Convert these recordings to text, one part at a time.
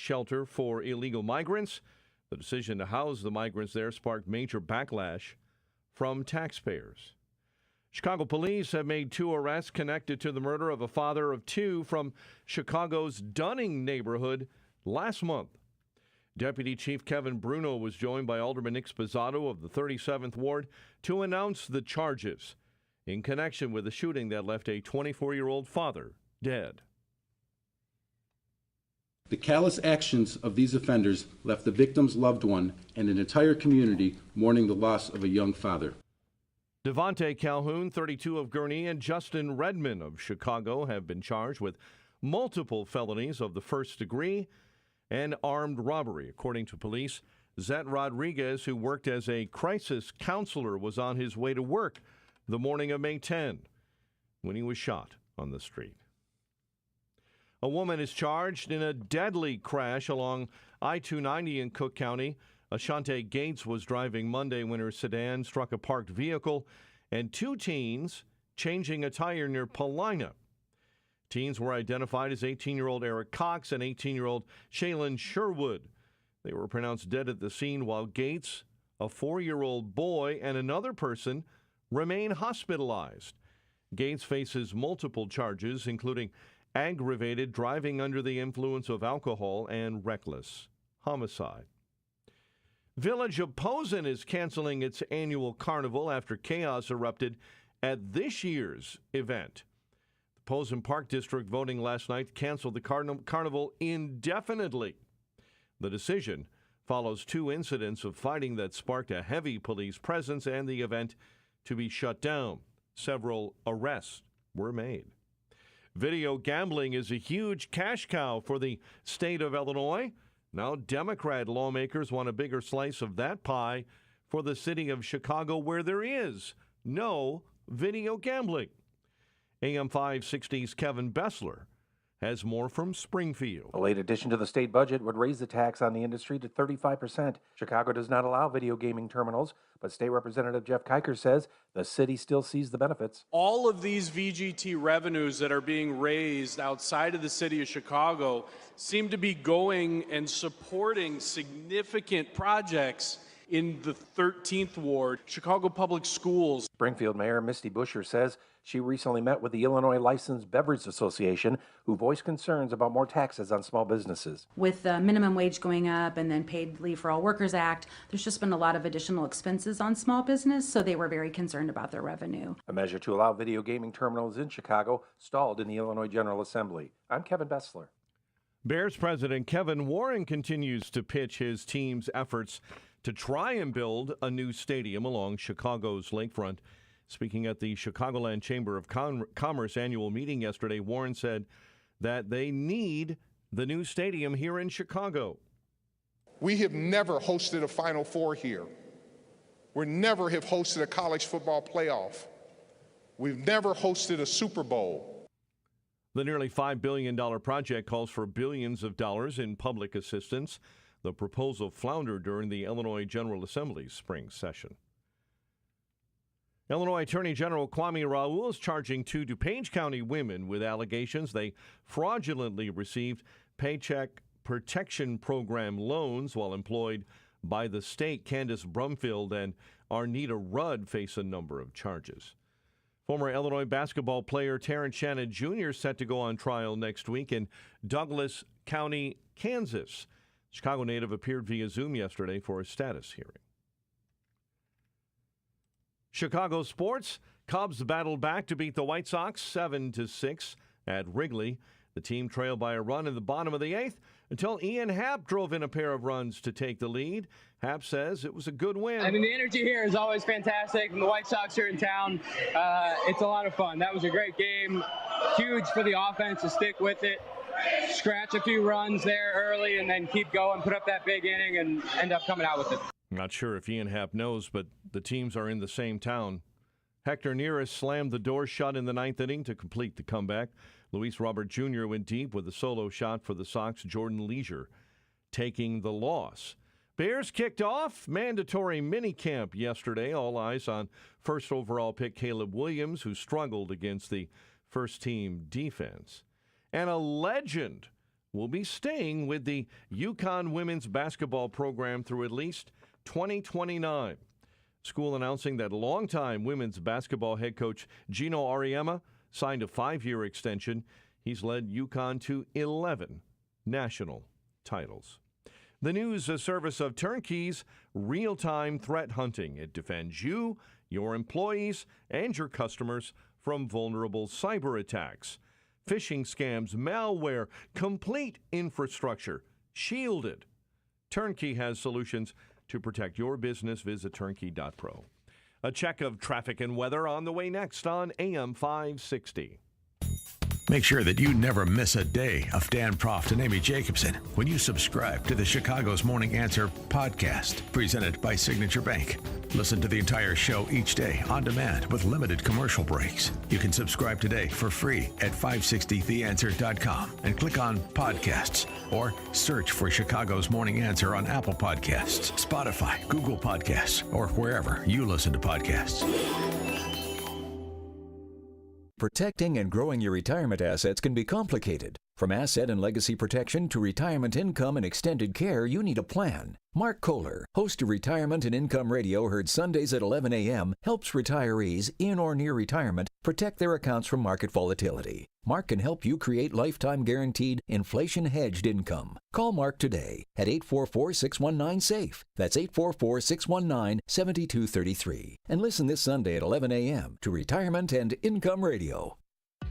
shelter for illegal migrants. The decision to house the migrants there sparked major backlash from taxpayers. Chicago police have made 2 arrests connected to the murder of a father of 2 from Chicago's Dunning neighborhood last month. Deputy Chief Kevin Bruno was joined by Alderman Nick Spizzato of the 37th Ward to announce the charges in connection with the shooting that left a 24-year-old father dead. The callous actions of these offenders left the victim's loved one and an entire community mourning the loss of a young father. Devontae Calhoun, 32 of Gurnee, and Justin Redmond of Chicago have been charged with multiple felonies of the first degree and armed robbery. According to police, Zet Rodriguez, who worked as a crisis counselor, was on his way to work the morning of May 10 when he was shot on the street. A woman is charged in a deadly crash along I-290 in Cook County. Ashante Gates was driving Monday when her sedan struck a parked vehicle and 2 teens changing a tire near Paulina. Teens were identified as 18-year-old Eric Cox and 18-year-old Shaylin Sherwood. They were pronounced dead at the scene, while Gates, a 4-year-old boy, and another person remain hospitalized. Gates faces multiple charges, including aggravated driving under the influence of alcohol and reckless homicide. Village of Posen is canceling its annual carnival after chaos erupted at this year's event. The Posen Park District voting last night to cancel the carnival indefinitely. The decision follows 2 incidents of fighting that sparked a heavy police presence and the event to be shut down. Several arrests were made. Video gambling is a huge cash cow for the state of Illinois. Now Democrat lawmakers want a bigger slice of that pie for the city of Chicago, where there is no video gambling. AM 560's Kevin Bessler has more from Springfield. A late addition to the state budget would raise the tax on the industry to 35%. Chicago does not allow video gaming terminals, but State Representative Jeff Kiker says the city still sees the benefits. All of these VGT revenues that are being raised outside of the city of Chicago seem to be going and supporting significant projects in the 13th Ward, Chicago Public Schools. Springfield Mayor Misty Buscher says she recently met with the Illinois Licensed Beverage Association, who voiced concerns about more taxes on small businesses. With the minimum wage going up and then Paid Leave for All Workers Act, there's just been a lot of additional expenses on small business, so they were very concerned about their revenue. A measure to allow video gaming terminals in Chicago stalled in the Illinois General Assembly. I'm Kevin Bessler. Bears president Kevin Warren continues to pitch his team's efforts to try and build a new stadium along Chicago's lakefront. Speaking at the Chicagoland Chamber of Commerce annual meeting yesterday, Warren said that they need the new stadium here in Chicago. We have never hosted a Final Four here. We never have hosted a college football playoff. We've never hosted a Super Bowl. The nearly $5 billion project calls for billions of dollars in public assistance. The proposal floundered during the Illinois General Assembly's spring session. Illinois Attorney General Kwame Raoul is charging 2 DuPage County women with allegations they fraudulently received Paycheck Protection Program loans while employed by the state. Candace Brumfield and Arnita Rudd face a number of charges. Former Illinois basketball player Terrence Shannon Jr. set to go on trial next week in Douglas County, Kansas. Chicago native appeared via Zoom yesterday for a status hearing. Chicago sports. Cubs battled back to beat the White Sox 7-6 at Wrigley. The team trailed by a run in the bottom of the 8th until Ian Happ drove in a pair of runs to take the lead. Happ says it was a good win. I mean, the energy here is always fantastic. And the White Sox are in town. It's a lot of fun. That was a great game. Huge for the offense to stick with it. Scratch a few runs there early and then keep going, put up that big inning and end up coming out with it. Not sure if Ian Happ knows, but the teams are in the same town. Hector Neris slammed the door shut in the 9th inning to complete the comeback. Luis Robert Jr. went deep with a solo shot for the Sox. Jordan Leisure taking the loss. Bears kicked off mandatory minicamp yesterday. All eyes on first overall pick Caleb Williams, who struggled against the first-team defense. And a legend will be staying with the Yukon women's basketball program through at least 2029. School announcing that longtime women's basketball head coach Gino Auriemma signed a 5-year extension. He's led Yukon to 11 national titles. The news, a service of Turnkeys real-time threat hunting. It defends you, your employees, and your customers from vulnerable cyber attacks, phishing scams, malware, complete infrastructure, shielded. Turnkey has solutions to protect your business. Visit turnkey.pro. A check of traffic and weather on the way next on AM 560. Make sure that you never miss a day of Dan Proft and Amy Jacobson when you subscribe to the Chicago's Morning Answer podcast, presented by Signature Bank. Listen to the entire show each day on demand with limited commercial breaks. You can subscribe today for free at 560theanswer.com and click on podcasts or search for Chicago's Morning Answer on Apple Podcasts, Spotify, Google Podcasts, or wherever you listen to podcasts. Protecting and growing your retirement assets can be complicated. From asset and legacy protection to retirement income and extended care, you need a plan. Mark Kohler, host of Retirement and Income Radio, heard Sundays at 11 a.m., helps retirees in or near retirement protect their accounts from market volatility. Mark can help you create lifetime guaranteed inflation-hedged income. Call Mark today at 844-619-SAFE. That's 844-619-7233. And listen this Sunday at 11 a.m. to Retirement and Income Radio.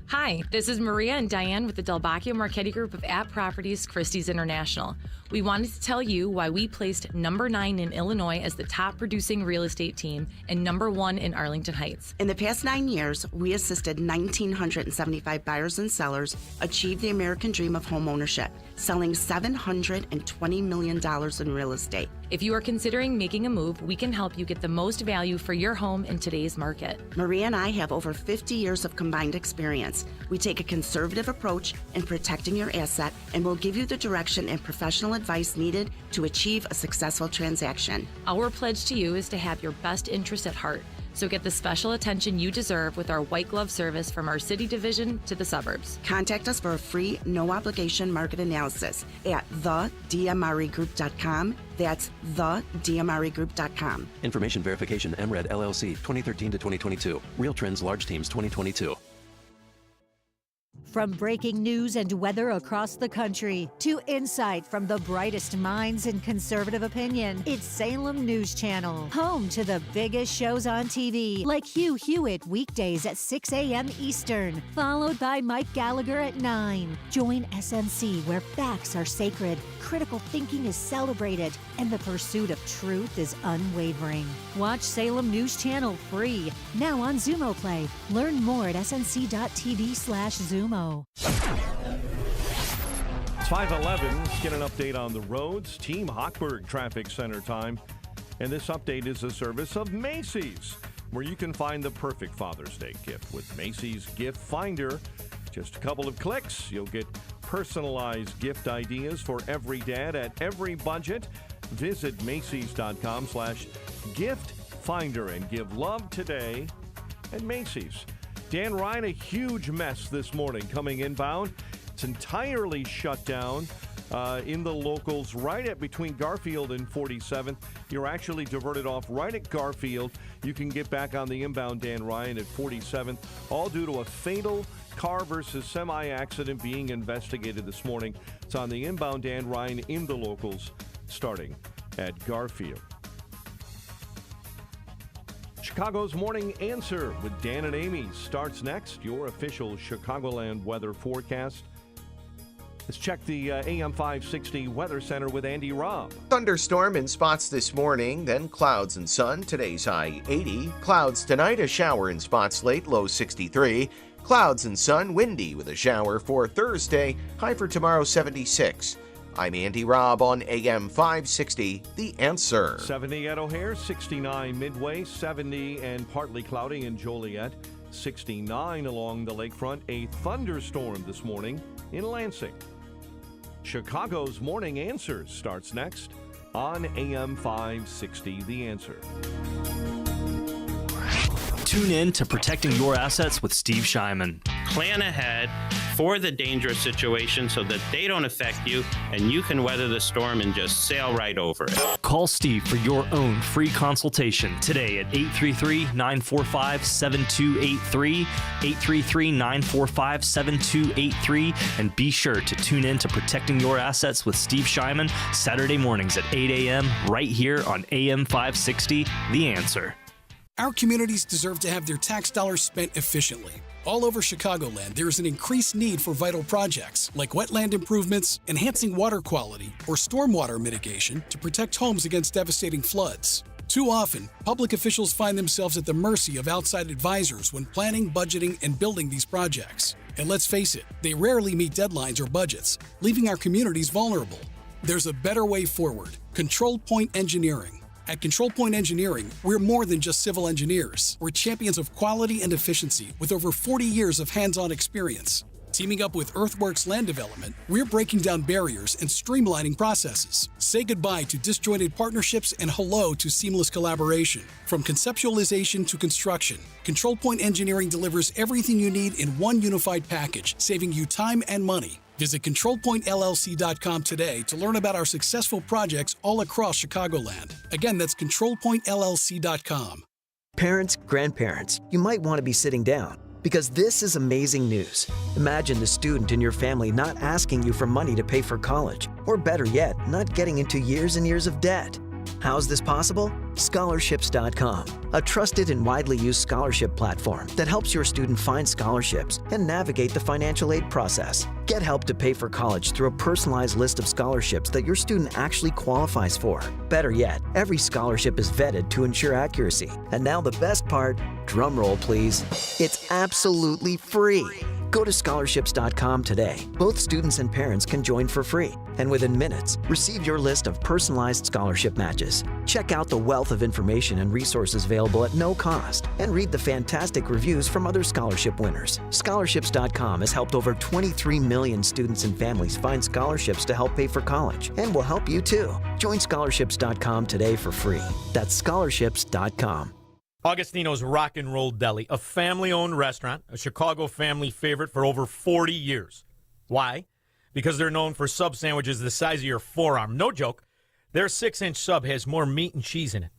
Hi, this is Maria and Diane with the Del Bacchio Marchetti Group of App Properties Christie's International. We wanted to tell you why we placed number 9 in Illinois as the top producing real estate team and number 1 in Arlington Heights. In the past 9 years, we assisted 1,975 buyers and sellers achieve the American dream of home ownership, selling $720 million in real estate. If you are considering making a move, we can help you get the most value for your home in today's market. Maria and I have over 50 years of combined experience. We take a conservative approach in protecting your asset and will give you the direction and professional advice needed to achieve a successful transaction. Our pledge to you is to have your best interest at heart. So get the special attention you deserve with our white glove service from our city division to the suburbs. Contact us for a free, no-obligation market analysis at thedmregroup.com. That's thedmregroup.com. Information verification, MRED LLC, 2013 to 2022. Real Trends Large Teams 2022. From breaking news and weather across the country to insight from the brightest minds in conservative opinion, it's Salem News Channel, home to the biggest shows on TV, like Hugh Hewitt weekdays at 6 a.m. Eastern, followed by Mike Gallagher at 9. Join SNC, where facts are sacred, critical thinking is celebrated, and the pursuit of truth is unwavering. Watch Salem News Channel free, now on Xumo Play. Learn more at snc.tv/Xumo. It's 5:11. Let's get an update on the roads. Team Hochberg Traffic Center time. And this update is a service of Macy's, where you can find the perfect Father's Day gift with Macy's Gift Finder. Just a couple of clicks, you'll get personalized gift ideas for every dad at every budget. Visit Macy's.com/gift finder and give love today at Macy's. Dan Ryan, a huge mess this morning coming inbound. It's entirely shut down in the locals right at between Garfield and 47th. You're actually diverted off right at Garfield. You can get back on the inbound Dan Ryan at 47th, all due to a fatal car versus semi accident being investigated this morning. It's on the inbound Dan Ryan in the locals starting at Garfield. Chicago's Morning Answer with Dan and Amy starts next. Your official Chicagoland weather forecast. Let's check the AM 560 Weather Center with Andy Robb. Thunderstorm in spots this morning, then clouds and sun. Today's high 80. Clouds tonight, a shower in spots late, low 63. Clouds and sun, windy with a shower for Thursday. High for tomorrow, 76. I'm Andy Robb on AM 560, The Answer. 70 at O'Hare, 69 Midway, 70 and partly cloudy in Joliet, 69 along the lakefront. A thunderstorm this morning in Lansing. Chicago's Morning Answer starts next on AM 560, The Answer. Tune in to Protecting Your Assets with Steve Shyman. plan ahead for the dangerous situation so that they don't affect you and you can weather the storm and just sail right over it. Call Steve for your own free consultation today at 833-945-7283, 833-945-7283, and be sure to tune in to Protecting Your Assets with Steve Shyman Saturday mornings at 8 a.m. right here on AM 560, The Answer. Our communities deserve to have their tax dollars spent efficiently. All over Chicagoland, there is an increased need for vital projects like wetland improvements, enhancing water quality, or stormwater mitigation to protect homes against devastating floods. Too often, public officials find themselves at the mercy of outside advisors when planning, budgeting, and building these projects. And let's face it, they rarely meet deadlines or budgets, leaving our communities vulnerable. There's a better way forward. Control Point Engineering. At Control Point Engineering, we're more than just civil engineers. We're champions of quality and efficiency with over 40 years of hands-on experience. Teaming up with Earthworks Land Development, we're breaking down barriers and streamlining processes. Say goodbye to disjointed partnerships and hello to seamless collaboration. From conceptualization to construction, Control Point Engineering delivers everything you need in one unified package, saving you time and money. Visit ControlPointLLC.com today to learn about our successful projects all across Chicagoland. Again, that's ControlPointLLC.com. Parents, grandparents, you might want to be sitting down because this is amazing news. Imagine the student in your family not asking you for money to pay for college, or better yet, not getting into years and years of debt. How's this possible? Scholarships.com, a trusted and widely used scholarship platform that helps your student find scholarships and navigate the financial aid process. Get help to pay for college through a personalized list of scholarships that your student actually qualifies for. Better yet, every scholarship is vetted to ensure accuracy. And now the best part, drum roll please, it's absolutely free. Go to scholarships.com today. Both students and parents can join for free. And within minutes, receive your list of personalized scholarship matches. Check out the wealth of information and resources available at no cost. And read the fantastic reviews from other scholarship winners. Scholarships.com has helped over 23 million students and families find scholarships to help pay for college. And will help you too. Join scholarships.com today for free. That's scholarships.com. Augustino's Rock and Roll Deli, a family-owned restaurant, a Chicago family favorite for over 40 years. Why? Because they're known for sub sandwiches the size of your forearm. No joke. Their 6-inch sub has more meat and cheese in it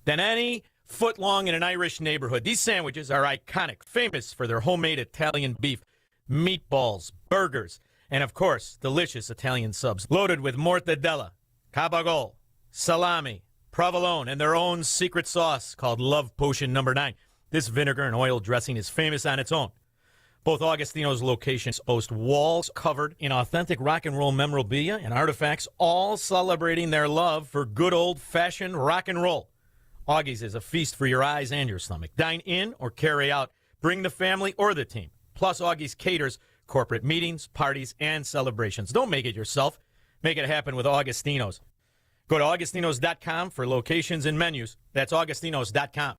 than any foot long in an Irish neighborhood. These sandwiches are iconic, famous for their homemade Italian beef, meatballs, burgers, and of course, delicious Italian subs loaded with mortadella, cabagol, salami, provolone, and their own secret sauce called Love Potion No. 9. This vinegar and oil dressing is famous on its own. Both Augustino's locations boast walls covered in authentic rock and roll memorabilia and artifacts, all celebrating their love for good old-fashioned rock and roll. Augie's is a feast for your eyes and your stomach. Dine in or carry out. Bring the family or the team. Plus, Augie's caters corporate meetings, parties, and celebrations. Don't make it yourself. Make it happen with Augustino's. Go to Augustinos.com for locations and menus. That's Augustinos.com.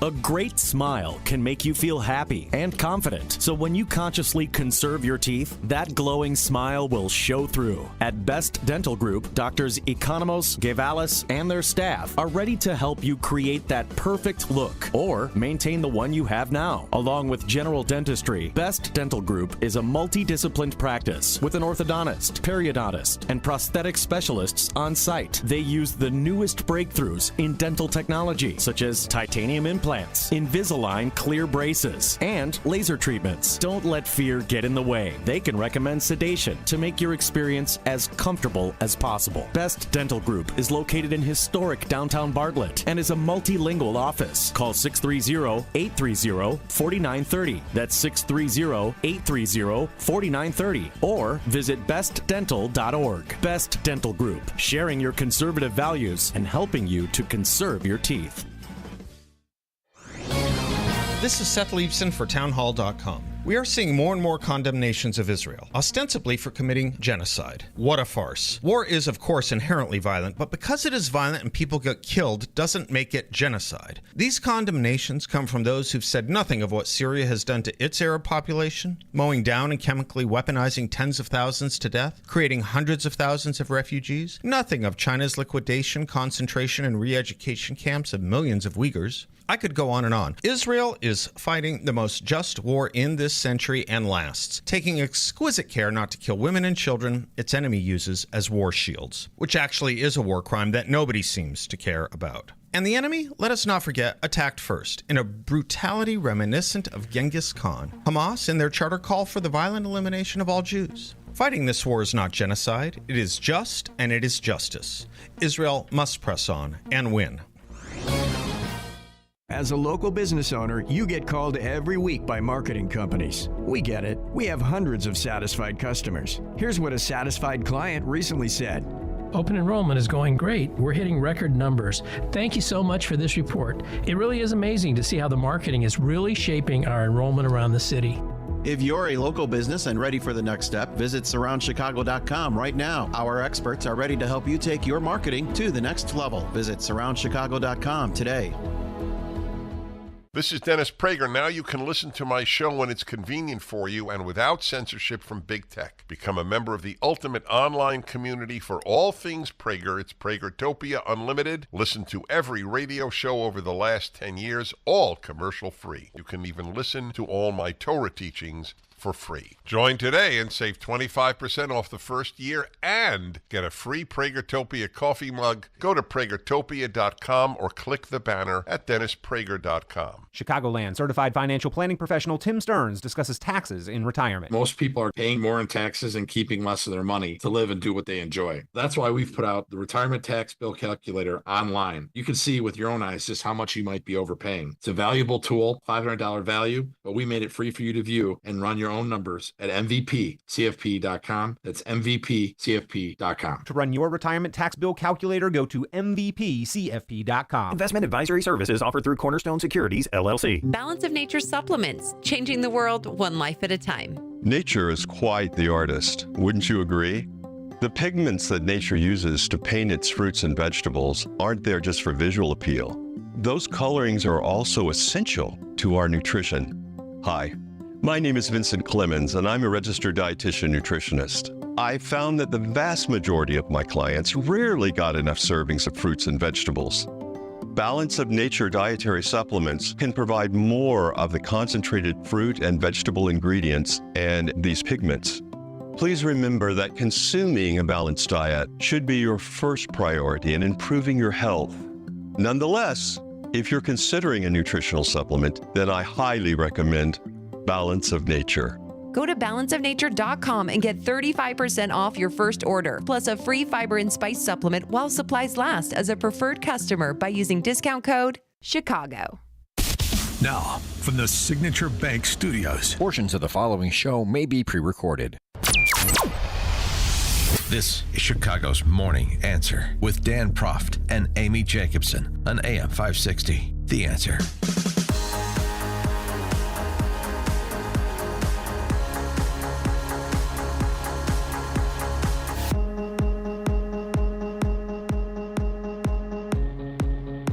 A great smile can make you feel happy and confident. So when you consciously conserve your teeth, that glowing smile will show through. At Best Dental Group, Doctors Economos, Gavalis, and their staff are ready to help you create that perfect look or maintain the one you have now. Along with general dentistry, Best Dental Group is a multidisciplined practice with an orthodontist, periodontist, and prosthetic specialists on site. They use the newest breakthroughs in dental technology, such as titanium implants, Invisalign clear braces, and laser treatments. Don't let fear get in the way. They can recommend sedation to make your experience as comfortable as possible. Best Dental Group is located in historic downtown Bartlett and is a multilingual office. Call 630-830-4930. That's 630-830-4930. Or visit bestdental.org. Best Dental Group, sharing your conservative values and helping you to conserve your teeth. This is Seth Leibson for townhall.com. We are seeing more and more condemnations of Israel, ostensibly for committing genocide. What a farce. War is, of course, inherently violent, but because it is violent and people get killed doesn't make it genocide. These condemnations come from those who've said nothing of what Syria has done to its Arab population, mowing down and chemically weaponizing tens of thousands to death, creating hundreds of thousands of refugees, nothing of China's liquidation, concentration, and re-education camps of millions of Uyghurs. I could go on and on. Israel is fighting the most just war in this century and lasts, taking exquisite care not to kill women and children its enemy uses as war shields, which actually is a war crime that nobody seems to care about. And the enemy, let us not forget, attacked first, in a brutality reminiscent of Genghis Khan. Hamas, in their charter, call for the violent elimination of all Jews. Fighting this war is not genocide. It is just, and it is justice. Israel must press on and win. As a local business owner, you get called every week by marketing companies. We get it. We have hundreds of satisfied customers. Here's what a satisfied client recently said. Open enrollment is going great. We're hitting record numbers. Thank you so much for this report. It really is amazing to see how the marketing is really shaping our enrollment around the city. If you're a local business and ready for the next step, visit surroundchicago.com right now. Our experts are ready to help you take your marketing to the next level. Visit surroundchicago.com today. This is Dennis Prager. Now you can listen to my show when it's convenient for you and without censorship from big tech. Become a member of the ultimate online community for all things Prager. It's Pragertopia Unlimited. Listen to every radio show over the last 10 years, all commercial free. You can even listen to all my Torah teachings for free. Join today and save 25% off the first year and get a free Pragertopia coffee mug. Go to Pragertopia.com or click the banner at DennisPrager.com. Chicagoland certified financial planning professional Tim Stearns discusses taxes in retirement. Most people are paying more in taxes and keeping less of their money to live and do what they enjoy. That's why we've put out the retirement tax bill calculator online. You can see with your own eyes just how much you might be overpaying. It's a valuable tool, $500 value, but we made it free for you to view and run your own numbers at MVPCFP.com. That's MVPCFP.com. To run your retirement tax bill calculator, go to MVPCFP.com. Investment advisory services offered through Cornerstone Securities, LLC. Balance of Nature supplements, changing the world one life at a time. Nature is quite the artist, wouldn't you agree? The pigments that nature uses to paint its fruits and vegetables aren't there just for visual appeal. Those colorings are also essential to our nutrition. Hi. My name is Vincent Clemens, and I'm a registered dietitian nutritionist. I found that the vast majority of my clients rarely got enough servings of fruits and vegetables. Balance of Nature dietary supplements can provide more of the concentrated fruit and vegetable ingredients and these pigments. Please remember that consuming a balanced diet should be your first priority in improving your health. Nonetheless, if you're considering a nutritional supplement, then I highly recommend Balance of Nature. Go to balanceofnature.com and get 35% off your first order, plus a free fiber and spice supplement while supplies last as a preferred customer by using discount code CHICAGO. Now, from the Signature Bank Studios. Portions of the following show may be pre-recorded. This is Chicago's Morning Answer with Dan Proft and Amy Jacobson on AM 560. The Answer.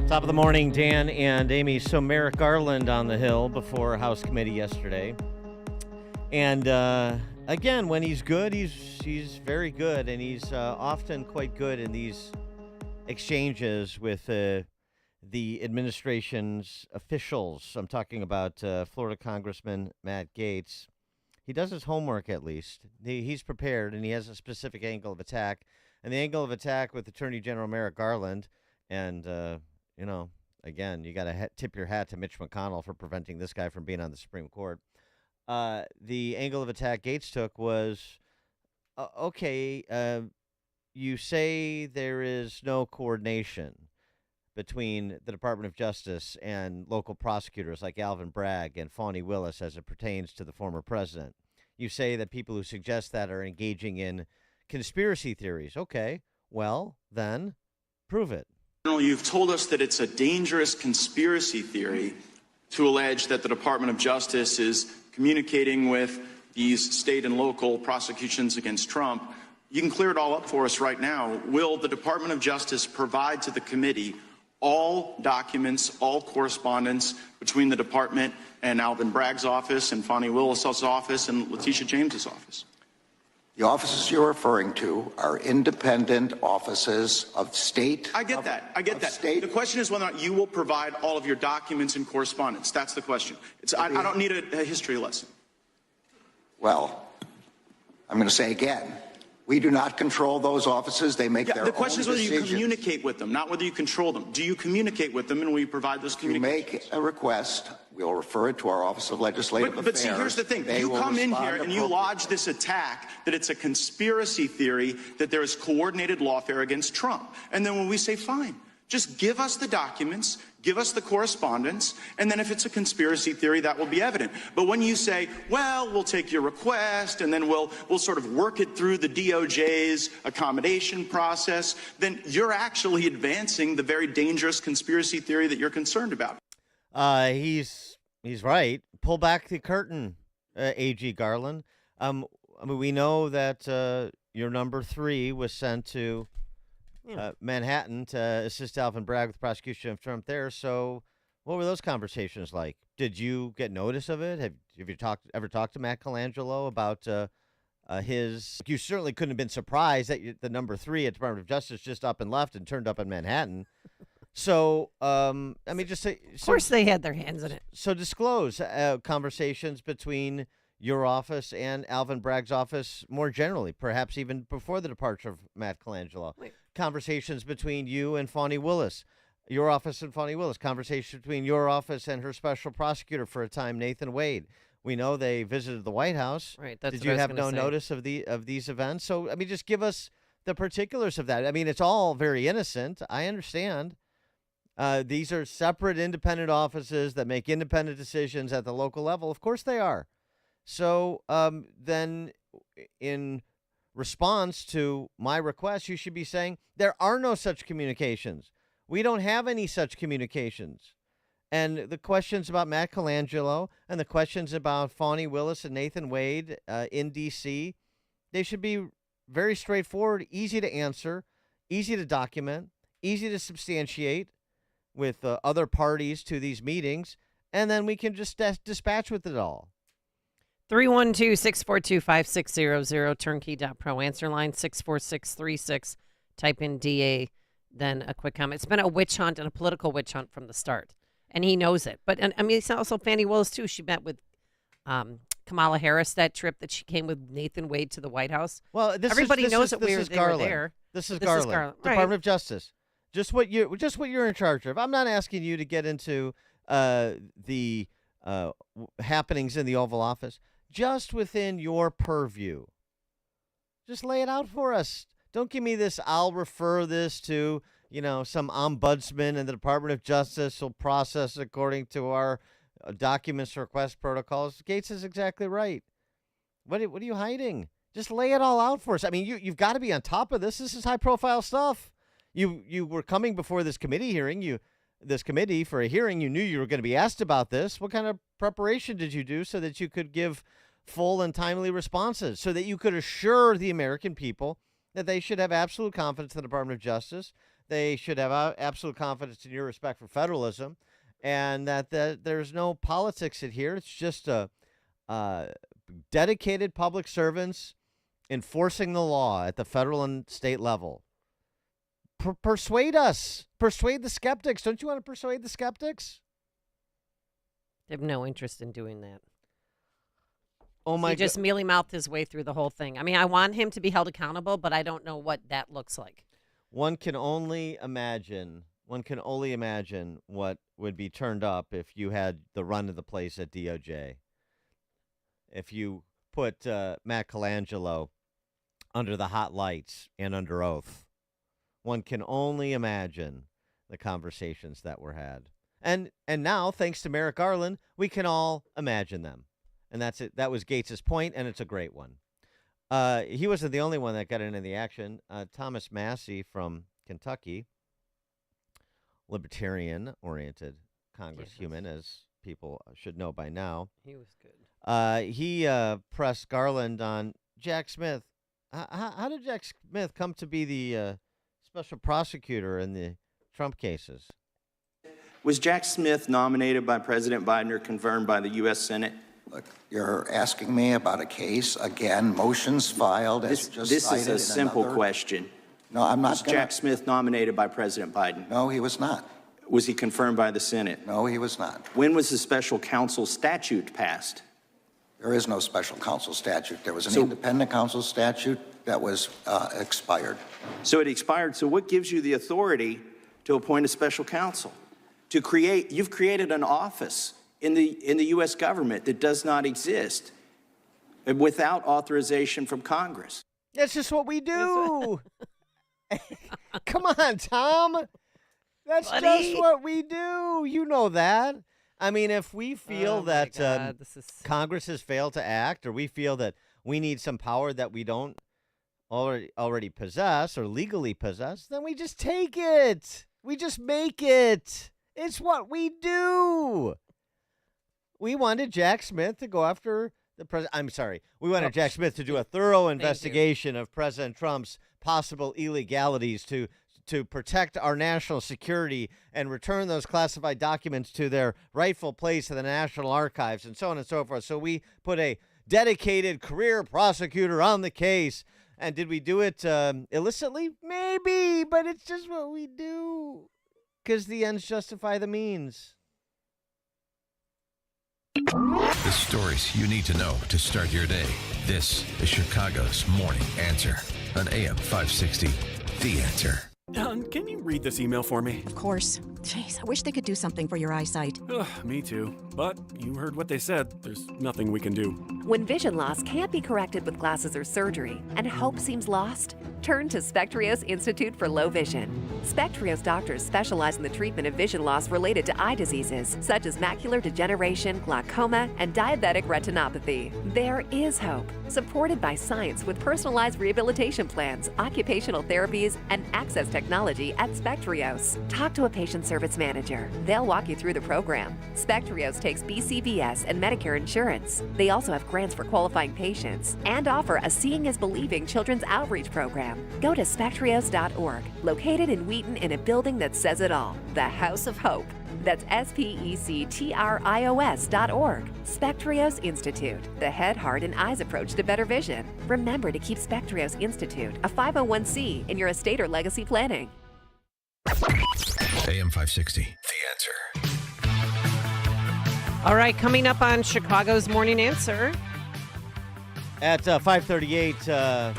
Top of the morning, Dan and Amy. So Merrick Garland on the Hill before House Committee yesterday. And again, when he's good, he's very good. And he's often quite good in these exchanges with the administration's officials. I'm talking about Florida Congressman Matt Gaetz. He does his homework, at least. He's prepared, and he has a specific angle of attack. And the angle of attack with Attorney General Merrick Garland and... you know, again, you got to tip your hat to Mitch McConnell for preventing this guy from being on the Supreme Court. The angle of attack Gaetz took was, you say there is no coordination between the Department of Justice and local prosecutors like Alvin Bragg and Fani Willis as it pertains to the former president. You say that people who suggest that are engaging in conspiracy theories. Okay, well, then prove it. You've told us that it's a dangerous conspiracy theory to allege that the Department of Justice is communicating with these state and local prosecutions against Trump. You can clear it all up for us right now. Will the Department of Justice provide to the committee all documents, all correspondence between the department and Alvin Bragg's office and Fani Willis's office and Letitia James's office? The offices you're referring to are independent offices of state. I get that. The question is whether or not you will provide all of your documents and correspondence. That's the question. I don't need a history lesson. Well, I'm going to say again, we do not control those offices. They make their own decisions. The question is whether you communicate with them, not whether you control them. Do you communicate with them, and will you provide those communications? If you make a request, we'll refer it to our Office of Legislative Affairs. But see, here's the thing. You come in here and you lodge this attack that it's a conspiracy theory that there is coordinated lawfare against Trump. And then when we say, fine, just give us the documents, give us the correspondence, and then if it's a conspiracy theory, that will be evident. But when you say, well, we'll take your request, and then we'll sort of work it through the DOJ's accommodation process, then you're actually advancing the very dangerous conspiracy theory that you're concerned about. He's right. Pull back the curtain, AG Garland. We know that your number 3 was sent to Manhattan to assist Alvin Bragg with the prosecution of Trump there. So what were those conversations like? Did you get notice of it? Have you ever talked to Matt Colangelo about his? You certainly couldn't have been surprised that the number 3 at Department of Justice just up and left and turned up in Manhattan. So, just say... Of course they had their hands in it. So disclose conversations between your office and Alvin Bragg's office more generally, perhaps even before the departure of Matt Colangelo. Conversations between you and Fani Willis, your office and Fani Willis. Conversations between your office and her special prosecutor for a time, Nathan Wade. We know they visited the White House. Right. That's Did what you I was have gonna no say. notice of these events? So, just give us the particulars of that. It's all very innocent. I understand. These are separate independent offices that make independent decisions at the local level. Of course they are. So then in response to my request, you should be saying there are no such communications. We don't have any such communications. And the questions about Matt Colangelo and the questions about Fani Willis and Nathan Wade in D.C., they should be very straightforward, easy to answer, easy to document, easy to substantiate with other parties to these meetings, and then we can just dispatch with it all. 312-642-5600, turnkey.pro. Answer line 64636. Type in DA, then a quick comment. It's been a witch hunt and a political witch hunt from the start, and he knows it. But it's also Fani Willis, too. She met with Kamala Harris that trip that she came with Nathan Wade to the White House. Well, Everybody knows that they were Garland. there. This is Garland. Department of Justice. Just what you're in charge of. I'm not asking you to get into the happenings in the Oval Office. Just within your purview. Just lay it out for us. Don't give me this, I'll refer this to, some ombudsman in the Department of Justice will process according to our documents request protocols. Gates is exactly right. What are you hiding? Just lay it all out for us. You've got to be on top of this. This is high-profile stuff. You were coming before this committee for a hearing. You knew you were going to be asked about this. What kind of preparation did you do so that you could give full and timely responses, so that you could assure the American people that they should have absolute confidence in the Department of Justice, they should have absolute confidence in your respect for federalism, and that there's no politics in here. It's just dedicated public servants enforcing the law at the federal and state level. Persuade us. Persuade the skeptics. Don't you want to persuade the skeptics? They have no interest in doing that. Oh my! He just mealy-mouthed his way through the whole thing. I want him to be held accountable, but I don't know what that looks like. One can only imagine what would be turned up if you had the run of the place at DOJ. If you put Matt Colangelo under the hot lights and under oath. One can only imagine the conversations that were had. And now, thanks to Merrick Garland, we can all imagine them. And that's it. That was Gates's point, and it's a great one. He wasn't the only one that got into the action. Thomas Massey from Kentucky, libertarian-oriented congresswoman, as people should know by now. He was good. He pressed Garland on Jack Smith. How did Jack Smith come to be the special prosecutor in the Trump cases? Was Jack Smith nominated by President Biden or confirmed by the U.S. Senate? Look, you're asking me about a case, again, motions filed as just This cited is a in simple another- question. No, I'm not Was gonna... Jack Smith nominated by President Biden? No, he was not. Was he confirmed by the Senate? No, he was not. When was the special counsel statute passed? There is no special counsel statute. There was an So- independent counsel statute that was expired. So it expired. So what gives you the authority to appoint a special counsel? You've created an office in the U.S. government that does not exist without authorization from Congress. That's just what we do. Come on, Tom. That's just what we do. You know that. I mean, if we feel that Congress has failed to act, or we feel that we need some power that we don't already possess or legally possess, then we just take it. We just make it. It's what we do. We wanted Jack Smith to go after the president. I'm sorry. We wanted Jack Smith to do a thorough investigation of President Trump's possible illegalities to protect our national security and return those classified documents to their rightful place in the National Archives and so on and so forth. So we put a dedicated career prosecutor on the case. And did we do it illicitly? Maybe, but it's just what we do because the ends justify the means. The stories you need to know to start your day. This is Chicago's Morning Answer on AM 560. The Answer. Can you read this email for me? Of course. Jeez, I wish they could do something for your eyesight. Me too. But you heard what they said. There's nothing we can do. When vision loss can't be corrected with glasses or surgery, and hope seems lost, turn to Spectrios Institute for Low Vision. Spectrios doctors specialize in the treatment of vision loss related to eye diseases, such as macular degeneration, glaucoma, and diabetic retinopathy. There is hope, supported by science with personalized rehabilitation plans, occupational therapies, and access technology at Spectrios. Talk to a patient service manager. They'll walk you through the program. Spectrios takes BCBS and Medicare insurance. They also have grants for qualifying patients and offer a Seeing is Believing children's outreach program. Go to spectrios.org, located in Wheaton in a building that says it all, the House of Hope. That's spectrios.org. Spectrios Institute, the head, heart, and eyes approach to better vision. Remember to keep Spectrios Institute, a 501c, in your estate or legacy planning. AM 560. The Answer. All right, coming up on Chicago's Morning Answer. At 5:38,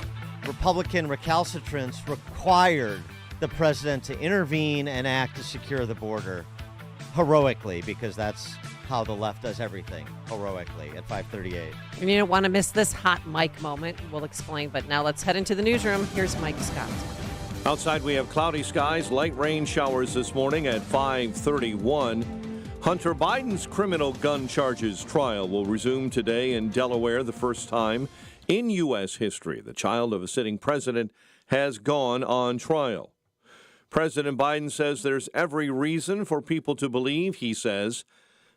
Republican recalcitrants required the president to intervene and act to secure the border heroically, because that's how the left does everything, heroically, at 5:38. And you don't want to miss this hot mic moment. We'll explain, but now let's head into the newsroom. Here's Mike Scott. Outside, we have cloudy skies, light rain showers this morning at 5:31. Hunter Biden's criminal gun charges trial will resume today in Delaware, the first time in U.S. history the child of a sitting president has gone on trial. President Biden says there's every reason for people to believe, he says,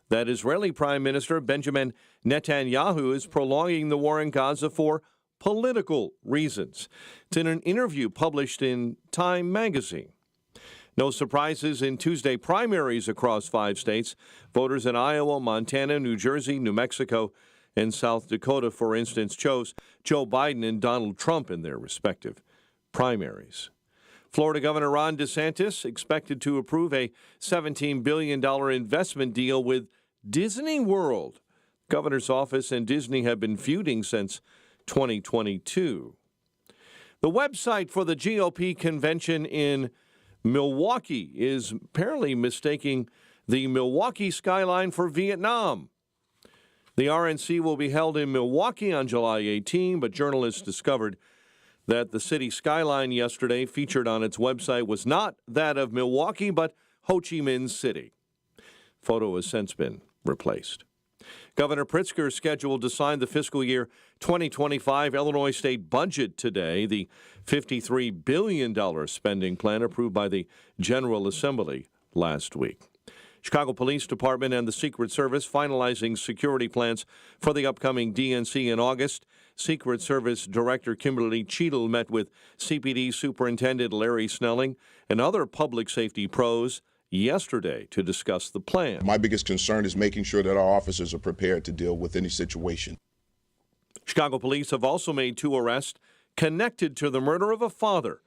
that Israeli Prime Minister Benjamin Netanyahu is prolonging the war in Gaza for political reasons. It's in an interview published in Time magazine. No surprises in Tuesday primaries across 5 states. Voters in Iowa, Montana, New Jersey, New Mexico, and South Dakota, for instance, chose Joe Biden and Donald Trump in their respective primaries. Florida Governor Ron DeSantis expected to approve a $17 billion investment deal with Disney World. Governor's office and Disney have been feuding since 2022. The website for the GOP convention in Milwaukee is apparently mistaking the Milwaukee skyline for Vietnam. The RNC will be held in Milwaukee on July 18, but journalists discovered that the city skyline yesterday featured on its website was not that of Milwaukee, but Ho Chi Minh City. Photo has since been replaced. Governor Pritzker is scheduled to sign the fiscal year 2025 Illinois state budget today, the $53 billion spending plan approved by the General Assembly last week. Chicago Police Department and the Secret Service finalizing security plans for the upcoming DNC in August. Secret Service Director Kimberly Cheadle met with CPD Superintendent Larry Snelling and other public safety pros yesterday to discuss the plan. My biggest concern is making sure that our officers are prepared to deal with any situation. Chicago police have also made 2 arrests connected to the murder of a father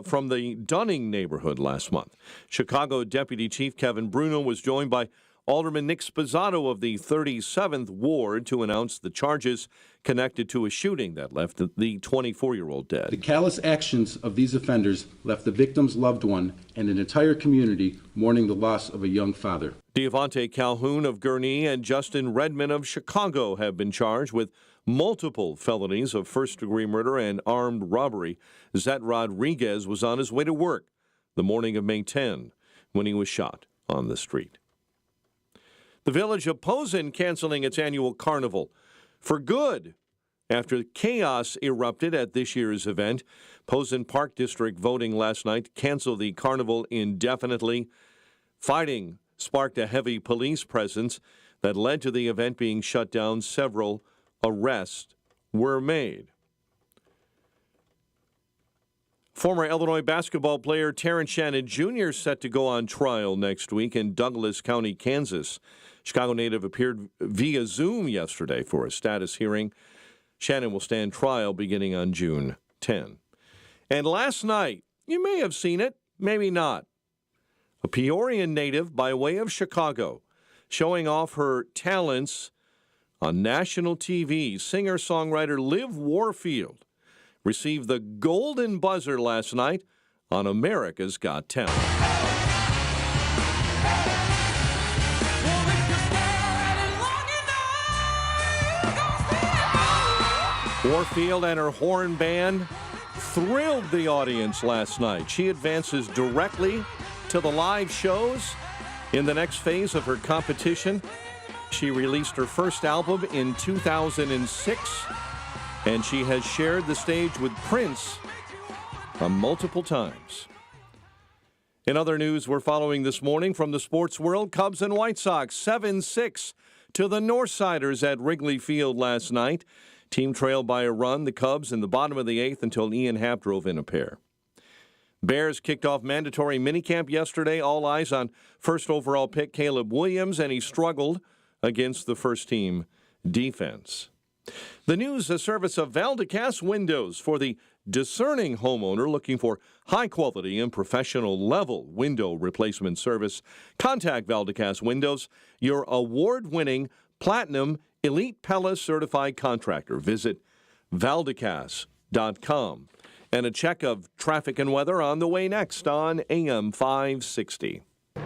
from the Dunning neighborhood last month. Chicago Deputy Chief Kevin Bruno was joined by Alderman Nick Sposato of the 37th Ward to announce the charges connected to a shooting that left the 24-year-old dead. The callous actions of these offenders left the victim's loved one and an entire community mourning the loss of a young father. Devontae Calhoun of Gurnee and Justin Redmond of Chicago have been charged with multiple felonies of first-degree murder and armed robbery. Zed Rodriguez was on his way to work the morning of May 10 when he was shot on the street. The village of Posen canceling its annual carnival for good after chaos erupted at this year's event. Posen Park District voting last night to cancel the carnival indefinitely. Fighting sparked a heavy police presence that led to the event being shut down. Several arrests were made. Former Illinois basketball player Terrence Shannon Jr. set to go on trial next week in Douglas County, Kansas. Chicago native appeared via Zoom yesterday for a status hearing. Shannon will stand trial beginning on June 10. And last night, you may have seen it, maybe not. A Peorian native by way of Chicago showing off her talents on national TV. Singer-songwriter Liv Warfield received the golden buzzer last night on America's Got Talent. Warfield and her horn band thrilled the audience last night. She advances directly to the live shows in the next phase of her competition. She released her first album in 2006, and she has shared the stage with Prince multiple times. In other news we're following this morning from the sports world, Cubs and White Sox 7-6 to the Northsiders at Wrigley Field last night. Team trailed by a run, the Cubs in the bottom of the 8th until Ian Happ drove in a pair. Bears kicked off mandatory minicamp yesterday. All eyes on first overall pick Caleb Williams, and he struggled against the first-team defense. The news, a service of Valdecas Windows for the discerning homeowner looking for high-quality and professional-level window replacement service. Contact Valdecas Windows, your award-winning Platinum Elite Pella certified contractor. Visit Valdecas.com. And a check of traffic and weather on the way next on AM 560.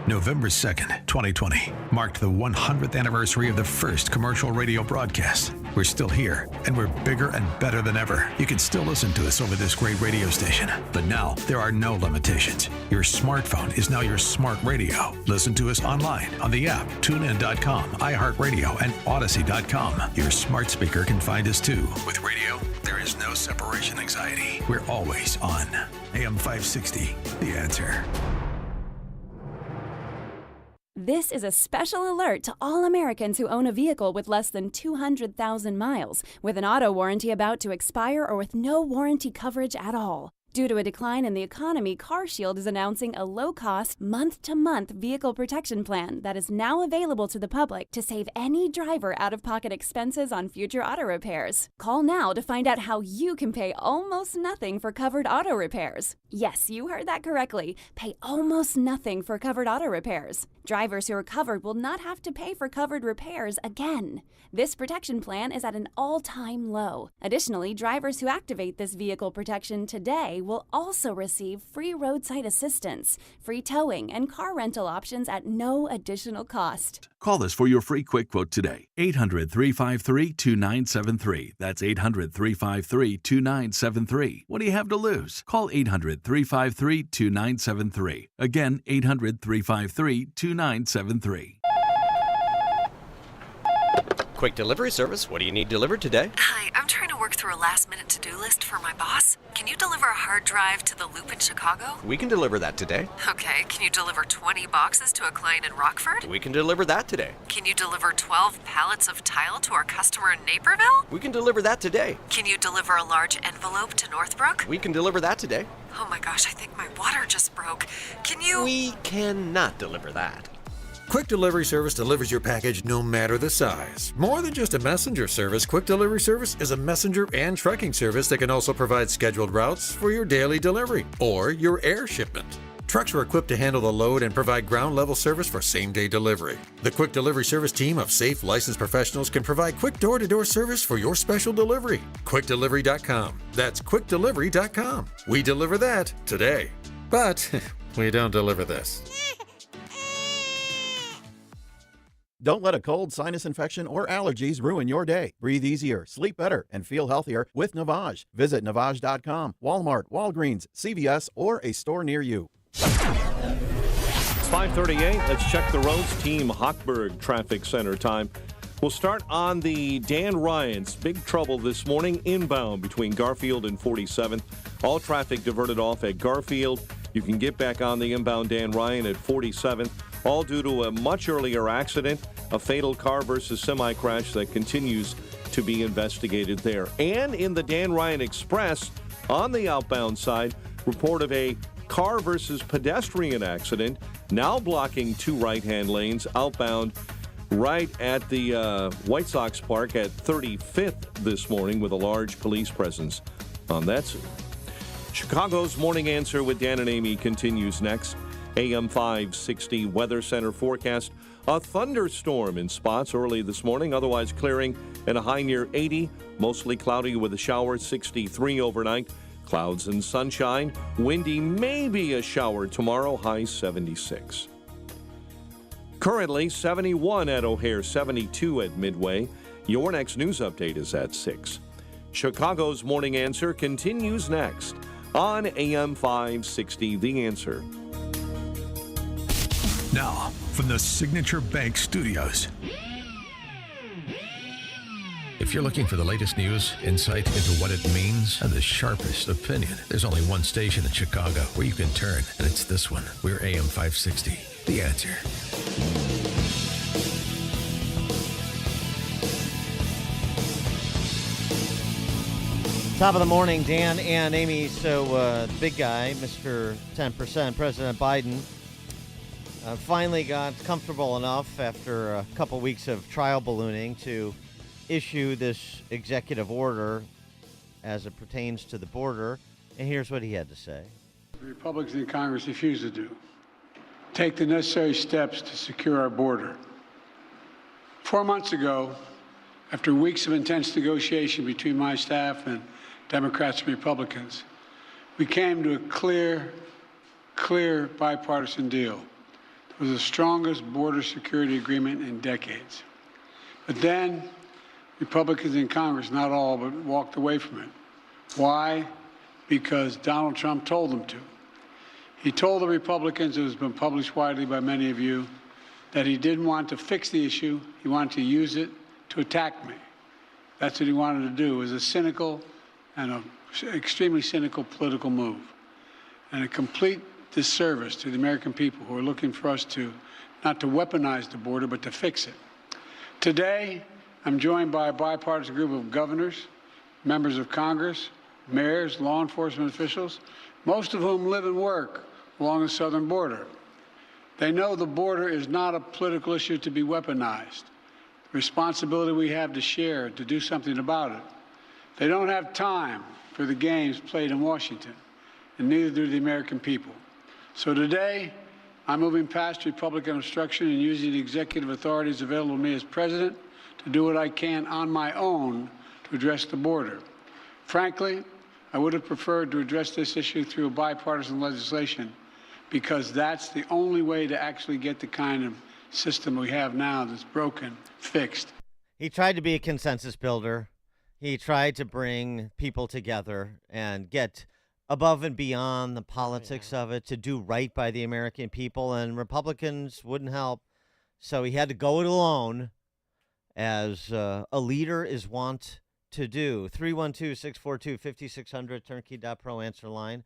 November 2nd, 2020, marked the 100th anniversary of the first commercial radio broadcast. We're still here, and we're bigger and better than ever. You can still listen to us over this great radio station, but now there are no limitations. Your smartphone is now your smart radio. Listen to us online on the app, TuneIn.com, iHeartRadio, and Odyssey.com. Your smart speaker can find us too. With radio, there is no separation anxiety. We're always on. AM 560, The Answer. This is a special alert to all Americans who own a vehicle with less than 200,000 miles, with an auto warranty about to expire or with no warranty coverage at all. Due to a decline in the economy, CarShield is announcing a low-cost, month-to-month vehicle protection plan that is now available to the public to save any driver out-of-pocket expenses on future auto repairs. Call now to find out how you can pay almost nothing for covered auto repairs. Yes, you heard that correctly. Pay almost nothing for covered auto repairs. Drivers who are covered will not have to pay for covered repairs again. This protection plan is at an all-time low. Additionally, drivers who activate this vehicle protection today will also receive free roadside assistance, free towing, and car rental options at no additional cost. Call us for your free quick quote today. 800-353-2973. That's 800-353-2973. What do you have to lose? Call 800-353-2973. Again, 800-353-2973. Quick delivery service. What do you need delivered today? Hi, I'm trying to work through through a last-minute to-do list for my boss? Can you deliver a hard drive to the Loop in Chicago? We can deliver that today. Okay, can you deliver 20 boxes to a client in Rockford? We can deliver that today. Can you deliver 12 pallets of tile to our customer in Naperville? We can deliver that today. Can you deliver a large envelope to Northbrook? We can deliver that today. Oh my gosh, I think my water just broke. Can you... We cannot deliver that. Quick Delivery Service delivers your package no matter the size. More than just a messenger service, Quick Delivery Service is a messenger and trucking service that can also provide scheduled routes for your daily delivery or your air shipment. Trucks are equipped to handle the load and provide ground-level service for same-day delivery. The Quick Delivery Service team of safe, licensed professionals can provide quick door-to-door service for your special delivery. QuickDelivery.com. That's QuickDelivery.com. We deliver that today. But we don't deliver this. Don't let a cold, sinus infection, or allergies ruin your day. Breathe easier, sleep better, and feel healthier with Navage. Visit Navage.com, Walmart, Walgreens, CVS, or a store near you. 5:38. Let's check the roads. Team Hochberg Traffic Center time. We'll start on the Dan Ryan's. Big trouble this morning inbound between Garfield and 47th. All traffic diverted off at Garfield. You can get back on the inbound Dan Ryan at 47th. All due to a much earlier accident, a fatal car versus semi crash that continues to be investigated there. And in the Dan Ryan Express, on the outbound side, report of a car versus pedestrian accident, now blocking two right-hand lanes outbound right at the White Sox Park at 35th this morning with a large police presence on that scene. Chicago's Morning Answer with Dan and Amy continues next. AM 560 Weather Center forecast. A thunderstorm in spots early this morning, otherwise clearing and a high near 80. Mostly cloudy with a shower, 63 overnight. Clouds and sunshine. Windy, maybe a shower tomorrow, high 76. Currently 71 at O'Hare, 72 at Midway. Your next news update is at 6. Chicago's Morning Answer continues next on AM 560 The Answer. Now, from the Signature Bank Studios. If you're looking for the latest news, insight into what it means, and the sharpest opinion, there's only one station in Chicago where you can turn, and it's this one. We're AM 560, The Answer. Top of the morning, Dan and Amy. So the big guy, Mr. 10%, President Biden, finally got comfortable enough after a couple weeks of trial ballooning to issue this executive order as it pertains to the border. And here's what he had to say. The Republicans in Congress refuse to do. Take the necessary steps to secure our border. 4 months ago, after weeks of intense negotiation between my staff and Democrats and Republicans, we came to a clear bipartisan deal. It was the strongest border security agreement in decades. But then, Republicans in Congress, not all, but walked away from it. Why? Because Donald Trump told them to. He told the Republicans, it has been published widely by many of you, that he didn't want to fix the issue. He wanted to use it to attack me. That's what he wanted to do. It was a cynical and an extremely cynical political move, and a complete disservice to the American people who are looking for us to not to weaponize the border, but to fix it. Today, I'm joined by a bipartisan group of governors, members of Congress, mayors, law enforcement officials, most of whom live and work along the southern border. They know the border is not a political issue to be weaponized. The responsibility we have to share to do something about it. They don't have time for the games played in Washington, and neither do the American people. So today, I'm moving past Republican obstruction and using the executive authorities available to me as president to do what I can on my own to address the border. Frankly, I would have preferred to address this issue through a bipartisan legislation, because that's the only way to actually get the kind of system we have now that's broken, fixed. He tried to be a consensus builder. He tried to bring people together and get above and beyond the politics of it, to do right by the American people, and Republicans wouldn't help. So he had to go it alone, as a leader is wont to do. 312-642-5600, turnkey.pro answer line.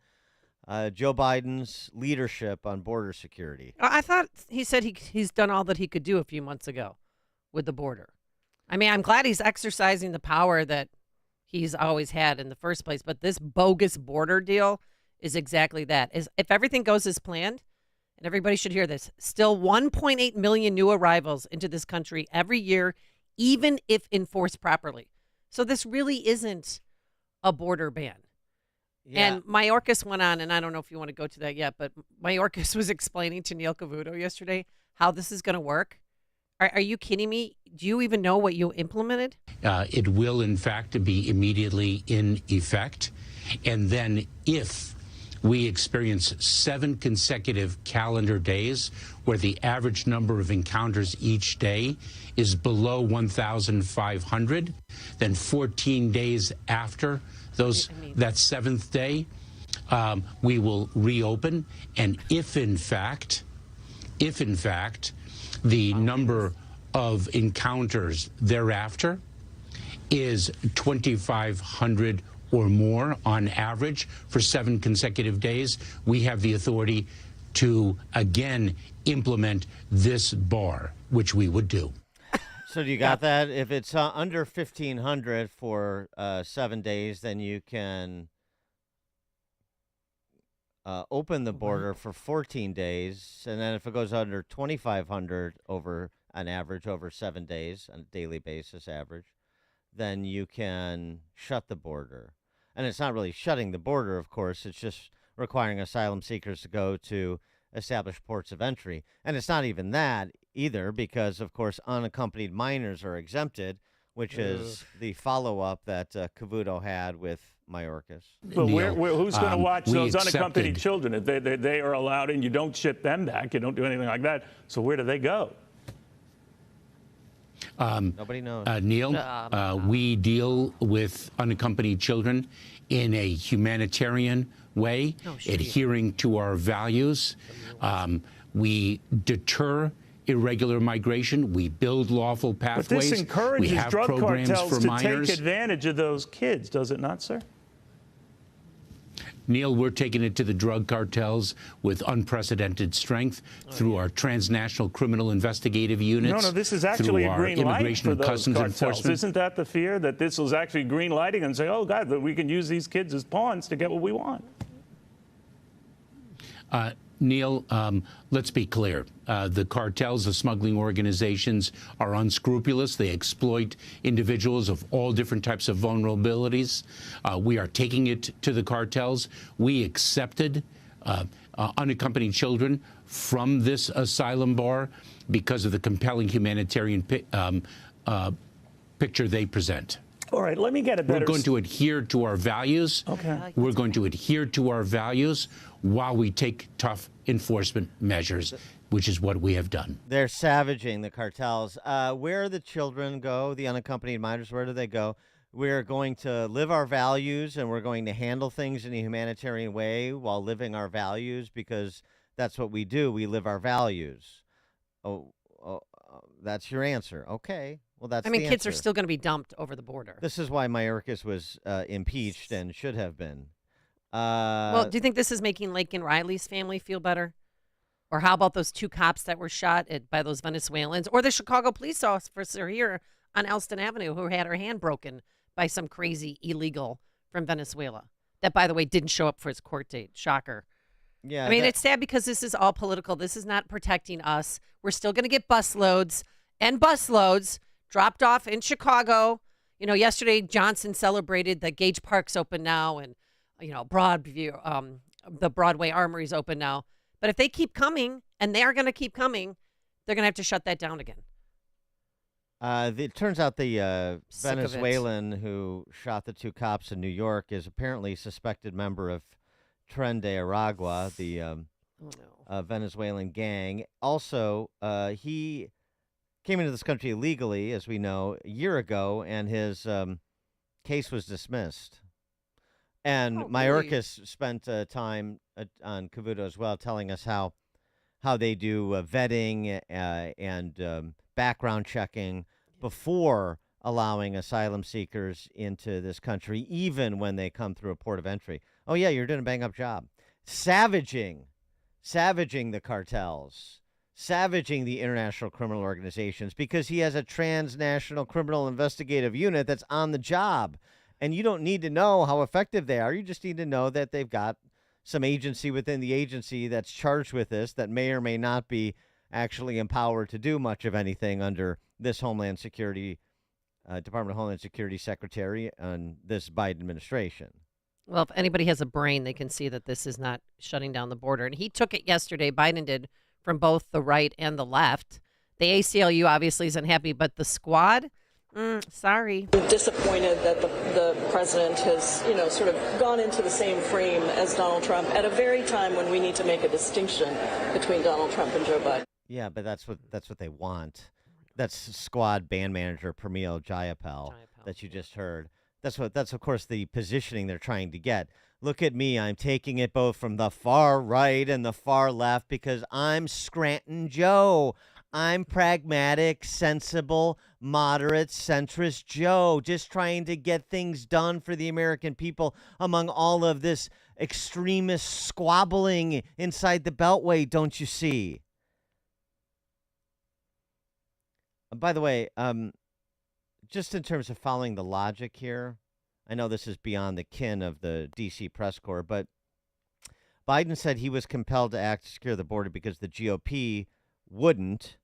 Joe Biden's leadership on border security. I thought he said he's done all that he could do a few months ago with the border. I mean, I'm glad he's exercising the power that he's always had in the first place, but this bogus border deal is exactly that. If everything goes as planned, and everybody should hear this, still 1.8 million new arrivals into this country every year, even if enforced properly. So this really isn't a border ban. Yeah. And Mayorkas went on, and I don't know if you want to go to that yet, but Mayorkas was explaining to Neil Cavuto yesterday how this is going to work. Are you kidding me? Do you even know what you implemented? It will, in fact, be immediately in effect. And then if we experience 7 consecutive calendar days where the average number of encounters each day is below 1,500, then 14 days after that 7th day, we will reopen. And if in fact, the number of encounters thereafter is 2,500 or more on average for 7 consecutive days, we have the authority to again implement this bar, which we would do. So you got that? If it's under 1,500 for 7 days, then you can open the border for 14 days. And then if it goes under 2,500 over an average over 7 days, on a daily basis average, then you can shut the border. And it's not really shutting the border, of course. It's just requiring asylum seekers to go to established ports of entry. And it's not even that either, because, of course, unaccompanied minors are exempted, which is the follow-up that Cavuto had with Mayorkas. But who's going to watch those unaccompanied children? If they are allowed in, you don't ship them back. You don't do anything like that. So where do they go? Nobody knows. Neil, we deal with unaccompanied children in a humanitarian way, adhering to our values. We deter irregular migration. We build lawful pathways. But this encourages we have drug programs cartels for to minors. take advantage of those kids, does it not, sir? Neil, we're taking it to the drug cartels with unprecedented strength through our transnational criminal investigative units. No, this is actually a green light for those customs cartels. enforcement. Isn't that the fear, that this was actually green lighting and say, oh, God, that we can use these kids as pawns to get what we want? Neil, let's be clear. The cartels, the smuggling organizations are unscrupulous. They exploit individuals of all different types of vulnerabilities. We are taking it to the cartels. We accepted unaccompanied children from this asylum bar because of the compelling humanitarian picture they present. All right, let me get a better... We're going to adhere to our values. Okay. We're going to adhere to our values while we take tough enforcement measures, which is what we have done. They're savaging the cartels. Where the children go, the unaccompanied minors, where do they go? We're going to live our values, and we're going to handle things in a humanitarian way while living our values, because that's what we do. We live our values. That's your answer. Okay. Well, that's the kids answer. are still going to be dumped over the border. This is why Mayorkas was impeached and should have been. Well, do you think this is making Laken Riley's family feel better? Or how about those 2 cops that were shot by those Venezuelans? Or the Chicago police officer here on Elston Avenue who had her hand broken by some crazy illegal from Venezuela that, by the way, didn't show up for his court date. Shocker. Yeah, I mean, it's sad because this is all political. This is not protecting us. We're still going to get busloads dropped off in Chicago. You know, yesterday Johnson celebrated that Gage Park's open now, and Broadview, the Broadway Armory's open now. But if they keep coming, and they are going to keep coming, they're going to have to shut that down again. It turns out the Venezuelan who shot the 2 cops in New York is apparently a suspected member of Tren de Aragua, the Venezuelan gang. Also, he came into this country illegally, as we know, a year ago, and his case was dismissed. And Mayorkas spent time on Cavuto as well, telling us how they do vetting and background checking before allowing asylum seekers into this country, even when they come through a port of entry. Oh, yeah, you're doing a bang-up job. Savaging the cartels, savaging the international criminal organizations, because he has a transnational criminal investigative unit that's on the job. And you don't need to know how effective they are. You just need to know that they've got some agency within the agency that's charged with this that may or may not be actually empowered to do much of anything under this Homeland Security, Department of Homeland Security Secretary and this Biden administration. Well, if anybody has a brain, they can see that this is not shutting down the border. And he took it yesterday, Biden did, from both the right and the left. The ACLU obviously isn't happy, but the squad, sorry. I'm disappointed that the president has, sort of gone into the same frame as Donald Trump at a very time when we need to make a distinction between Donald Trump and Joe Biden. Yeah, but that's what they want. That's squad band manager Pramil Jayapal that you just heard. That's of course the positioning they're trying to get. Look at me, I'm taking it both from the far right and the far left because I'm Scranton Joe. I'm pragmatic, sensible, moderate, centrist Joe, just trying to get things done for the American people among all of this extremist squabbling inside the Beltway, don't you see? By the way, just in terms of following the logic here, I know this is beyond the kin of the D.C. press corps, but Biden said he was compelled to act to secure the border because the GOP wouldn't,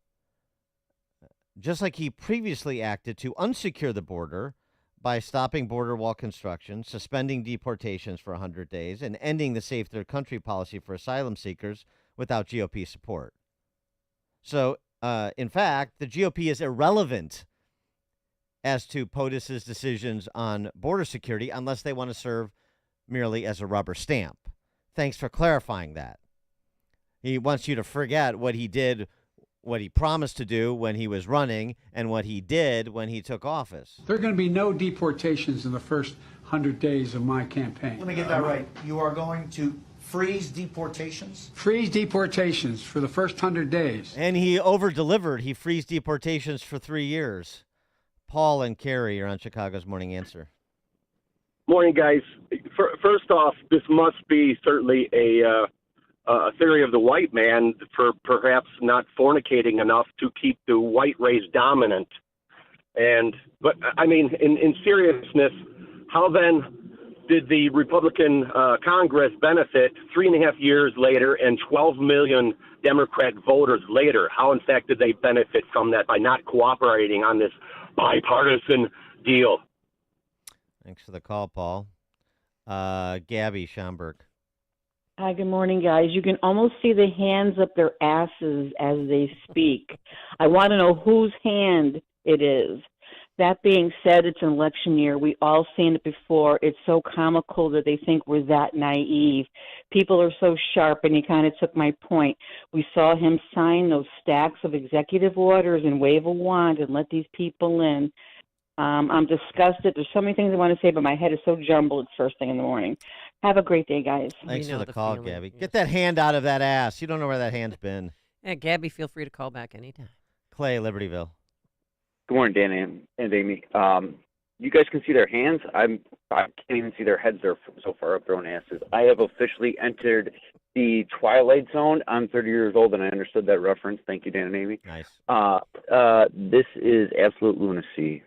just like he previously acted to unsecure the border by stopping border wall construction, suspending deportations for 100 days, and ending the safe third country policy for asylum seekers without GOP support. So, in fact, the GOP is irrelevant as to POTUS's decisions on border security unless they want to serve merely as a rubber stamp. Thanks for clarifying that. He wants you to forget what he did, what he promised to do when he was running, and what he did when he took office. There are going to be no deportations in the first 100 days of my campaign. Let me get that right. You are going to freeze deportations? Freeze deportations for the first 100 days. And he over-delivered. He freeze deportations for 3 years. Paul and Carrie are on Chicago's Morning Answer. Morning, guys. First off, this must be certainly a theory of the white man for perhaps not fornicating enough to keep the white race dominant. But I mean, in seriousness, how then did the Republican Congress benefit 3.5 years later and 12 million Democrat voters later? How, in fact, did they benefit from that by not cooperating on this bipartisan deal? Thanks for the call, Paul. Gabby Schomburg. Hi, good morning, guys. You can almost see the hands up their asses as they speak. I want to know whose hand it is. That being said, it's an election year. We all seen it before. It's so comical that they think we're that naive. People are so sharp, and he kind of took my point. We saw him sign those stacks of executive orders and wave a wand and let these people in. I'm disgusted. There's so many things I want to say, but my head is so jumbled it's first thing in the morning. Have a great day, guys. Thanks for the call, Gabby. Get that hand out of that ass. You don't know where that hand's been. Yeah, Gabby, feel free to call back anytime. Clay, Libertyville. Good morning, Dan and Amy. You guys can see their hands. I can't even see their heads. They're so far up their own asses. I have officially entered the Twilight Zone. I'm 30 years old, and I understood that reference. Thank you, Dan and Amy. Nice. This is absolute lunacy.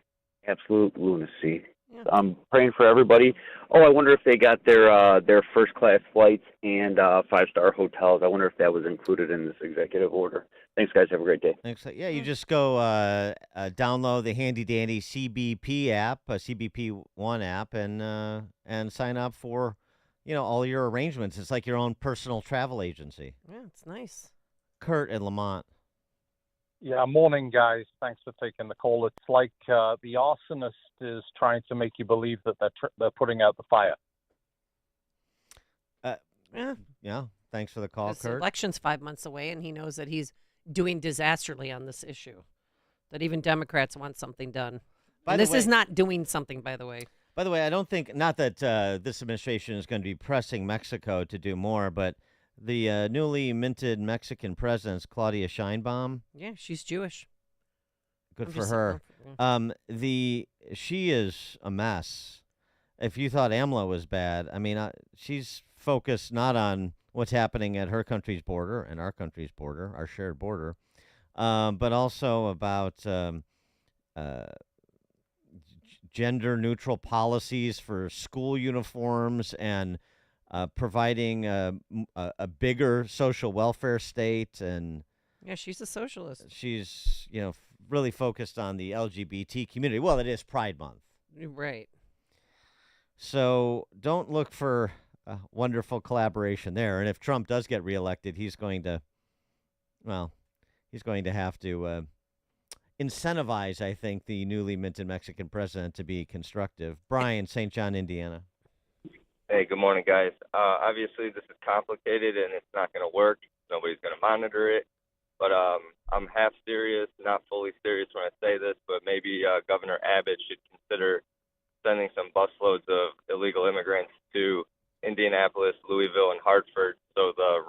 Absolute lunacy. Yeah. I'm praying for everybody. Oh, I wonder if they got their first-class flights and 5-star hotels. I wonder if that was included in this executive order. Thanks, guys. Have a great day. Thanks. Yeah, you just go download the handy-dandy CBP app, CBP One app, and sign up for, all your arrangements. It's like your own personal travel agency. Yeah, it's nice. Kurt in Lamont. Yeah, morning, guys. Thanks for taking the call. It's like the arsonist is trying to make you believe that they're putting out the fire. Yeah. Thanks for the call, Kurt. The election's 5 months away, and he knows that he's doing disastrously on this issue. That even Democrats want something done. And this is not doing something, by the way. By the way, I don't think, not that this administration is going to be pressing Mexico to do more, but the newly minted Mexican president, Claudia Sheinbaum. Yeah, she's Jewish. Good I'm for just- her. She is a mess. If you thought AMLO was bad, I mean, she's focused not on what's happening at her country's border and our country's border, our shared border, but also about gender-neutral policies for school uniforms and providing a bigger social welfare state. And Yeah, she's a socialist. she's, really focused on the LGBT community. Well, it is Pride Month. Right. So don't look for a wonderful collaboration there. And if Trump does get reelected, he's going to have to incentivize, I think, the newly minted Mexican president to be constructive. Brian, St. John, Indiana. Hey, good morning, guys. Obviously, this is complicated and it's not going to work. Nobody's going to monitor it. But I'm half serious, not fully serious when I say this, but maybe Governor Abbott should consider sending some busloads of illegal immigrants to Indianapolis, Louisville, and Hartford so the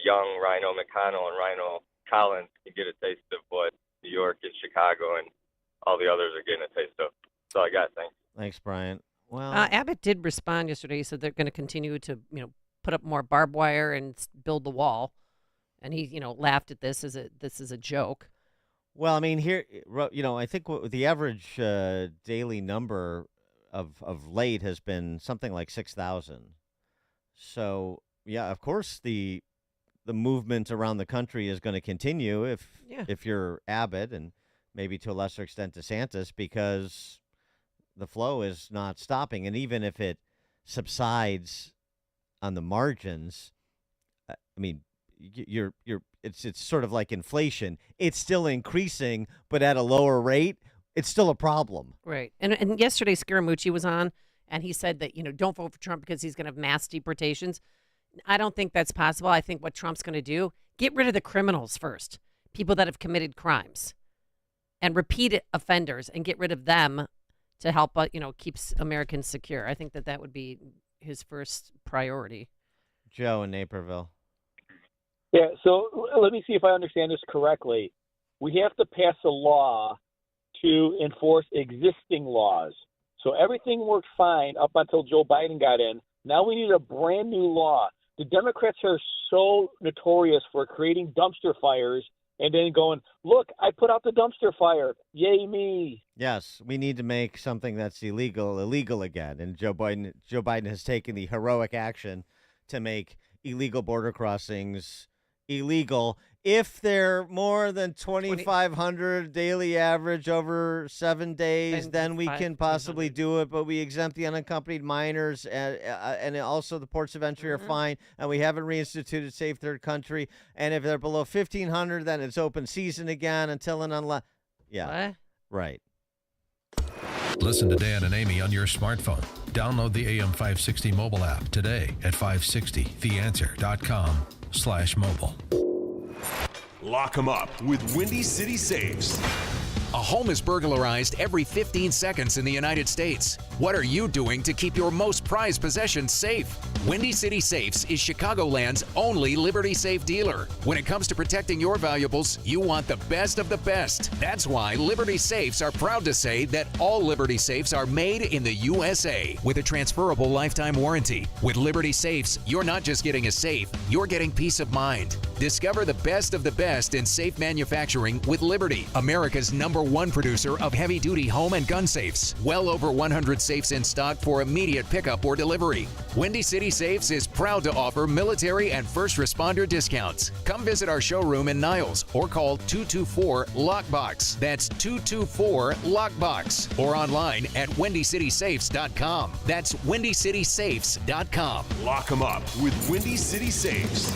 young Rhino McConnell and Rhino Collins can get a taste of what New York and Chicago and all the others are getting a taste of. That's all I got. Thanks. Thanks, Brian. Well, Abbott did respond yesterday. He said they're going to continue to, put up more barbed wire and build the wall. And he, laughed at this as a joke. Well, I mean, here, I think the average daily number of late has been something like 6,000. So, yeah, of course, the movement around the country is going to continue if you're Abbott and maybe to a lesser extent DeSantis, because the flow is not stopping. And even if it subsides on the margins, I mean, it's sort of like inflation. It's still increasing, but at a lower rate. It's still a problem. Right. And yesterday Scaramucci was on, and he said that, don't vote for Trump because he's going to have mass deportations. I don't think that's possible. I think what Trump's going to do, get rid of the criminals first, people that have committed crimes and repeat offenders, and get rid of them to help, keeps Americans secure. I think that would be his first priority. Joe in Naperville. Yeah, so let me see if I understand this correctly. We have to pass a law to enforce existing laws. So everything worked fine up until Joe Biden got in. Now we need a brand new law. The Democrats are so notorious for creating dumpster fires and then going, look, I put out the dumpster fire. Yay me. Yes, we need to make something that's illegal again. And Joe Biden has taken the heroic action to make illegal border crossings illegal if they're more than 2,500 daily average over 7 days. Then we can possibly do it, but we exempt the unaccompanied minors, and also the ports of entry are fine, and we haven't reinstituted safe third country. And if they're below 1,500, then it's open season again until and unless. Yeah, what? Right. Listen to Dan and Amy on your smartphone. Download the AM 560 mobile app today at 560theanswer.com/mobile. Lock 'em up with Windy City Safes. A home is burglarized every 15 seconds in the United States. What are you doing to keep your most prized possessions safe? Windy City Safes is Chicagoland's only Liberty Safe dealer. When it comes to protecting your valuables, you want the best of the best. That's why Liberty Safes are proud to say that all Liberty Safes are made in the USA with a transferable lifetime warranty. With Liberty Safes, you're not just getting a safe, you're getting peace of mind. Discover the best of the best in safe manufacturing with Liberty, America's #1 producer of heavy-duty home and gun safes. Well over 100 safes in stock for immediate pickup or delivery. Windy City Safes is proud to offer military and first responder discounts. Come visit our showroom in Niles or call 224-LOCKBOX. That's 224-LOCKBOX. Or online at WindyCitySafes.com. That's WindyCitySafes.com. Lock 'em up with Windy City Safes.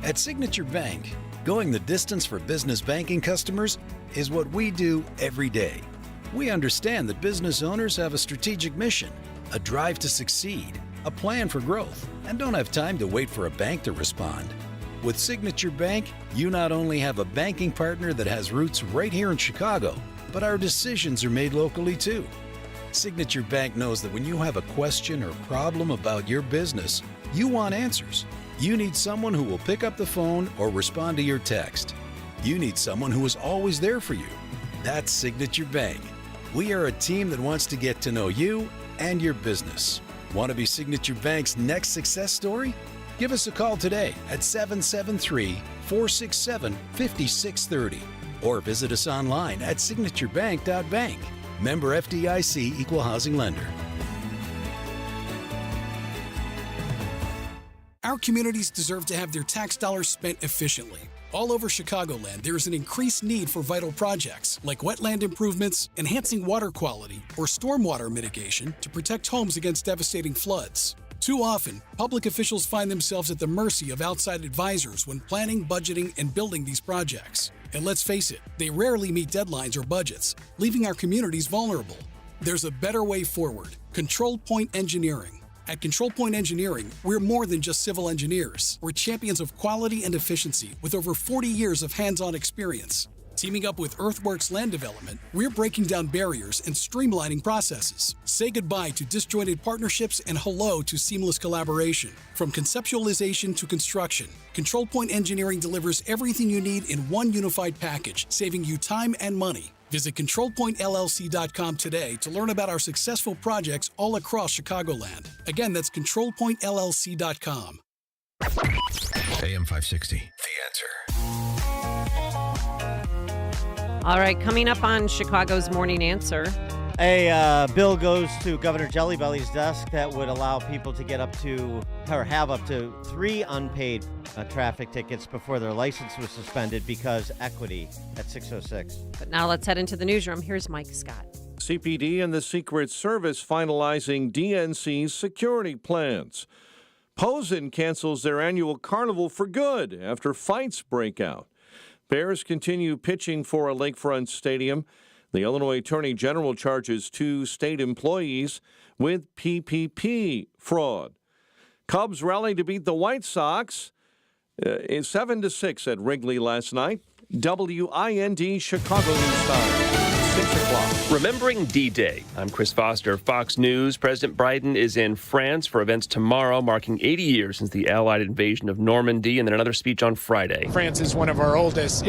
At Signature Bank, going the distance for business banking customers is what we do every day. We understand that business owners have a strategic mission, a drive to succeed, a plan for growth, and don't have time to wait for a bank to respond. With Signature Bank, you not only have a banking partner that has roots right here in Chicago, but our decisions are made locally too. Signature Bank knows that when you have a question or problem about your business, you want answers. You need someone who will pick up the phone or respond to your text. You need someone who is always there for you. That's Signature Bank. We are a team that wants to get to know you and your business. Want to be Signature Bank's next success story? Give us a call today at 773-467-5630 or visit us online at signaturebank.bank. Member FDIC Equal Housing Lender. Our communities deserve to have their tax dollars spent efficiently. All over Chicagoland, there is an increased need for vital projects like wetland improvements, enhancing water quality, or stormwater mitigation to protect homes against devastating floods. Too often, public officials find themselves at the mercy of outside advisors when planning, budgeting, and building these projects. And let's face it, they rarely meet deadlines or budgets, leaving our communities vulnerable. There's a better way forward. Control Point Engineering. At Control Point Engineering, we're more than just civil engineers. We're champions of quality and efficiency with over 40 years of hands-on experience. Teaming up with Earthworks Land Development, we're breaking down barriers and streamlining processes. Say goodbye to disjointed partnerships and hello to seamless collaboration. From conceptualization to construction, Control Point Engineering delivers everything you need in one unified package, saving you time and money. Visit ControlPointLLC.com today to learn about our successful projects all across Chicagoland. Again, that's ControlPointLLC.com. AM 560, The Answer. All right, coming up on Chicago's Morning Answer. A bill goes to Governor Jellybelly's desk that would allow people to get up to, or have up to 3 unpaid traffic tickets before their license was suspended because equity at 6:06. But now let's head into the newsroom. Here's Mike Scott. CPD and the Secret Service finalizing DNC's security plans. Posen cancels their annual carnival for good after fights break out. Bears continue pitching for a lakefront stadium. The Illinois Attorney General charges 2 state employees with PPP fraud. Cubs rally to beat the White Sox 7-6 at Wrigley last night. WIND Chicago News Time. 6 o'clock. Remembering D-Day. I'm Chris Foster, Fox News. President Biden is in France for events tomorrow, marking 80 years since the Allied invasion of Normandy, and then another speech on Friday. France is our oldest,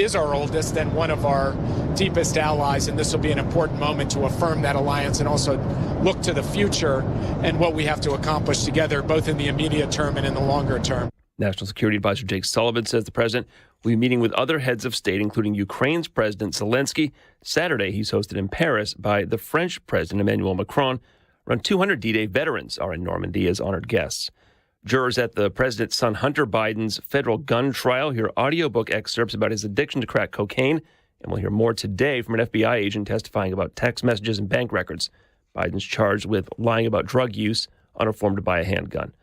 and one of our deepest allies, and this will be an important moment to affirm that alliance and also look to the future and what we have to accomplish together, both in the immediate term and in the longer term. National Security Advisor Jake Sullivan says the president will be meeting with other heads of state, including Ukraine's President Zelensky. Saturday, he's hosted in Paris by the French President Emmanuel Macron. Around 200 D-Day veterans are in Normandy as honored guests. Jurors at the president's son Hunter Biden's federal gun trial hear audiobook excerpts about his addiction to crack cocaine, and we'll hear more today from an FBI agent testifying about text messages and bank records. Biden's charged with lying about drug use on a form to buy a handgun.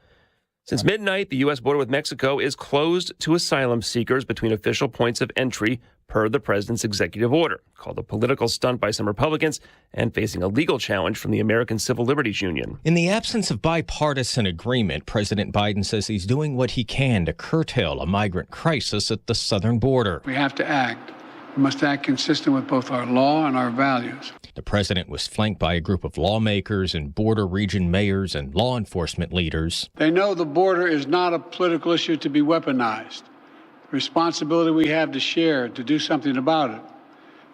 Since midnight, the U.S. border with Mexico is closed to asylum seekers between official points of entry per the president's executive order, called a political stunt by some Republicans and facing a legal challenge from the American Civil Liberties Union. In the absence of bipartisan agreement, President Biden says he's doing what he can to curtail a migrant crisis at the southern border. We have to act. We must act consistent with both our law and our values. The president was flanked by a group of lawmakers and border region mayors and law enforcement leaders. They know the border is not a political issue to be weaponized. The responsibility we have to share to do something about it.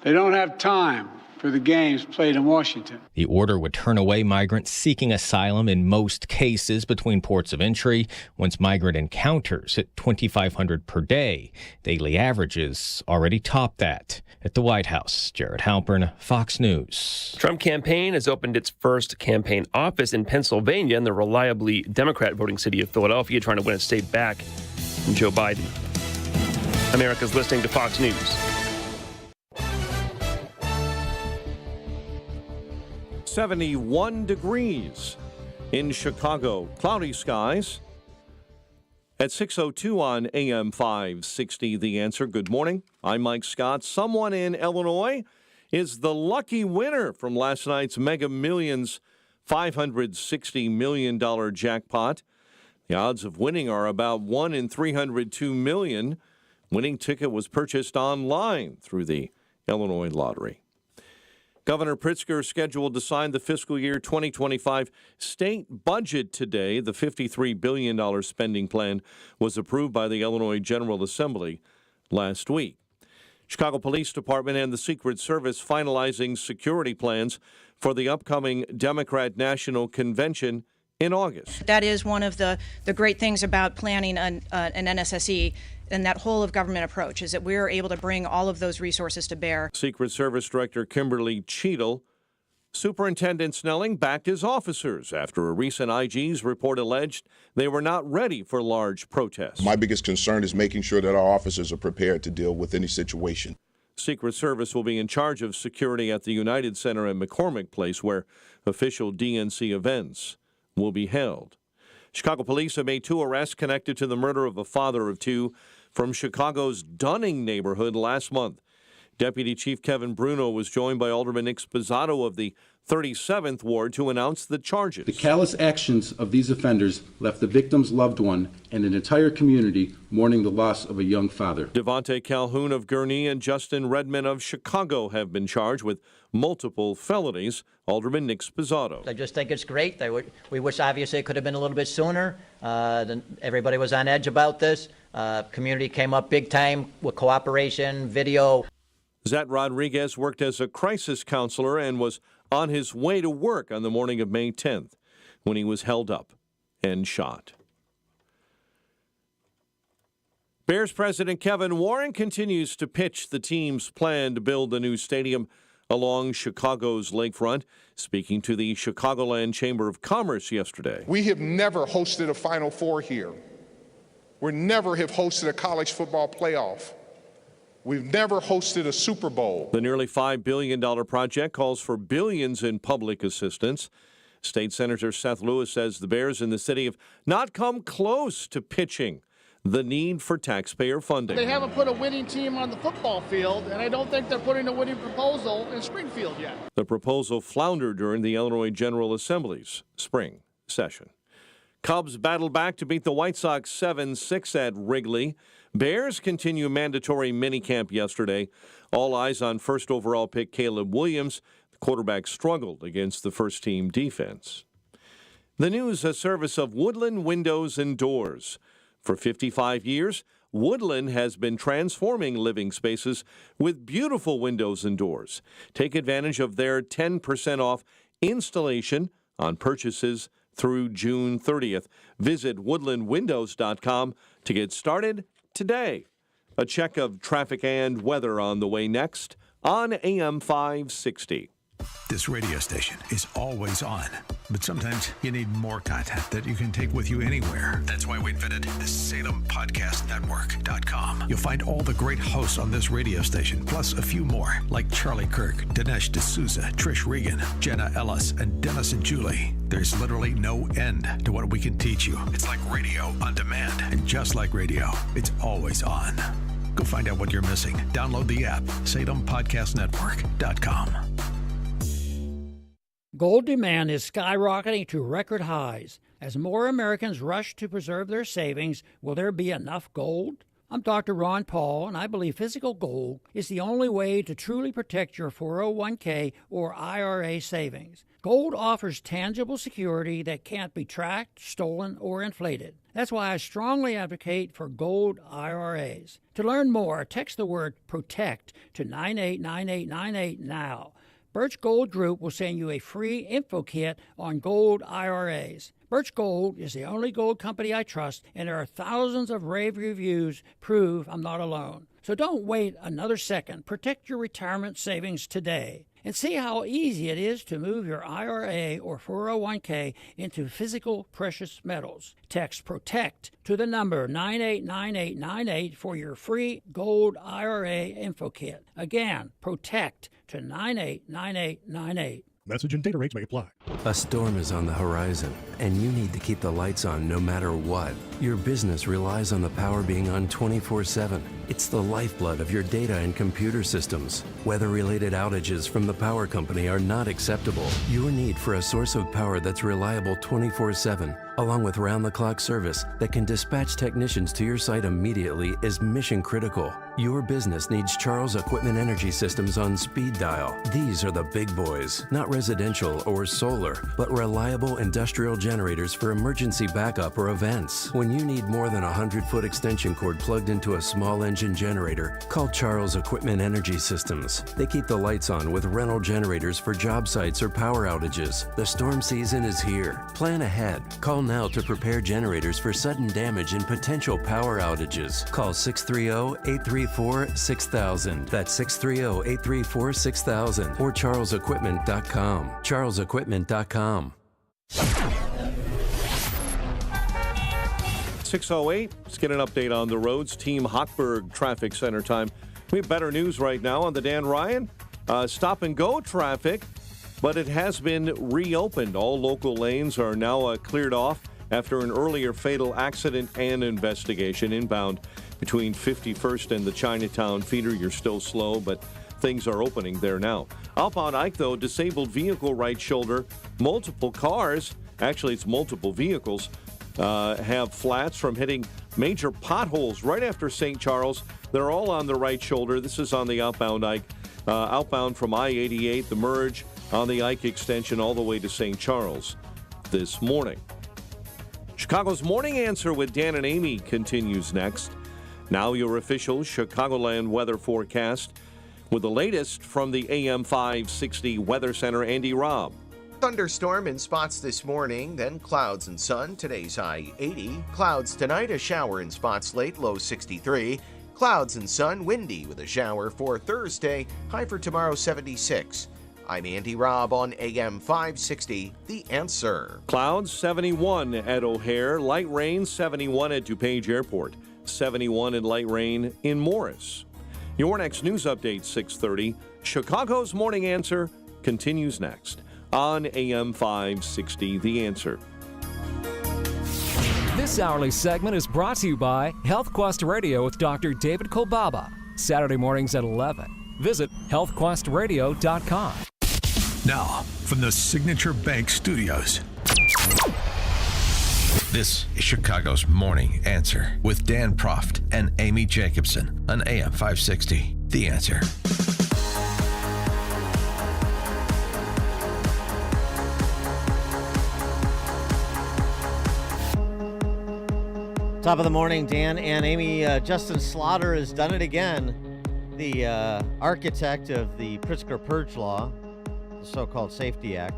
They don't have time for the games played in Washington. The order would turn away migrants seeking asylum in most cases between ports of entry. Once migrant encounters hit 2,500 per day, daily averages already top that. At the White House, Jared Halpern, Fox News. Trump campaign has opened its first campaign office in Pennsylvania in the reliably Democrat voting city of Philadelphia, trying to win a state back from Joe Biden. America's listening to Fox News. 71 degrees in Chicago. Cloudy skies. At 6:02 on AM 560, The Answer. Good morning. I'm Mike Scott. Someone in Illinois is the lucky winner from last night's Mega Millions $560 million jackpot. The odds of winning are about 1 in 302 million. Winning ticket was purchased online through the Illinois Lottery. Governor Pritzker is scheduled to sign the fiscal year 2025 state budget today. The $53 billion spending plan was approved by the Illinois General Assembly last week. Chicago Police Department and the Secret Service finalizing security plans for the upcoming Democrat National Convention in August. That is one of the great things about planning an NSSE and that whole of government approach, is that we're able to bring all of those resources to bear. Secret Service Director Kimberly Cheadle. Superintendent Snelling backed his officers after a recent IG's report alleged they were not ready for large protests. My biggest concern is making sure that our officers are prepared to deal with any situation. Secret Service will be in charge of security at the United Center and McCormick Place, where official DNC events will be held. Chicago police have made 2 arrests connected to the murder of a father of 2 from Chicago's Dunning neighborhood last month. Deputy Chief Kevin Bruno was joined by Alderman Nick Spizzato of the 37th Ward to announce the charges. The callous actions of these offenders left the victim's loved one and an entire community mourning the loss of a young father. Devontae Calhoun of Gurnee and Justin Redmond of Chicago have been charged with multiple felonies. Alderman Nick Spizzato. I just think it's great. We wish obviously it could have been a little bit sooner. Everybody was on edge about this. Community came up big time with cooperation, video. Zat Rodriguez worked as a crisis counselor and was on his way to work on the morning of May 10th when he was held up and shot. Bears president Kevin Warren continues to pitch the team's plan to build a new stadium along Chicago's lakefront, speaking to the Chicagoland Chamber of Commerce yesterday. We have never hosted a Final Four here. We never have hosted a college football playoff. We've never hosted a Super Bowl. The nearly $5 billion project calls for billions in public assistance. State Senator Seth Lewis says the Bears in the city have not come close to pitching the need for taxpayer funding. They haven't put a winning team on the football field, and I don't think they're putting a winning proposal in Springfield yet. The proposal floundered during the Illinois General Assembly's spring session. Cubs battled back to beat the White Sox 7-6 at Wrigley. Bears continue mandatory minicamp yesterday. All eyes on first overall pick Caleb Williams. The quarterback struggled against the first-team defense. The news, a service of Woodland Windows and Doors. For 55 years, Woodland has been transforming living spaces with beautiful windows and doors. Take advantage of their 10% off installation on purchases through June 30th. Visit woodlandwindows.com to get started today. A check of traffic and weather on the way next on AM 560. This radio station is always on, but sometimes you need more content that you can take with you anywhere. That's why we invented the SalemPodcastNetwork.com. You'll find all the great hosts on this radio station, plus a few more, like Charlie Kirk, Dinesh D'Souza, Trish Regan, Jenna Ellis, and Dennis and Julie. There's literally no end to what we can teach you. It's like radio on demand, and just like radio, it's always on. Go find out what you're missing. Download the app, SalemPodcastNetwork.com. Gold demand is skyrocketing to record highs. As more Americans rush to preserve their savings, will there be enough gold? I'm Dr. Ron Paul, and I believe physical gold is the only way to truly protect your 401k or IRA savings. Gold offers tangible security that can't be tracked, stolen, or inflated. That's why I strongly advocate for gold IRAs. To learn more, text the word PROTECT to 989898 now. Birch Gold Group will send you a free info kit on gold IRAs. Birch Gold is the only gold company I trust, and there are thousands of rave reviews prove I'm not alone. So don't wait another second. Protect your retirement savings today. And see how easy it is to move your IRA or 401k into physical precious metals. Text PROTECT to the number 989898 for your free gold IRA info kit. Again, PROTECT to 989898. Message and data rates may apply. A storm is on the horizon, and you need to keep the lights on no matter what. Your business relies on the power being on 24/7. It's the lifeblood of your data and computer systems. Weather-related outages from the power company are not acceptable. Your need for a source of power that's reliable 24/7, along with round-the-clock service that can dispatch technicians to your site immediately, is mission critical. Your business needs Charles Equipment Energy Systems on speed dial. These are the big boys, not residential or solar, but reliable industrial generators for emergency backup or events. When you need more than a 100-foot extension cord plugged into a small engine generator, call Charles Equipment Energy Systems. They keep the lights on with rental generators for job sites or power outages. The storm season is here. Plan ahead. Call now to prepare generators for sudden damage and potential power outages. Call 630-834-6000. That's 630-834-6000 or charlesequipment.com. charlesequipment.com. 6:08. Let's get an update on the roads. Team Hochberg Traffic Center time. We have better news right now on the Dan Ryan. Stop and go traffic, but it has been reopened. All local lanes are now cleared off after an earlier fatal accident and investigation. Inbound between 51st and the Chinatown feeder, you're still slow, but things are opening there now. Outbound Ike, though, disabled vehicle right shoulder. Multiple cars, actually it's multiple vehicles, have flats from hitting major potholes right after St. Charles. They're all on the right shoulder. This is on the outbound Ike. Outbound from I-88, the merge on the Ike extension all the way to St. Charles this morning. Chicago's Morning Answer with Dan and Amy continues next. Now your official Chicagoland weather forecast with the latest from the AM 560 Weather Center, Andy Robb. Thunderstorm in spots this morning, then clouds and sun. Today's high 80. Clouds tonight, a shower in spots late, low 63. Clouds and sun, windy with a shower for Thursday, high for tomorrow 76. I'm Andy Robb on AM 560, The Answer. Clouds 71 at O'Hare, light rain 71 at DuPage Airport, 71 and light rain in Morris. Your next news update, 6:30. Chicago's Morning Answer continues next on AM 560, The Answer. This hourly segment is brought to you by Health Quest Radio with Dr. David Kolbaba. Saturday mornings at 11. Visit healthquestradio.com. Now, from the Signature Bank Studios, this is Chicago's Morning Answer with Dan Proft and Amy Jacobson on AM 560, The Answer. Top of the morning, Dan and Amy. Justin Slaughter has done it again. The architect of the Pritzker Purge Law, the so-called Safety Act,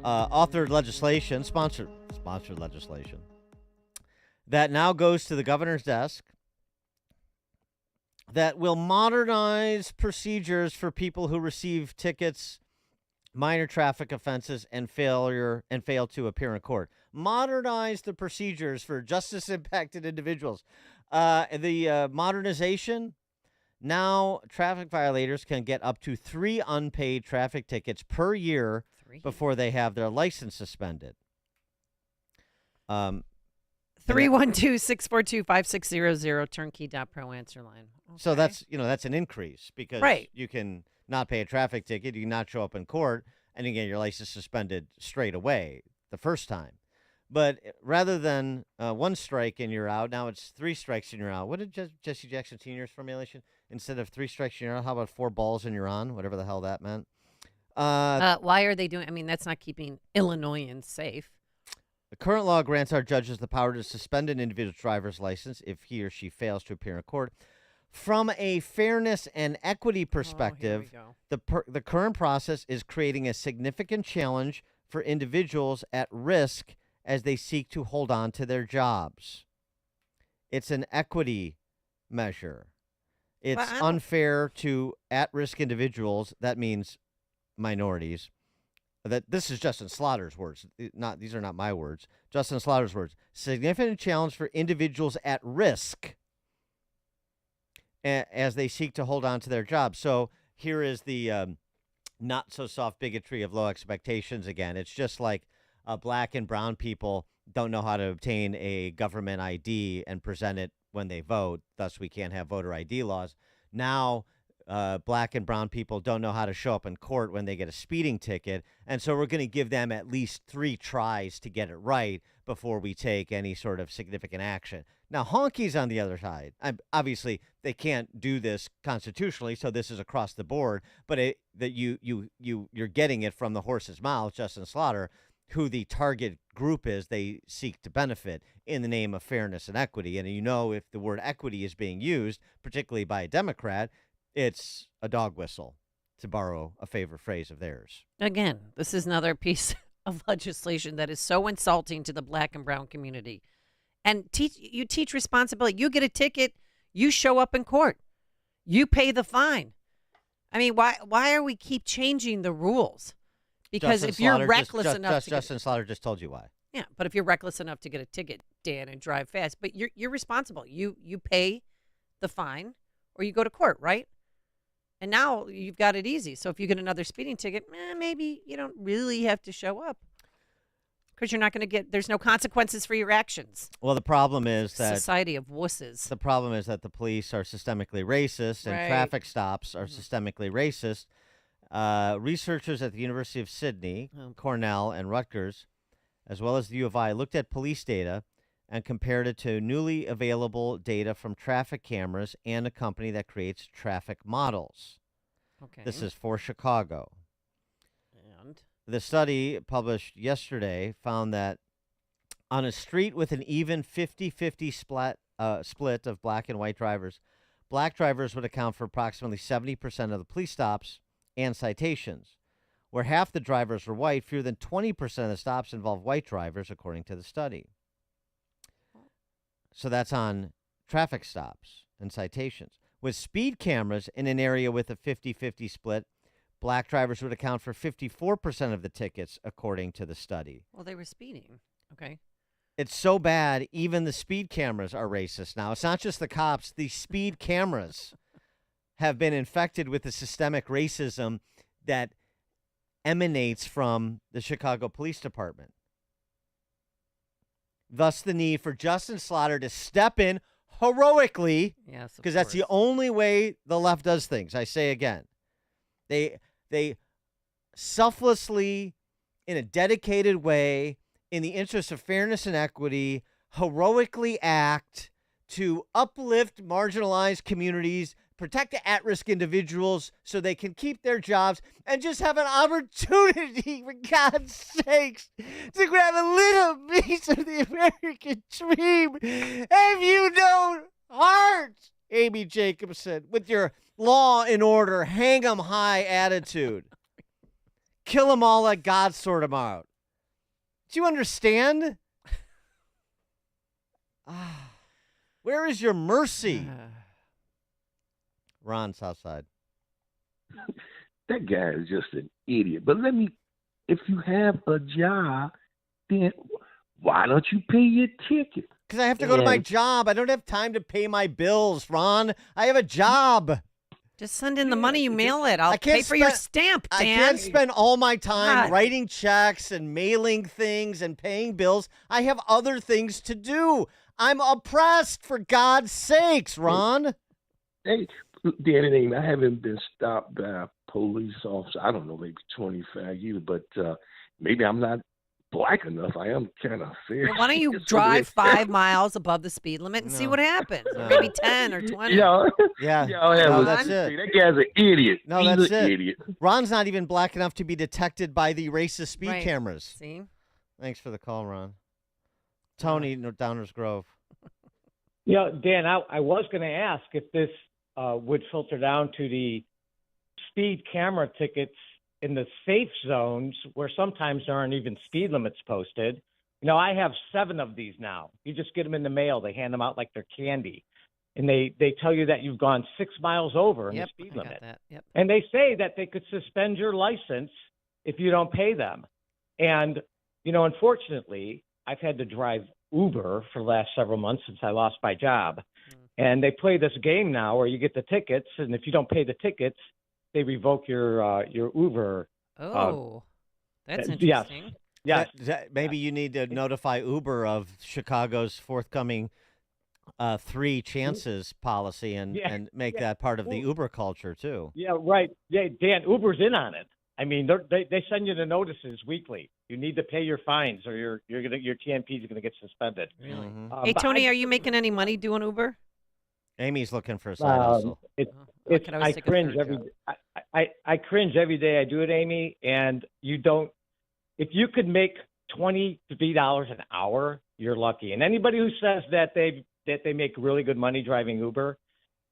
authored legislation, sponsored legislation, that now goes to the governor's desk that will modernize procedures for people who receive tickets, minor traffic offenses, and fail to appear in court. Modernize the procedures for justice-impacted individuals. The modernization, now traffic violators can get up to 3 unpaid traffic tickets per year before they have their license suspended. 312-642-5600, turnkey.pro answer line. Okay. So that's an increase because you can not pay a traffic ticket, you can not show up in court, and you get your license suspended straight away the first time. But rather than 1 strike and you're out, now it's 3 strikes and you're out. What did Jesse Jackson Sr.'s formulation? Instead of 3 strikes and you're out, how about 4 balls and you're on? Whatever the hell that meant. Why are they doing? I mean, that's not keeping Illinoisans safe. The current law grants our judges the power to suspend an individual's driver's license if he or she fails to appear in court. From a fairness and equity perspective, the current process is creating a significant challenge for individuals at risk as they seek to hold on to their jobs. It's an equity measure. It's unfair to at-risk individuals. That means minorities. This is Justin Slaughter's words. These are not my words. Justin Slaughter's words. Significant challenge for individuals at risk as they seek to hold on to their jobs. So here is the not so soft bigotry of low expectations again. It's just like black and brown people don't know how to obtain a government ID and present it when they vote. Thus, we can't have voter ID laws. Now, black and brown people don't know how to show up in court when they get a speeding ticket. And so we're going to give them at least 3 tries to get it right before we take any sort of significant action. Now, honkies on the other side, obviously they can't do this constitutionally, so this is across the board. But you're getting it from the horse's mouth, Justin Slaughter, who the target group is they seek to benefit in the name of fairness and equity. And if the word equity is being used, particularly by a Democrat, it's a dog whistle, to borrow a favorite phrase of theirs. Again, this is another piece of legislation that is so insulting to the black and brown community. And you teach responsibility. You get a ticket, you show up in court, you pay the fine. I mean, why are we keep changing the rules? Because Justin if you're Slaughter reckless enough, Justin Slaughter just told you why. Yeah, but if you're reckless enough to get a ticket, Dan, and drive fast, but you're responsible. You pay the fine, or you go to court, right? And now you've got it easy. So if you get another speeding ticket, maybe you don't really have to show up because you're not going to get. There's no consequences for your actions. Well, the problem is that society of wusses. The problem is that the police are systemically racist, and traffic stops are systemically racist. Researchers at the University of Sydney, Cornell, and Rutgers, as well as the U of I, looked at police data and compared it to newly available data from traffic cameras and a company that creates traffic models. Okay. This is for Chicago. And the study published yesterday found that on a street with an even 50-50 split of black and white drivers, black drivers would account for approximately 70% of the police stops and citations. Where half the drivers were white, fewer than 20% of the stops involved white drivers, according to the study. So that's on traffic stops and citations. With speed cameras in an area with a 50-50 split, black drivers would account for 54% of the tickets, according to the study. Well, they were speeding. Okay. It's so bad, even the speed cameras are racist now. It's not just the cops. The speed cameras have been infected with the systemic racism that emanates from the Chicago Police Department. Thus, the need for Justin Slaughter to step in heroically, because that's the only way the left does things. I say again, they selflessly, in a dedicated way, in the interest of fairness and equity, heroically act to uplift marginalized communities, protect at-risk individuals so they can keep their jobs and just have an opportunity, for God's sakes, to grab a little piece of the American dream. Have you no heart, Amy Jacobson, with your law and order, hang 'em high attitude? Kill 'em all, let God sort 'em out. Do you understand? Where is your mercy? Ron, Southside. That guy is just an idiot. But if you have a job, then why don't you pay your ticket? Because I have to go to my job. I don't have time to pay my bills, Ron. I have a job. Just send in the money, you mail it. I'll pay for your stamp, Dan. I can't spend all my time writing checks and mailing things and paying bills. I have other things to do. I'm oppressed, for God's sakes, Ron. Hey, Dan and Amy, I haven't been stopped by a police officer, I don't know, maybe 25 years, but maybe I'm not black enough. I am kind of fair. Well, why don't you drive 5 miles above the speed limit and see what happens? Or maybe 10 or 20. Yeah. That's it. That guy's an idiot. No, He's that's an it. idiot. Ron's not even black enough to be detected by the racist speed cameras. See? Thanks for the call, Ron. Tony, Downers Grove. Dan, I was going to ask if this would filter down to the speed camera tickets in the safe zones where sometimes there aren't even speed limits posted. I have 7 of these now. You just get them in the mail. They hand them out like they're candy. And they tell you that you've gone 6 miles over in the speed limit. And they say that they could suspend your license if you don't pay them. And, unfortunately, I've had to drive Uber for the last several months since I lost my job. And they play this game now where you get the tickets, and if you don't pay the tickets, they revoke your Uber. Oh, that's interesting. Yes. Yeah. Maybe you need to notify Uber of Chicago's forthcoming 3 chances policy and make that part of the Uber culture too. Yeah, right. Yeah, Dan, Uber's in on it. I mean, they send you the notices weekly. You need to pay your fines, or your TMP is gonna get suspended. Really? Mm-hmm. Hey, Tony, are you making any money doing Uber? Amy's looking for a side hustle. I cringe I cringe every day I do it, Amy. And you don't. If you could make $23 an hour, you're lucky. And anybody who says that they make really good money driving Uber,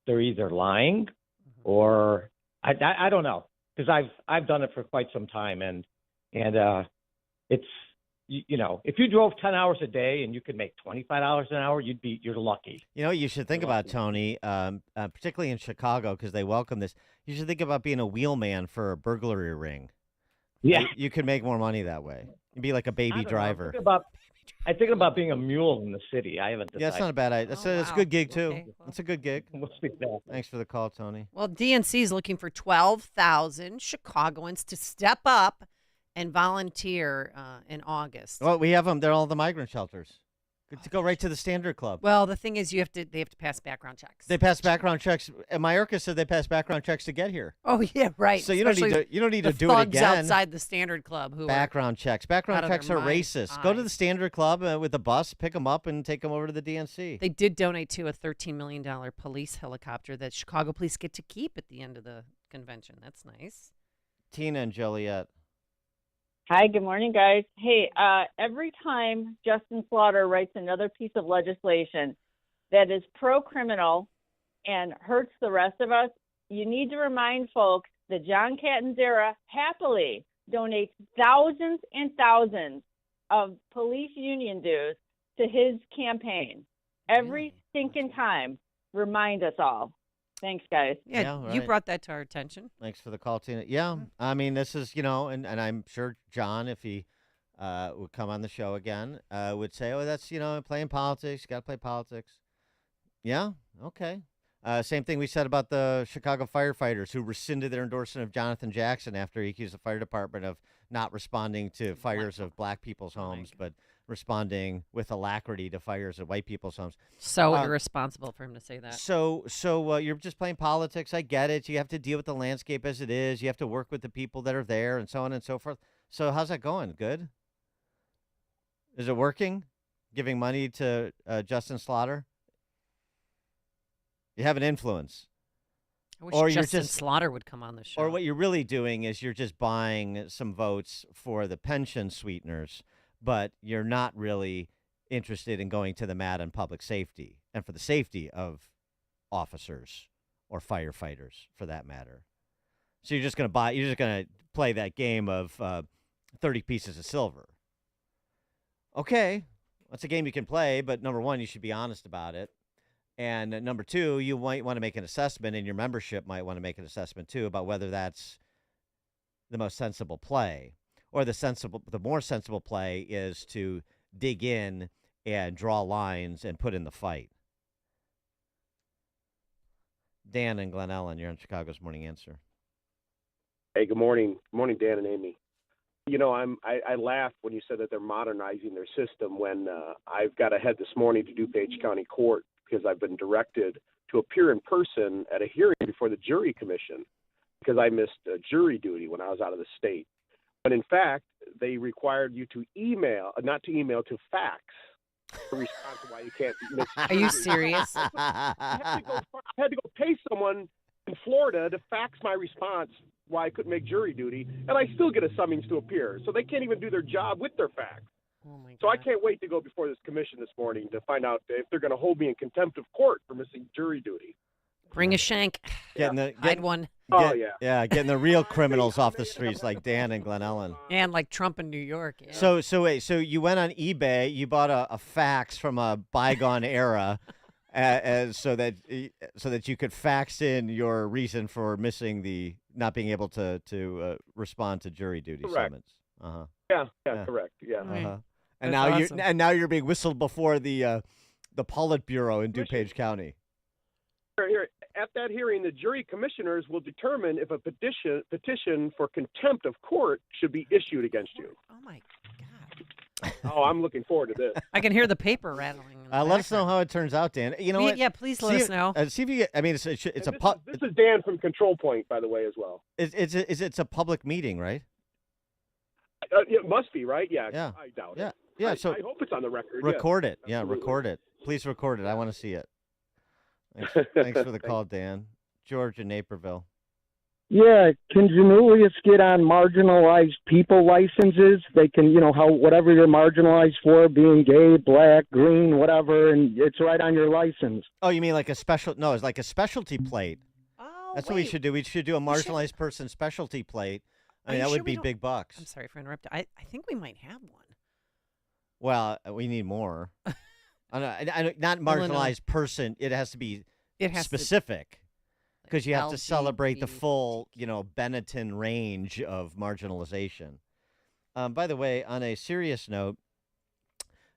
they're either lying or I don't know, because I've done it for quite some time, and it's if you drove 10 hours a day and you could make $25 an hour, you're lucky. You should think about, Tony, particularly in Chicago, because they welcome this. You should think about being a wheelman for a burglary ring. Yeah, you could make more money that way. You'd be like a baby driver. I think about being a mule in the city. I haven't decided. Yeah, that's not a bad idea. That's a good gig too. Okay, well. That's a good gig. Thanks for the call, Tony. Well, DNC is looking for 12,000 Chicagoans to step up and volunteer in August. Well, we have them. They're all the migrant shelters. To go right to the Standard Club. Well, the thing is, they have to pass background checks. They pass background checks. And Myerka said they pass background checks to get here. Oh yeah, right. So you don't need to do it again. Outside the Standard Club who background checks. Background checks are racist. Eyes. Go to the Standard Club with a bus, pick them up, and take them over to the DNC. They did donate to a $13 million police helicopter that Chicago police get to keep at the end of the convention. That's nice. Tina and Joliet. Hi, good morning, guys. Hey, every time Justin Slaughter writes another piece of legislation that is pro-criminal and hurts the rest of us, you need to remind folks that John Catanzara happily donates thousands and thousands of police union dues to his campaign. Every stinking time, remind us all. Thanks, guys. Yeah, right. You brought that to our attention. Thanks for the call, Tina. Yeah, I mean, this is, and I'm sure John, if he would come on the show again, would say, oh, that's, playing politics. You got to play politics. Yeah, okay. Same thing we said about the Chicago firefighters who rescinded their endorsement of Jonathan Jackson after he accused the fire department of not responding to fires of black people's homes, but responding with alacrity to fires of white people's homes. So irresponsible for him to say that. So you're just playing politics. I get it. You have to deal with the landscape as it is. You have to work with the people that are there and so on and so forth. So how's that going? Good? Is it working? Giving money to Justin Slaughter? You have an influence. I wish Justin Slaughter would come on the show. Or what you're really doing is you're just buying some votes for the pension sweeteners, but you're not really interested in going to the mat on public safety and for the safety of officers or firefighters, for that matter. So you're just going to play that game of 30 pieces of silver. Okay, that's a game you can play, but number one, you should be honest about it. And number two, you might want to make an assessment, and your membership might want to make an assessment too about whether that's the most sensible play. Or the more sensible play is to dig in and draw lines and put in the fight. Dan and Glen Ellen, you're on Chicago's Morning Answer. Hey, good morning. Good morning, Dan and Amy. I laughed when you said that they're modernizing their system when I've got to head this morning to DuPage County Court because I've been directed to appear in person at a hearing before the jury commission because I missed jury duty when I was out of the state. But in fact, they required you to to fax a response to why you can't miss. Are you serious? I had to go pay someone in Florida to fax my response why I couldn't make jury duty, and I still get a summons to appear. So they can't even do their job with their fax. Oh my God. So I can't wait to go before this commission this morning to find out if they're going to hold me in contempt of court for missing jury duty. Bring a shank. Hide one. Getting the real criminals off the streets like Dan and Glen Ellen. And like Trump in New York. Yeah. So you went on eBay, you bought a fax from a bygone era, so that you could fax in your reason for not being able to respond to jury duty summons. Uh-huh. Yeah, correct. Yeah. Uh-huh. And now you're being whistled before the Politburo in DuPage County. Here, at that hearing, the jury commissioners will determine if a petition for contempt of court should be issued against you. Oh my God. Oh, I'm looking forward to this. I can hear the paper rattling. In the Let us know how it turns out, Dan. You know what? Yeah, please let us know. See if you get. I mean, it's a This is Dan from Control Point, by the way, as well. It's a public meeting, right? It must be, right? Yeah. Yeah. I doubt Yeah. it. Yeah. I hope it's on the record. Record yes. it. Yeah, Absolutely. record it. Please record it. I want to see it. Thanks for the call, Dan. George in Naperville. Yeah, can Janulius get on marginalized people licenses? They can, whatever you're marginalized for, being gay, black, green, whatever, and it's right on your license. Oh, you mean like a special? No, it's like a specialty plate. Oh, That's what we should do. We should do a marginalized person specialty plate. I mean, that would be big bucks. I'm sorry for interrupting. I think we might have one. Well, we need more. Not marginalized person. It has to be specific. Because you have to celebrate the full, Benetton range of marginalization. By the way, on a serious note,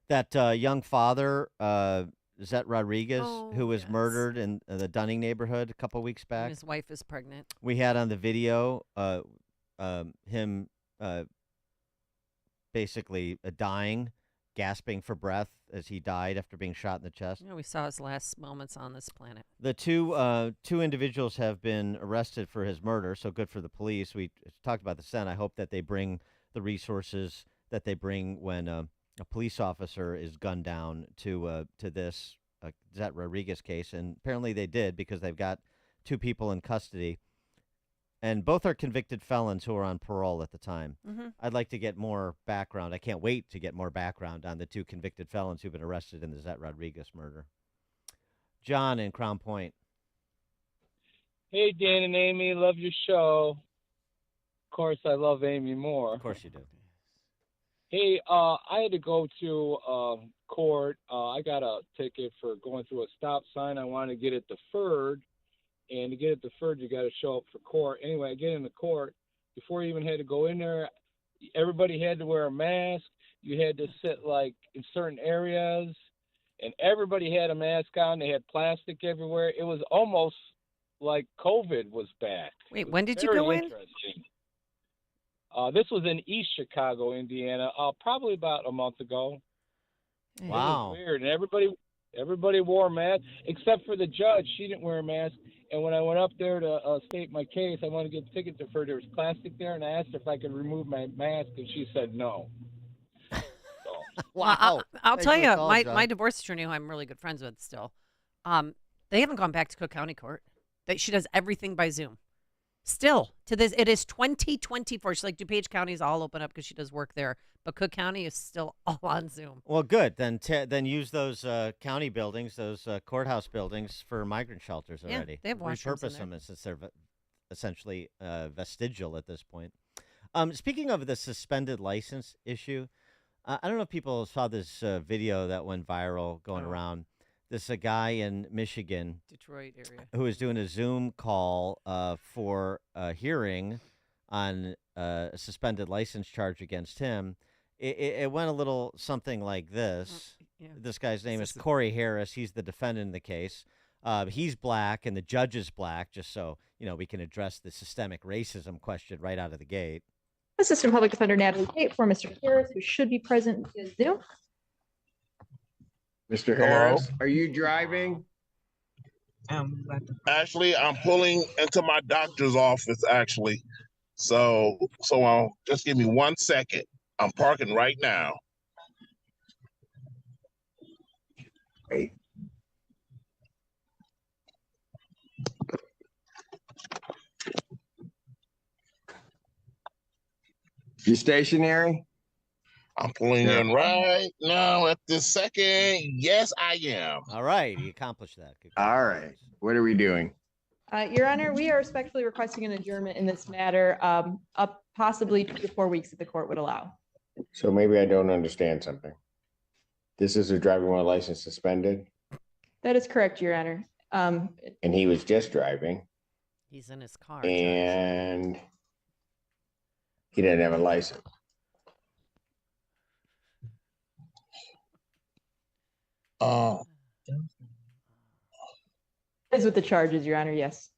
that young father, Zet Rodriguez, who was murdered in the Dunning neighborhood a couple weeks back. And his wife is pregnant. We had on the video him basically dying, gasping for breath as he died after being shot in the chest. Yeah, we saw his last moments on this planet. The two individuals have been arrested for his murder, so good for the police. We talked about this then. I hope that they bring the resources that they bring when a police officer is gunned down to this Zet Rodriguez case, and apparently they did because they've got two people in custody. And both are convicted felons who are on parole at the time. Mm-hmm. I'd like to get more background. I can't wait to get more background on the two convicted felons who've been arrested in the Zet Rodriguez murder. John in Crown Point. Hey, Dan and Amy, love your show. Of course, I love Amy more. Of course you do. Hey, I had to go to court. I got a ticket for going through a stop sign. I wanted to get it deferred. And to get it deferred, you got to show up for court. Anyway, I get into court. Before you even had to go in there, everybody had to wear a mask. You had to sit, in certain areas. And everybody had a mask on. They had plastic everywhere. It was almost like COVID was back. Wait, when did you go in? This was in East Chicago, Indiana, probably about a month ago. Wow. It was weird. And everybody wore a mask, except for the judge. She didn't wear a mask. And when I went up there to state my case, I wanted to get the ticket deferred. There was plastic there, and I asked her if I could remove my mask, and she said no. Wow. I'll tell you, my divorce attorney, who I'm really good friends with still, they haven't gone back to Cook County Court. She does everything by Zoom. Still, to this, it is 2024. She's like, DuPage County is all open up because she does work there, but Cook County is still all on Zoom. Well, good. Then use those county buildings, those courthouse buildings for migrant shelters already. Yeah, they have washrooms in repurpose there. them since they're essentially vestigial at this point. Speaking of the suspended license issue, I don't know if people saw this video that went viral going around. This a guy in Michigan, Detroit area, who was doing a Zoom call for a hearing on a suspended license charge against him. It went a little something like this. Yeah. This guy's name is Corey Harris. He's the defendant in the case. He's black, and the judge is black, just so we can address the systemic racism question right out of the gate. Assistant Public Defender Natalie Tate for Mr. Harris, who should be present via Zoom. Mr. Harris, are you driving? Actually, I'm pulling into my doctor's office, actually. So just give me 1 second. I'm parking right now. Wait. You stationary? I'm pulling in right now at this second. Yes, I am. All right, he accomplished that. All right. What are we doing? Your Honor, we are respectfully requesting an adjournment in this matter, up possibly 2 to 4 weeks if the court would allow. So maybe I don't understand something. This is a driving while license suspended, That is correct, Your Honor. and he was just driving, He's in his car. and he didn't have a license. Is with the charges, Your Honor, yes.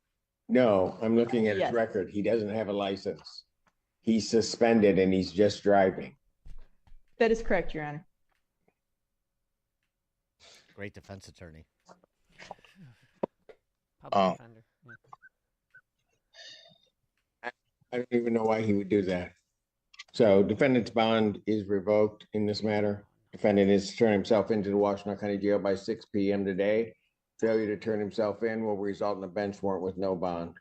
No, I'm looking at his Yes. record. He doesn't have a license. He's suspended and he's just driving. That is correct, Your Honor. Great defense attorney. Public defender. I don't even know why he would do that. So defendant's bond is revoked in this matter. Defendant is to turn himself into the Washington County Jail by 6 p.m. today. Failure to turn himself in will result in a bench warrant with no bond.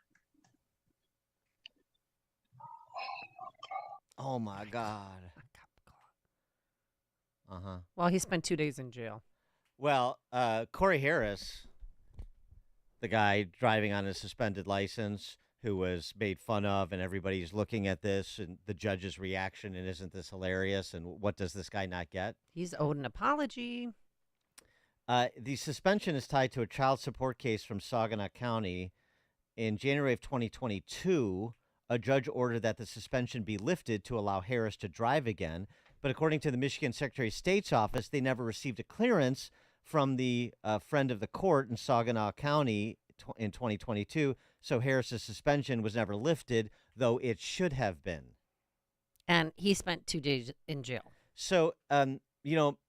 Oh my God. Uh-huh. Well, he spent 2 days in jail. Well, Corey Harris, the guy driving on a suspended license who was made fun of, and everybody's looking at this and the judge's reaction, and isn't this hilarious? And what does this guy not get? He's owed an apology. The suspension is tied to a child support case from Saginaw County. In January of 2022, a judge ordered that the suspension be lifted to allow Harris to drive again. But according to the Michigan Secretary of State's office, they never received a clearance from the friend of the court in Saginaw County in 2022. So Harris's suspension was never lifted, though it should have been. And he spent 2 days in jail. So,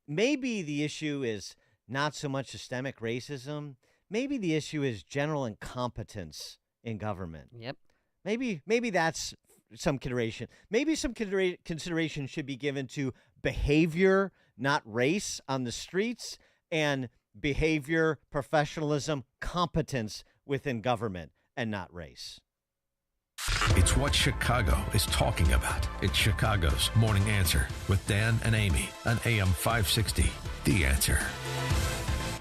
maybe the issue is not so much systemic racism. Maybe the issue is general incompetence in government. Yep. Maybe that's some consideration. Maybe some consideration should be given to behavior, not race on the streets, and behavior, professionalism, competence within government, and not race. It's what Chicago is talking about. It's Chicago's Morning Answer with Dan and Amy on AM 560. The Answer.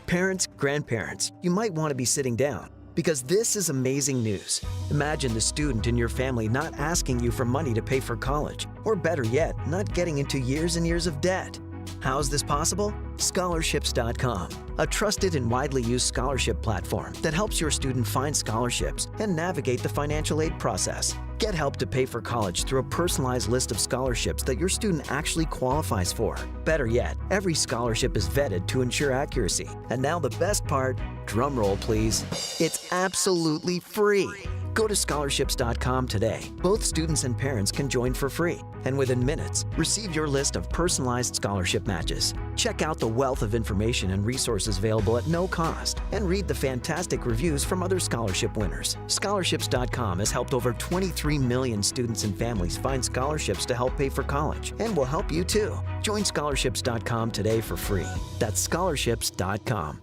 Parents, grandparents, you might want to be sitting down because this is amazing news. Imagine the student in your family not asking you for money to pay for college, or better yet, not getting into years and years of debt. How is this possible? Scholarships.com, a trusted and widely used scholarship platform that helps your student find scholarships and navigate the financial aid process. Get help to pay for college through a personalized list of scholarships that your student actually qualifies for. Better yet, every scholarship is vetted to ensure accuracy. And now the best part, drum roll please, it's absolutely free. Go to scholarships.com today. Both students and parents can join for free. And within minutes, receive your list of personalized scholarship matches. Check out the wealth of information and resources available at no cost. And read the fantastic reviews from other scholarship winners. Scholarships.com has helped over 23 million students and families find scholarships to help pay for college. And will help you too. Join scholarships.com today for free. That's scholarships.com.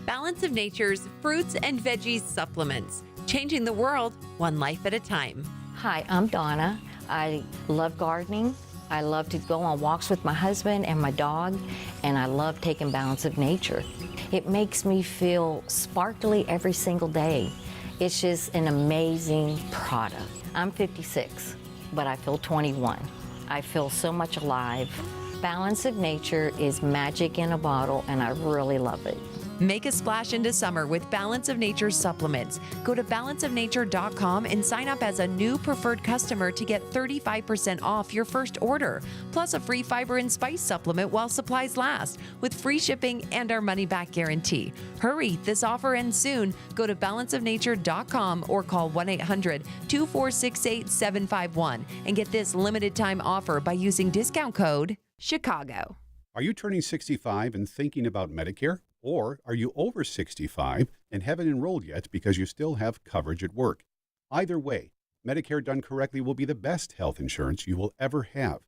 Balance of Nature's fruits and veggies supplements, changing the world one life at a time. Hi, I'm Donna. I love gardening. I love to go on walks with my husband and my dog, and I love taking Balance of Nature. It makes me feel sparkly every single day. It's just an amazing product. I'm 56, but I feel 21. I feel so much alive. Balance of Nature is magic in a bottle, and I really love it. Make a splash into summer with Balance of Nature supplements. Go to balanceofnature.com and sign up as a new preferred customer to get 35% off your first order, plus a free fiber and spice supplement while supplies last, with free shipping and our money-back guarantee. Hurry, this offer ends soon. Go to balanceofnature.com or call 1-800-246-8751 and get this limited-time offer by using discount code CHICAGO. Are you turning 65 and thinking about Medicare? Or are you over 65 and haven't enrolled yet because you still have coverage at work? Either way, Medicare done correctly will be the best health insurance you will ever have.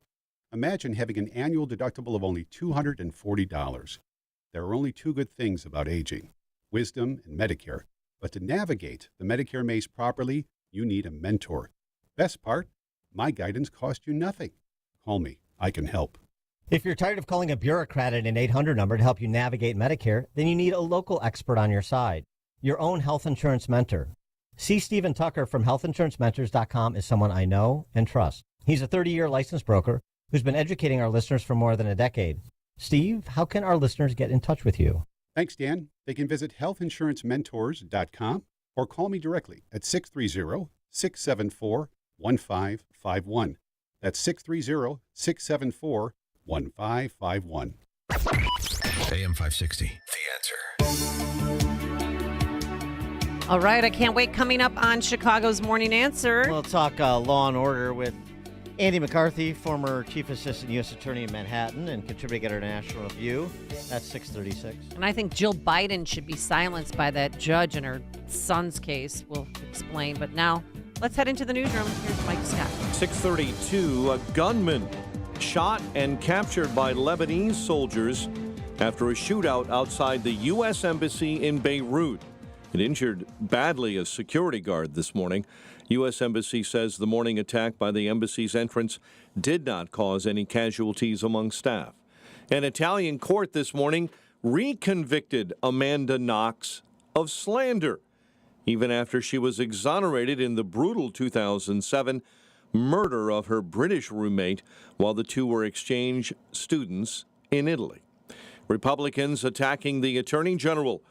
Imagine having an annual deductible of only $240. There are only two good things about aging, wisdom and Medicare. But to navigate the Medicare maze properly, you need a mentor. Best part, my guidance costs you nothing. Call me. I can help. If you're tired of calling a bureaucrat at an 800 number to help you navigate Medicare, then you need a local expert on your side, your own health insurance mentor. C. Stephen Tucker from healthinsurancementors.com is someone I know and trust. He's a 30-year licensed broker who's been educating our listeners for more than a decade. Steve, how can our listeners get in touch with you? Thanks, Dan. They can visit healthinsurancementors.com or call me directly at 630-674-1551. That's 630-674-1551. 1551. AM 560, The Answer. All right, I can't wait. Coming up on Chicago's Morning Answer. We'll talk law and order with Andy McCarthy, former Chief Assistant U.S. Attorney in Manhattan and contributing editor to National Review. That's 636. And I think Jill Biden should be silenced by that judge in her son's case. We'll explain. But now, let's head into the newsroom. Here's Mike Scott. 632, a gunman shot and captured by Lebanese soldiers after a shootout outside the U.S. Embassy in Beirut. It injured badly a security guard this morning. U.S. Embassy says the morning attack by the embassy's entrance did not cause any casualties among staff. An Italian court this morning reconvicted Amanda Knox of slander, even after she was exonerated in the brutal 2007 murder of her British roommate while the two were exchange students in Italy. Republicans attacking the Attorney General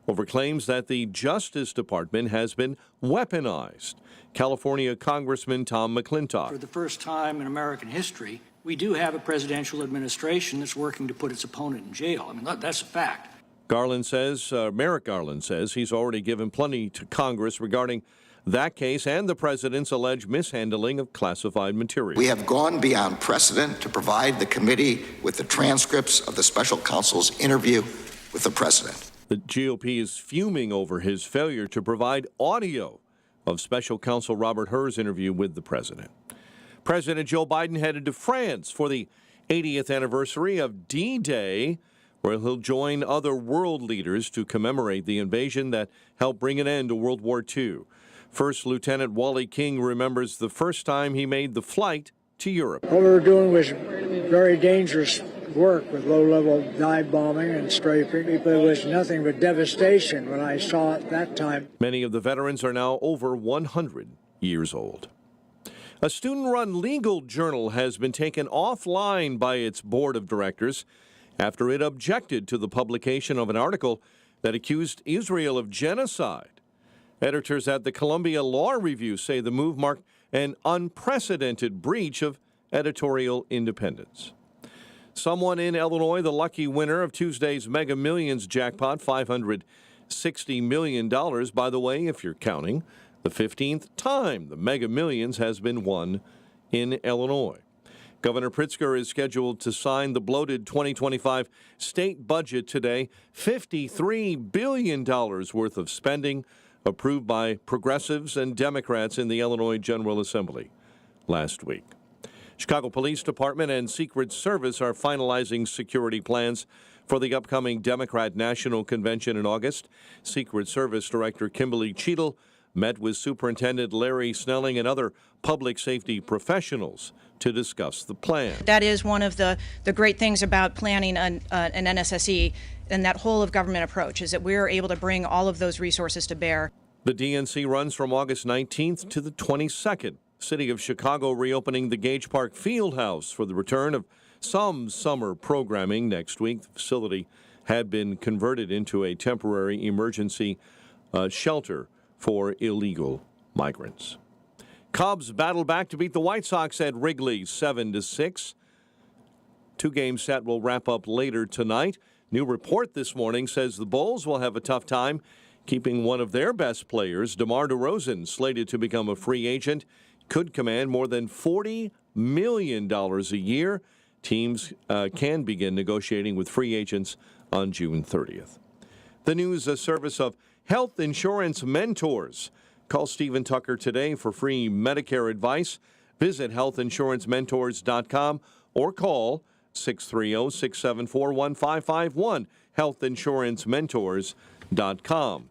over claims that the Justice Department has been weaponized. California Congressman Tom McClintock. For the first time in American history, we do have a presidential administration that's working to put its opponent in jail. I mean, that's a fact. Merrick Garland says he's already given plenty to Congress regarding that case and the president's alleged mishandling of classified material. We have gone beyond precedent to provide the committee with the transcripts of the special counsel's interview with the president. The GOP is fuming over his failure to provide audio of special counsel Robert Hur's interview with the president. President Joe Biden headed to France for the 80th anniversary of D-Day, where he'll join other world leaders to commemorate the invasion that helped bring an end to World War II. First Lieutenant Wally King remembers the first time he made the flight to Europe. What we were doing was very dangerous work with low-level dive bombing and strafing. It was nothing but devastation when I saw it that time. Many of the veterans are now over 100 years old. A student-run legal journal has been taken offline by its board of directors after it objected to the publication of an article that accused Israel of genocide. Editors at the Columbia Law Review say the move marked an unprecedented breach of editorial independence. Someone in Illinois, the lucky winner of Tuesday's Mega Millions jackpot, $560 million, by the way, if you're counting, the 15th time the Mega Millions has been won in Illinois. Governor Pritzker is scheduled to sign the bloated 2025 state budget today, $53 billion worth of spending approved by progressives and Democrats in the Illinois General Assembly last week. Chicago Police Department and Secret Service are finalizing security plans for the upcoming Democrat National Convention in August. Secret Service Director Kimberly Cheadle met with Superintendent Larry Snelling and other public safety professionals to discuss the plan. That is one of the great things about planning an NSSE and that whole of government approach, is that we're able to bring all of those resources to bear. The DNC runs from August 19th to the 22nd. City of Chicago reopening the Gage Park Fieldhouse for the return of some summer programming next week. The facility had been converted into a temporary emergency shelter for illegal migrants. Cubs battle back to beat the White Sox at Wrigley 7-6. Two-game set will wrap up later tonight. New report this morning says the Bulls will have a tough time keeping one of their best players, DeMar DeRozan, slated to become a free agent. Could command more than $40 million a year. Teams can begin negotiating with free agents on June 30th. The news, a service of Health Insurance Mentors. Call Stephen Tucker today for free Medicare advice. Visit healthinsurancementors.com or call 630-674-1551, healthinsurancementors.com.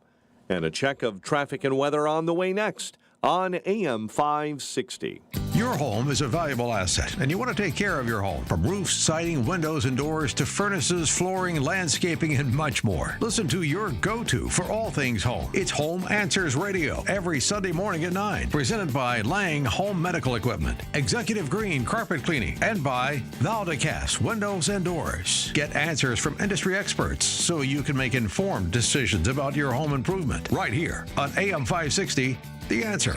And a check of traffic and weather on the way next on AM 560. Your home is a valuable asset, and you want to take care of your home. From roofs, siding, windows, and doors to furnaces, flooring, landscaping, and much more. Listen to your go-to for all things home. It's Home Answers Radio every Sunday morning at 9. Presented by Lang Home Medical Equipment, Executive Green Carpet Cleaning, and by Valdecast Windows and Doors. Get answers from industry experts so you can make informed decisions about your home improvement. Right here on AM 560, The Answer.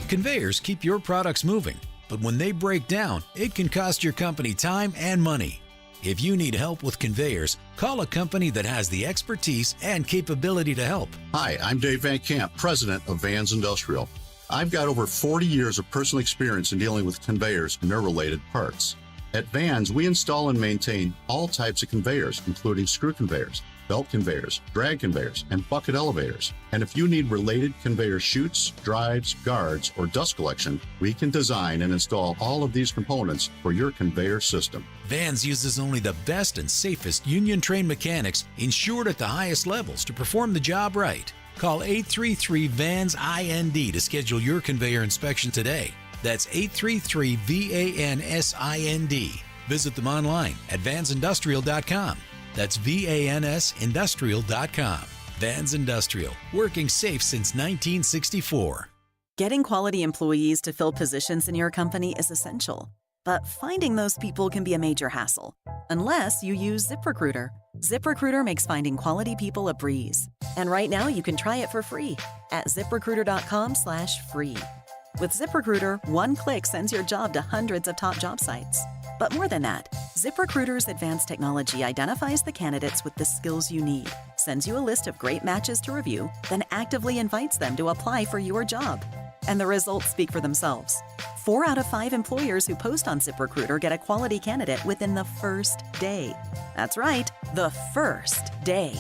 Conveyors keep your products moving, but when they break down, it can cost your company time and money. If you need help with conveyors, call a company that has the expertise and capability to help. Hi, I'm Dave Van Camp, president of Vans Industrial. I've got over 40 years of personal experience in dealing with conveyors and their related parts. At Vans, we install and maintain all types of conveyors, including screw conveyors, belt conveyors, drag conveyors, and bucket elevators. And if you need related conveyor chutes, drives, guards, or dust collection, we can design and install all of these components for your conveyor system. Vans uses only the best and safest union-trained mechanics insured at the highest levels to perform the job right. Call 833-VANS-IND to schedule your conveyor inspection today. That's 833-VANSIND. Visit them online at vansindustrial.com. That's VANSindustrial.com. Vans Industrial, working safe since 1964. Getting quality employees to fill positions in your company is essential. But finding those people can be a major hassle, unless you use ZipRecruiter. ZipRecruiter makes finding quality people a breeze. And right now you can try it for free at ZipRecruiter.com/free. With ZipRecruiter, one click sends your job to hundreds of top job sites. But more than that, ZipRecruiter's advanced technology identifies the candidates with the skills you need, sends you a list of great matches to review, then actively invites them to apply for your job. And the results speak for themselves. 4 out of 5 employers who post on ZipRecruiter get a quality candidate within the first day. That's right, the first day.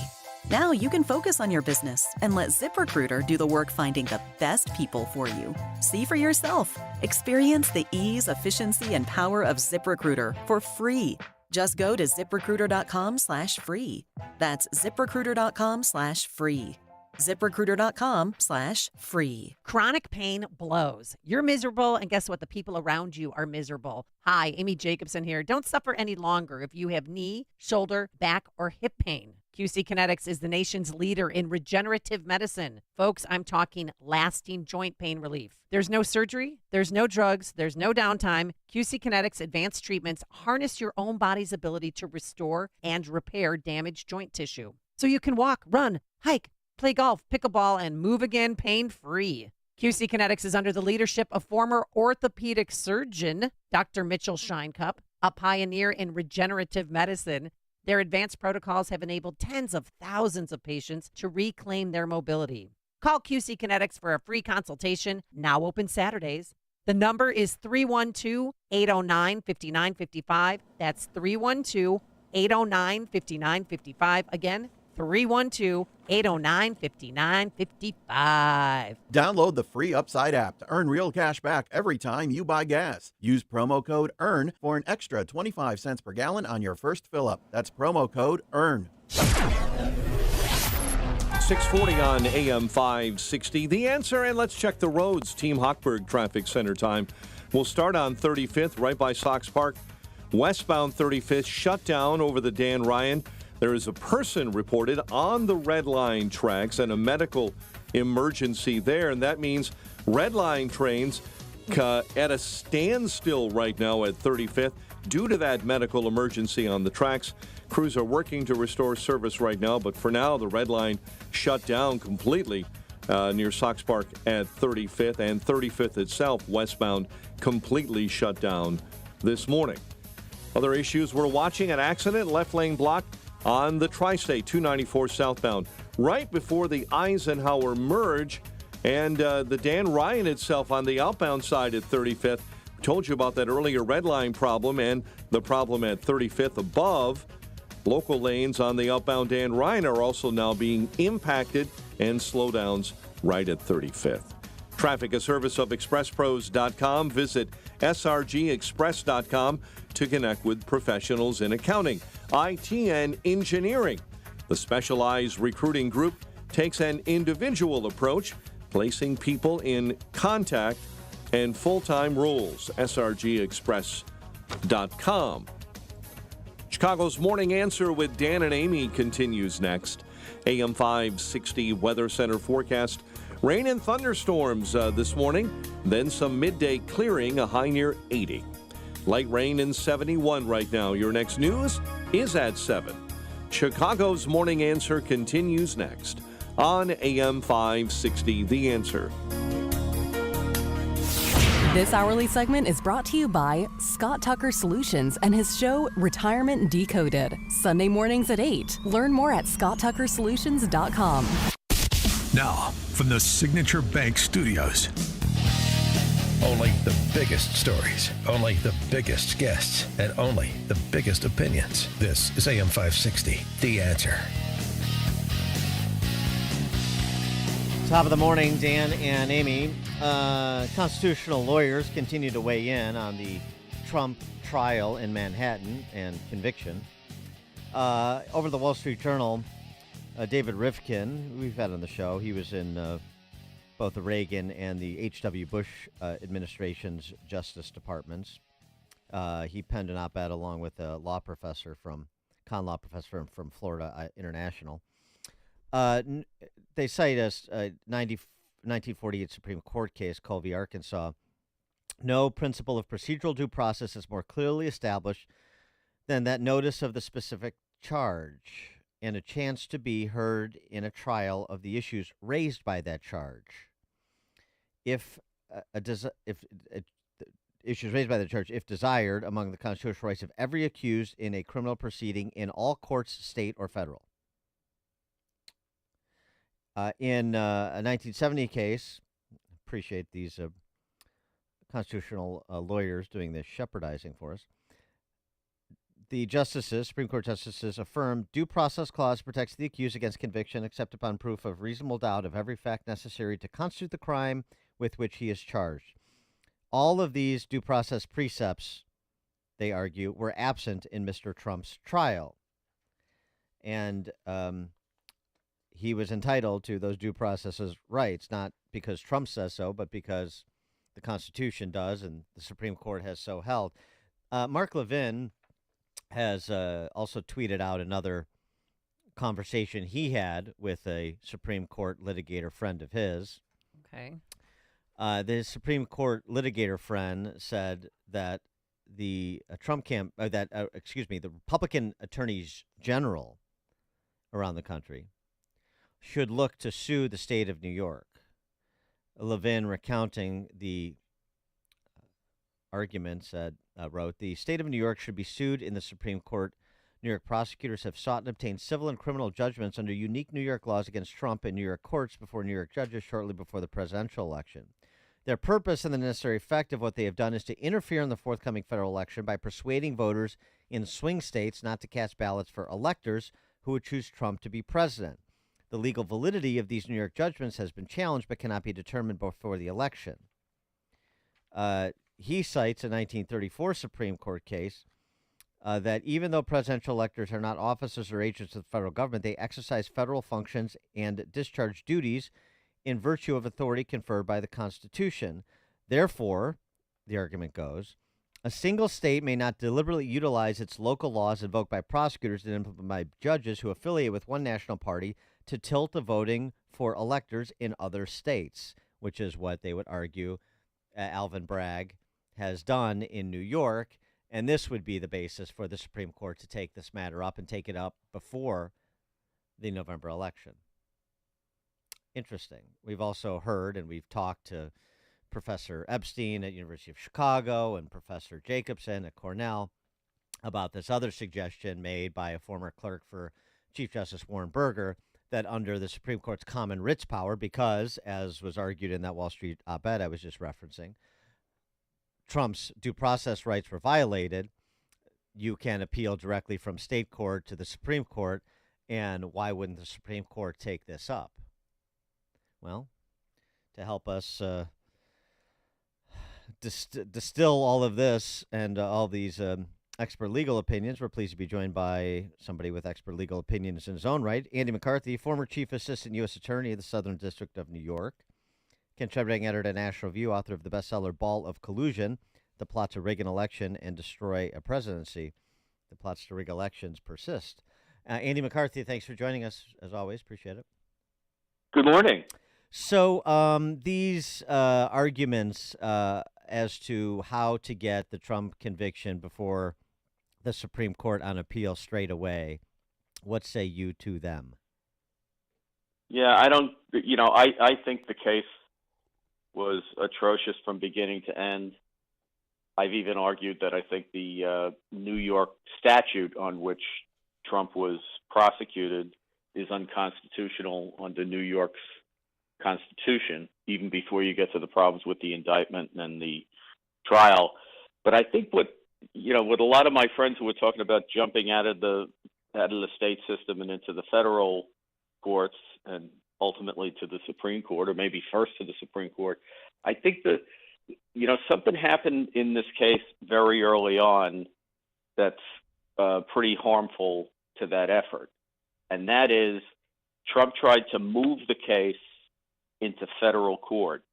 Now you can focus on your business and let ZipRecruiter do the work finding the best people for you. See for yourself. Experience the ease, efficiency, and power of ZipRecruiter for free. Just go to ZipRecruiter.com/free. That's ZipRecruiter.com/free. ZipRecruiter.com/free. Chronic pain blows. You're miserable, and guess what? The people around you are miserable. Hi, Amy Jacobson here. Don't suffer any longer if you have knee, shoulder, back, or hip pain. QC Kinetics is the nation's leader in regenerative medicine. Folks, I'm talking lasting joint pain relief. There's no surgery, there's no drugs, there's no downtime. QC Kinetics advanced treatments harness your own body's ability to restore and repair damaged joint tissue. So you can walk, run, hike, play golf, pickleball, and move again pain-free. QC Kinetics is under the leadership of former orthopedic surgeon Dr. Mitchell Shinecup, a pioneer in regenerative medicine. Their advanced protocols have enabled tens of thousands of patients to reclaim their mobility. Call QC Kinetics for a free consultation, now open Saturdays. The number is 312-809-5955. That's 312-809-5955. Again, 312-809-5955. Download the free Upside app to earn real cash back every time you buy gas. Use promo code EARN for an extra 25 cents per gallon on your first fill-up. That's promo code EARN. 640 on AM 560. The Answer, and let's check the roads. Team Hochberg Traffic Center time. We'll start on 35th, right by Sox Park. Westbound 35th, shut down over the Dan Ryan. There is a person reported on the Red Line tracks and a medical emergency there, and that means Red Line trains at a standstill right now at 35th due to that medical emergency on the tracks. Crews are working to restore service right now, but for now, the Red Line shut down completely near Sox Park at 35th, and 35th itself, westbound, completely shut down this morning. Other issues we're watching: an accident, left lane blocked on the Tri-State 294 southbound, right before the Eisenhower merge, and the Dan Ryan itself on the outbound side at 35th. Told you about that earlier Red Line problem and the problem at 35th above. Local lanes on the outbound Dan Ryan are also now being impacted, and slowdowns right at 35th. Traffic, a service of ExpressPros.com. Visit srgexpress.com to connect with professionals in accounting, IT, and engineering. The specialized recruiting group takes an individual approach, placing people in contact and full-time roles. srgexpress.com. Chicago's Morning Answer with Dan and Amy continues next. AM 560 Weather Center forecast. Rain and thunderstorms this morning, then some midday clearing, a high near 80. Light rain and 71 right now. Your next news is at 7. Chicago's Morning Answer continues next on AM 560 The Answer. This hourly segment is brought to you by Scott Tucker Solutions and his show Retirement Decoded. Sunday mornings at 8. Learn more at scotttuckersolutions.com. Now, from the Signature Bank Studios, Only the biggest stories, only the biggest guests, and only the biggest opinions. This is AM 560, The Answer. Top of the morning, Dan and Amy. Constitutional lawyers continue to weigh in on the Trump trial in Manhattan and conviction. Over the Wall Street Journal, David Rifkin, we've had on the show, he was in both the Reagan and the H.W. Bush administration's Justice Departments. He penned an op-ed along with a law professor from Florida International. They cite a 1948 Supreme Court case, Cole v. Arkansas. No principle of procedural due process is more clearly established than that notice of the specific charge and a chance to be heard in a trial of the issues raised by that charge. If issues raised by the charge, if desired, among the constitutional rights of every accused in a criminal proceeding in all courts, state or federal. In a 1970 case, appreciate these constitutional lawyers doing this shepherdizing for us. The Supreme Court justices affirmed due process clause protects the accused against conviction except upon proof of reasonable doubt of every fact necessary to constitute the crime with which he is charged. All of these due process precepts, they argue, were absent in Mr. Trump's trial. And he was entitled to those due process rights, not because Trump says so, but because the Constitution does and the Supreme Court has so held. Mark Levin has also tweeted out another conversation he had with a Supreme Court litigator friend of his. Okay. The Supreme Court litigator friend said that the Republican attorneys general around the country should look to sue the state of New York. Levin, recounting the arguments, wrote, the state of New York should be sued in the Supreme Court. New York prosecutors have sought and obtained civil and criminal judgments under unique New York laws against Trump in New York courts before New York judges shortly before the presidential election. Their purpose and the necessary effect of what they have done is to interfere in the forthcoming federal election by persuading voters in swing states not to cast ballots for electors who would choose Trump to be president. The legal validity of these New York judgments has been challenged but cannot be determined before the election. He cites a 1934 Supreme Court case that even though presidential electors are not officers or agents of the federal government, they exercise federal functions and discharge duties in virtue of authority conferred by the Constitution. Therefore, the argument goes, a single state may not deliberately utilize its local laws invoked by prosecutors and implemented by judges who affiliate with one national party to tilt the voting for electors in other states, which is what they would argue Alvin Bragg has done in New York. And this would be the basis for the Supreme Court to take this matter up and take it up before the November election. Interesting. We've also heard and we've talked to Professor Epstein at University of Chicago and Professor Jacobson at Cornell about this other suggestion made by a former clerk for Chief Justice Warren Burger that under the Supreme Court's common writs power, because, as was argued in that Wall Street op-ed I was just referencing, Trump's due process rights were violated, you can appeal directly from state court to the Supreme Court, and why wouldn't the Supreme Court take this up? Well, to help us distill all of this and all these expert legal opinions, we're pleased to be joined by somebody with expert legal opinions in his own right, Andy McCarthy, former Chief Assistant U.S. Attorney of the Southern District of New York, contributing editor at National Review, author of the bestseller Ball of Collusion, The Plot to Rig an Election and Destroy a Presidency. The plots to rig elections persist. Andy McCarthy, thanks for joining us, as always. Appreciate it. Good morning. So these arguments as to how to get the Trump conviction before the Supreme Court on appeal straight away, what say you to them? Yeah, I think the case was atrocious from beginning to end. I've even argued that I think the New York statute on which Trump was prosecuted is unconstitutional under New York's Constitution, even before you get to the problems with the indictment and the trial. But I think what a lot of my friends who were talking about jumping out of the state system and into the federal courts and ultimately to the Supreme Court, or maybe first to the Supreme Court, I think that something happened in this case very early on that's pretty harmful to that effort, and that is Trump tried to move the case into federal court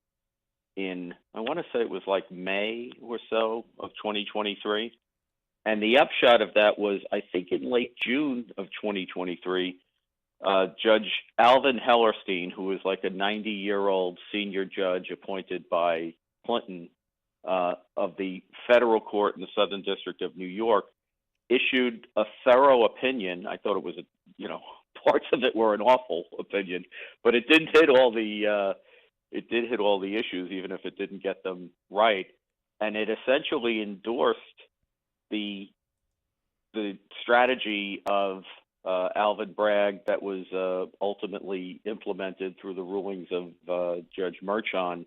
in, I want to say it was like May or so of 2023. And the upshot of that was, I think in late June of 2023, Judge Alvin Hellerstein, who was like a 90-year-old senior judge appointed by Clinton of the federal court in the Southern District of New York, issued a thorough opinion. I thought it was, parts of it were an awful opinion, but it did hit all the issues, even if it didn't get them right. And it essentially endorsed the strategy of Alvin Bragg that was ultimately implemented through the rulings of Judge Merchan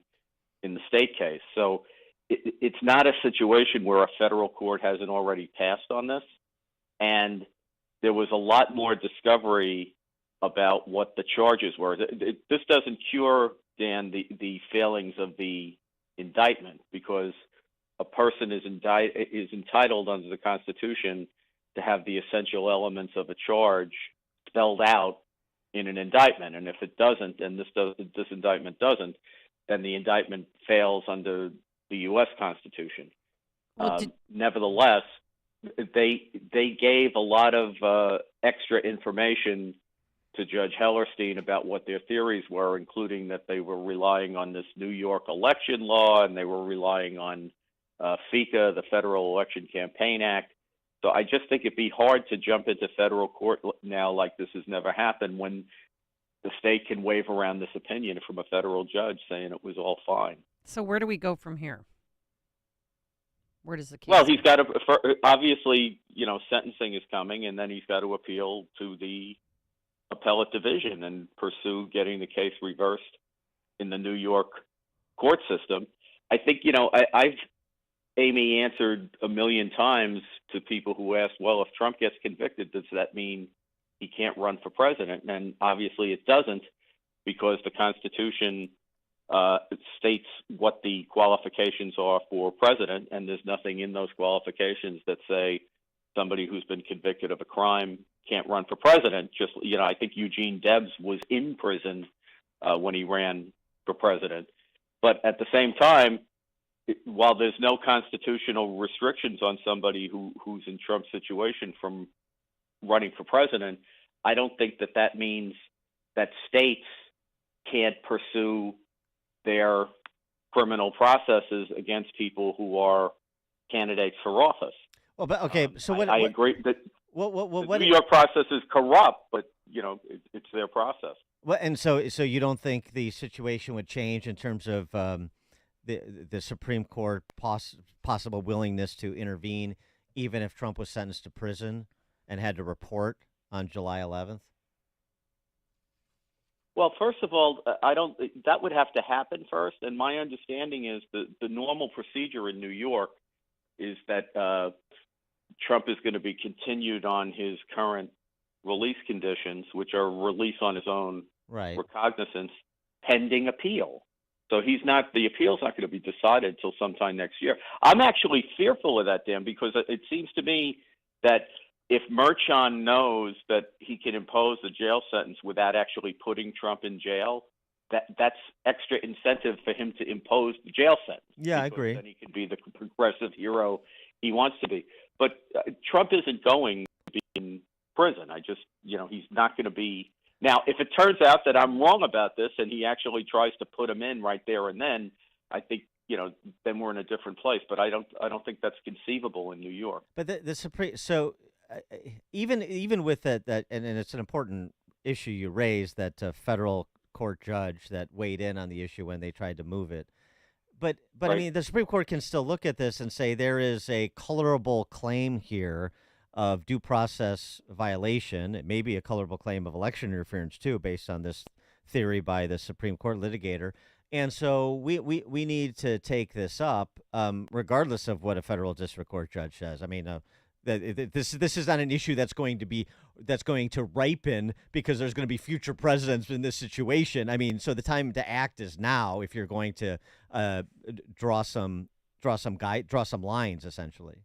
in the state case. So it's not a situation where a federal court hasn't already passed on this. And there was a lot more discovery about what the charges were. This doesn't cure, Dan, the failings of the indictment, because a person is entitled under the Constitution to have the essential elements of a charge spelled out in an indictment. And if it doesn't, and this indictment doesn't, then the indictment fails under the U.S. Constitution. Nevertheless, they gave a lot of extra information to Judge Hellerstein about what their theories were, including that they were relying on this New York election law and they were relying on FECA, the Federal Election Campaign Act. So I just think it'd be hard to jump into federal court now like this has never happened, when the state can wave around this opinion from a federal judge saying it was all fine. So where do we go from here? Where does the case? Well, he's got to, obviously, sentencing is coming, and then he's got to appeal to the appellate division and pursue getting the case reversed in the New York court system. I think, I've, Amy, answered a million times to people who asked, well, if Trump gets convicted, does that mean he can't run for president? And obviously it doesn't, because the Constitution states what the qualifications are for president, and there's nothing in those qualifications that say somebody who's been convicted of a crime can't run for president. Just, I think Eugene Debs was in prison when he ran for president. But at the same time, while there's no constitutional restrictions on somebody who's in Trump's situation from running for president, I don't think that means that states can't pursue their criminal processes against people who are candidates for office. Well, but okay, so what I agree that the New York process is corrupt, but it's their process. Well, and so you don't think the situation would change in terms of the Supreme Court possible willingness to intervene, even if Trump was sentenced to prison and had to report on July 11th? Well, first of all, that would have to happen first. And my understanding is the normal procedure in New York is that Trump is going to be continued on his current release conditions, which are release on his own recognizance, pending appeal. So the appeal's not going to be decided until sometime next year. I'm actually fearful of that, Dan, because it seems to me that if Merchan knows that he can impose a jail sentence without actually putting Trump in jail, that's extra incentive for him to impose the jail sentence. Yeah, I agree. Then he can be the progressive hero he wants to be. But Trump isn't going to be in prison. He's not going to be. Now, if it turns out that I'm wrong about this and he actually tries to put him in right there and then, I think, then we're in a different place. But I don't think that's conceivable in New York. But the Supreme, so even with that, and it's an important issue you raised, that federal court judge that weighed in on the issue when they tried to move it. But right. I mean, the Supreme Court can still look at this and say there is a colorable claim here of due process violation. It may be a colorable claim of election interference too, based on this theory by the Supreme Court litigator. And so we need to take this up, regardless of what a federal district court judge says. I mean, this is not an issue that's going to ripen because there's going to be future presidents in this situation. I mean, so the time to act is now if you're going to draw some lines, essentially.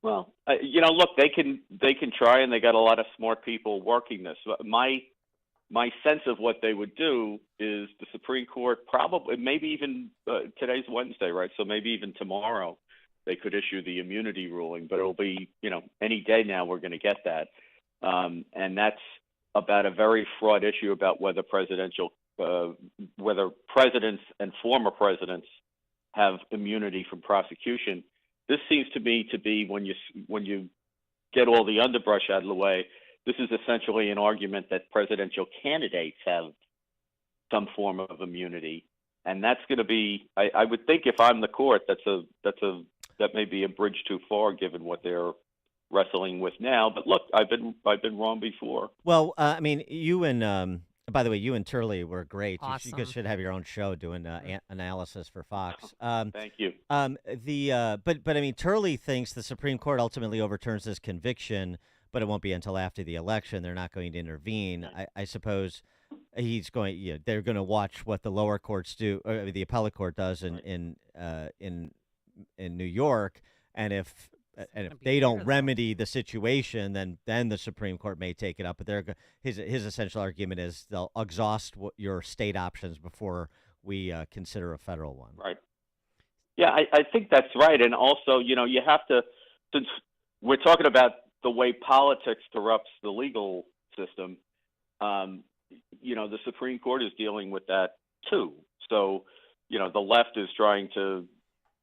Well, look, they can try, and they got a lot of smart people working this. My sense of what they would do is the Supreme Court probably, maybe even today's Wednesday, right? So maybe even tomorrow they could issue the immunity ruling, but it'll be, any day now we're going to get that. And that's about a very fraught issue about whether whether presidents and former presidents have immunity from prosecution. This seems to me to be, when you get all the underbrush out of the way, this is essentially an argument that presidential candidates have some form of immunity, and that's going to be. I would think if I'm the court, that may be a bridge too far given what they're wrestling with now. But look, I've been wrong before. Well, I mean, you and by the way, you and Turley were great. Awesome. You guys should have your own show doing analysis for Fox. Thank you. But I mean, Turley thinks the Supreme Court ultimately overturns this conviction, but it won't be until after the election. They're not going to intervene. I suppose he's going. They're going to watch what the lower courts do, or the appellate court does in New York, and if they don't remedy the situation, then the Supreme Court may take it up. But his essential argument is they'll exhaust your state options before we consider a federal one. Right. Yeah, I think that's right. And also, you have to, since we're talking about the way politics corrupts the legal system, the Supreme Court is dealing with that too. So, the left is trying to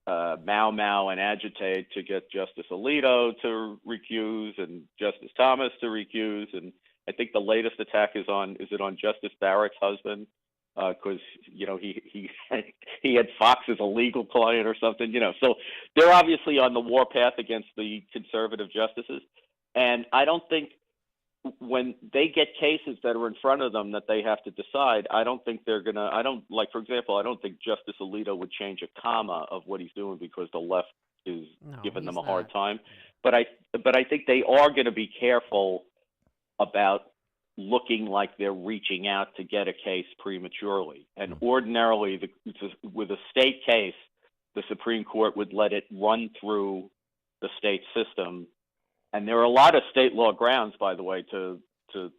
mow and agitate to get Justice Alito to recuse and Justice Thomas to recuse. And I think the latest attack is on Justice Barrett's husband, because he had Fox as a legal client or something. So they're obviously on the warpath against the conservative justices. And I don't think when they get cases that are in front of them that they have to decide, I don't think they're going to, for example, I don't think Justice Alito would change a comma of what he's doing because the left is giving them a hard time. But I think they are going to be careful about looking like they're reaching out to get a case prematurely. And ordinarily, with a state case, the Supreme Court would let it run through the state system. And there are a lot of state law grounds, by the way, to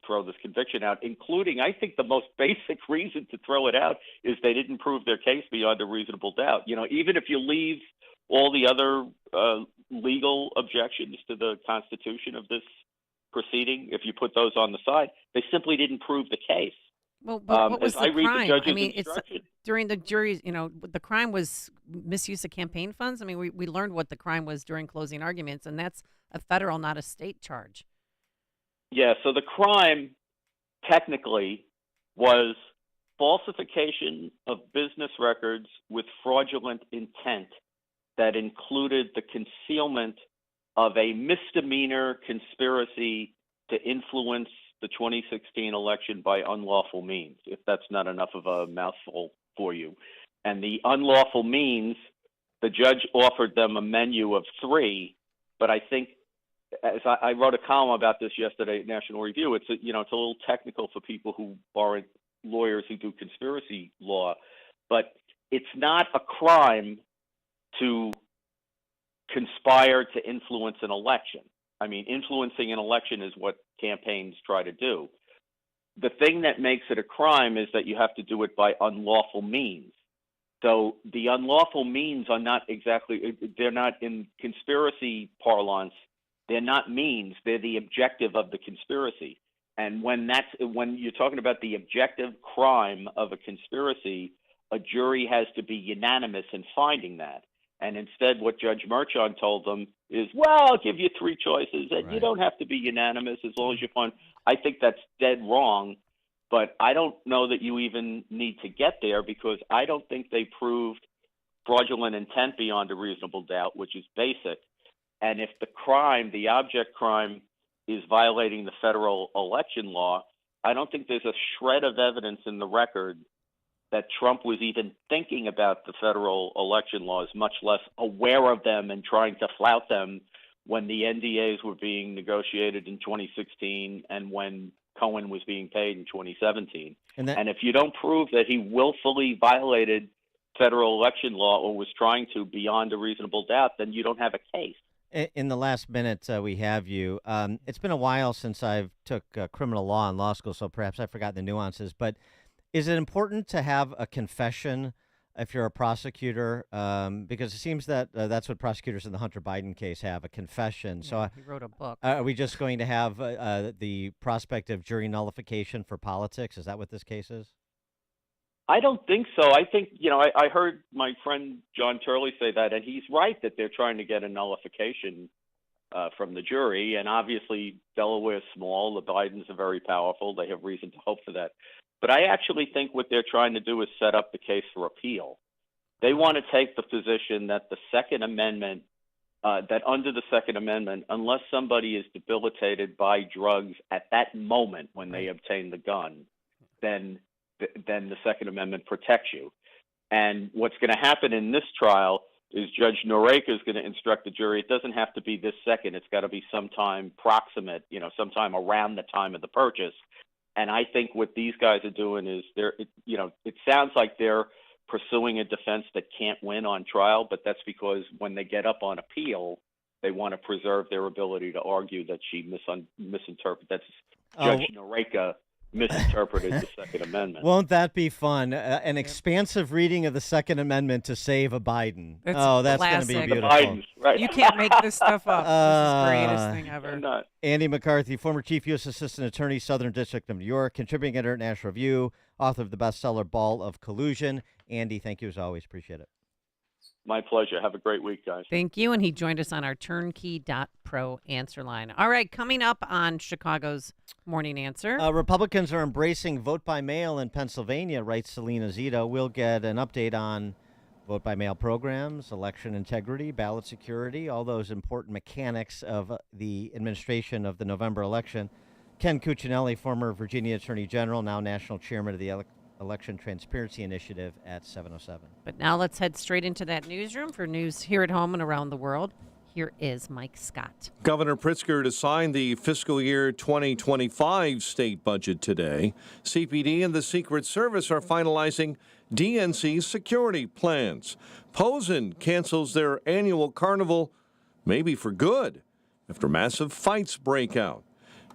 throw this conviction out, including, I think the most basic reason to throw it out is they didn't prove their case beyond a reasonable doubt. Even if you leave all the other legal objections to the Constitution of this proceeding, if you put those on the side, they simply didn't prove the case. Well, but what was the crime? I mean, it's during the jury's, the crime was misuse of campaign funds. I mean, we learned what the crime was during closing arguments, and that's a federal, not a state charge. Yeah, so the crime technically was falsification of business records with fraudulent intent that included the concealment of a misdemeanor conspiracy to influence the 2016 election by unlawful means, if that's not enough of a mouthful for you. And the unlawful means, the judge offered them a menu of 3, but I think, as I wrote a column about this yesterday at National Review, it's a little technical for people who aren't lawyers who do conspiracy law, but it's not a crime to conspire to influence an election. I mean, influencing an election is what campaigns try to do. The thing that makes it a crime is that you have to do it by unlawful means. So the unlawful means are not exactly, they're not in conspiracy parlance, they're not means, they're the objective of the conspiracy. And when you're talking about the objective crime of a conspiracy, a jury has to be unanimous in finding that. And instead, what Judge Merchant told them is, well, I'll give you 3 choices, and you don't have to be unanimous as long as you find. I think that's dead wrong, but I don't know that you even need to get there because I don't think they proved fraudulent intent beyond a reasonable doubt, which is basic. And if the crime, the object crime, is violating the federal election law, I don't think there's a shred of evidence in the record that Trump was even thinking about the federal election laws, much less aware of them and trying to flout them when the NDAs were being negotiated in 2016 and when Cohen was being paid in 2017. And if you don't prove that he willfully violated federal election law or was trying to beyond a reasonable doubt, then you don't have a case. In the last minute we have you, it's been a while since I've took criminal law in law school, so perhaps I forgot the nuances, but is it important to have a confession if you're a prosecutor? Because it seems that that's what prosecutors in the Hunter Biden case have, a confession. Yeah, So he wrote a book. are we just going to have the prospect of jury nullification for politics? Is that what this case is? I don't think so. I think, I heard my friend John Turley say that, and he's right that they're trying to get a nullification from the jury. And obviously, Delaware's small. The Bidens are very powerful. They have reason to hope for that. But I actually think what they're trying to do is set up the case for appeal. They want to take the position that the Second Amendment, that under the Second Amendment, unless somebody is debilitated by drugs at that moment when they obtain the gun, then the Second Amendment protects you. And what's going to happen in this trial is Judge Noreika is going to instruct the jury. It doesn't have to be this second. It's got to be sometime proximate, sometime around the time of the purchase. And I think what these guys are doing is it sounds like they're pursuing a defense that can't win on trial, but that's because when they get up on appeal, they want to preserve their ability to argue that she misinterpreted. That's Judge Noreika misinterpreted the Second Amendment. Won't that be fun? An expansive reading of the Second Amendment to save a Biden. It's that's going to be classic. beautiful. Bidens, right. You can't make this stuff up. This is the greatest thing ever. Andy McCarthy, former Chief U.S. Assistant Attorney, Southern District of New York, contributing editor at National Review, author of the bestseller Ball of Collusion. Andy, thank you as always. Appreciate it. My pleasure. Have a great week, guys. Thank you. And he joined us on our turnkey.pro answer line. All right, coming up on Chicago's Morning Answer. Republicans are embracing vote by mail in Pennsylvania, writes Selena Zito. We'll get an update on vote by mail programs, election integrity, ballot security, all those important mechanics of the administration of the November election. Ken Cuccinelli, former Virginia Attorney General, now national chairman of the Election Transparency Initiative at 7:07. But now let's head straight into that newsroom for news here at home and around the world. Here is Mike Scott. Governor Pritzker to sign the fiscal year 2025 state budget today. CPD and the Secret Service are finalizing DNC security plans. Posen cancels their annual carnival, maybe for good, after massive fights break out.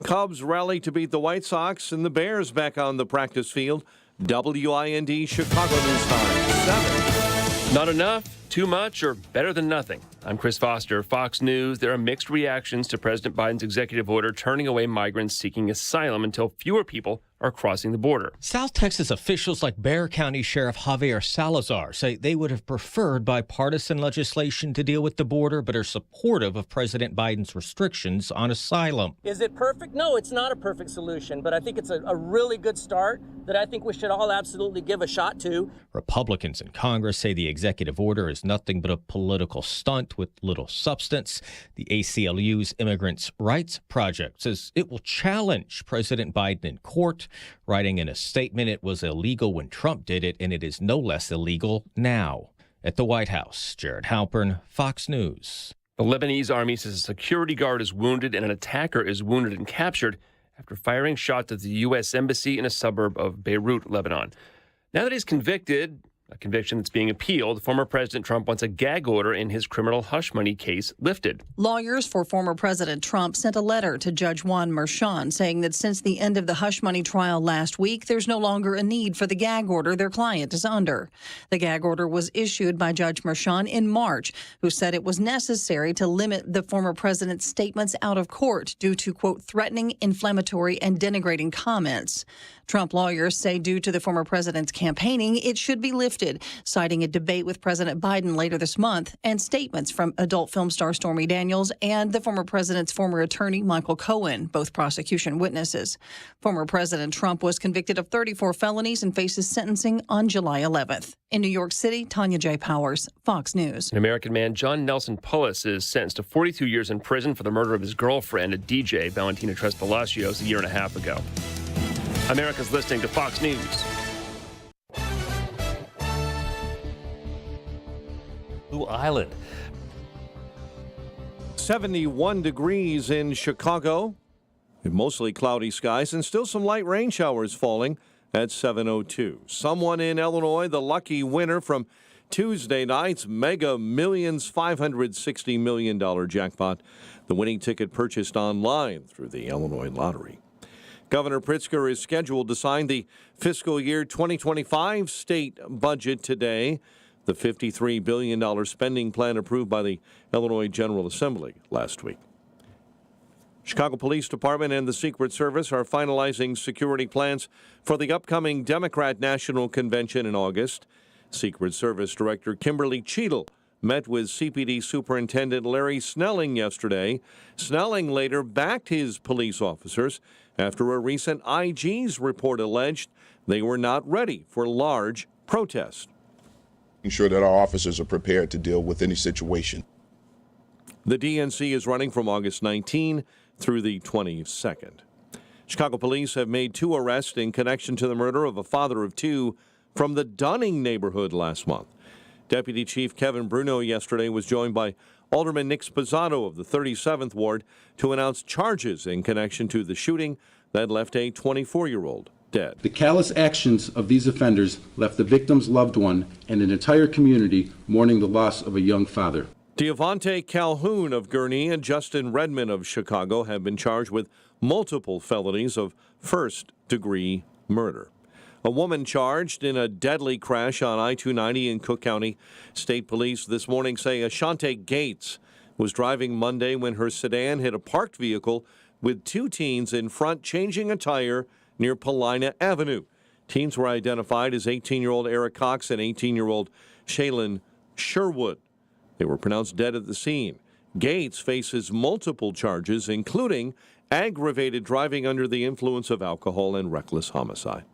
Cubs rally to beat the White Sox and the Bears back on the practice field. WIND Chicago News Time, 7. Not enough, too much, or better than nothing. I'm Chris Foster, Fox News. There are mixed reactions to President Biden's executive order turning away migrants seeking asylum until fewer people are crossing the border. South Texas officials like Bexar County Sheriff Javier Salazar say they would have preferred bipartisan legislation to deal with the border, but are supportive of President Biden's restrictions on asylum. Is it perfect? No, it's not a perfect solution, but I think it's a really good start that I think we should all absolutely give a shot to. Republicans in Congress say the executive order is nothing but a political stunt with little substance. The ACLU's Immigrants' Rights Project says it will challenge President Biden in court, writing in a statement it was illegal when Trump did it, and it is no less illegal now. At the White House, Jared Halpern, Fox News. The Lebanese army says a security guard is wounded and an attacker is wounded and captured after firing shots at the U.S. Embassy in a suburb of Beirut, Lebanon. Now that he's convicted, a conviction that's being appealed, former President Trump wants a gag order in his criminal hush money case lifted. Lawyers for former President Trump sent a letter to Judge Juan Merchan saying that since the end of the hush money trial last week, there's no longer a need for the gag order their client is under. The gag order was issued by Judge Merchan in March, who said it was necessary to limit the former president's statements out of court due to, quote, threatening, inflammatory, and denigrating comments. Trump lawyers say due to the former president's campaigning, it should be lifted, citing a debate with President Biden later this month and statements from adult film star Stormy Daniels and the former president's former attorney, Michael Cohen, both prosecution witnesses. Former President Trump was convicted of 34 felonies and faces sentencing on July 11th. In New York City, Tanya J. Powers, Fox News. An American man, John Nelson Pullis, is sentenced to 42 years in prison for the murder of his girlfriend, a DJ, Valentina Tres Palacios, a year and a half ago. America's listening to Fox News. Blue Island. 71 degrees in Chicago. Mostly cloudy skies and still some light rain showers falling at 7:02. Someone in Illinois, the lucky winner from Tuesday night's Mega Millions $560 million jackpot. The winning ticket purchased online through the Illinois Lottery. Governor Pritzker is scheduled to sign the fiscal year 2025 state budget today. The $53 billion spending plan approved by the Illinois General Assembly last week. Chicago Police Department and the Secret Service are finalizing security plans for the upcoming Democrat National Convention in August. Secret Service Director Kimberly Cheadle met with CPD Superintendent Larry Snelling yesterday. Snelling later backed his police officers after a recent IG's report alleged they were not ready for large protests. Ensure that our officers are prepared to deal with any situation. The DNC is running from August 19 through the 22nd. Chicago police have made 2 arrests in connection to the murder of a father of 2 from the Dunning neighborhood last month. Deputy Chief Kevin Bruno yesterday was joined by Alderman Nick Sposato of the 37th Ward to announce charges in connection to the shooting that left a 24-year-old dead. The callous actions of these offenders left the victim's loved one and an entire community mourning the loss of a young father. Deavante Calhoun of Gurnee and Justin Redmond of Chicago have been charged with multiple felonies of first-degree murder. A woman charged in a deadly crash on I-290 in Cook County. State police this morning say Ashante Gates was driving Monday when her sedan hit a parked vehicle with 2 teens in front changing a tire near Paulina Avenue. Teens were identified as 18-year-old Eric Cox and 18-year-old Shaylin Sherwood. They were pronounced dead at the scene. Gates faces multiple charges, including aggravated driving under the influence of alcohol and reckless homicide.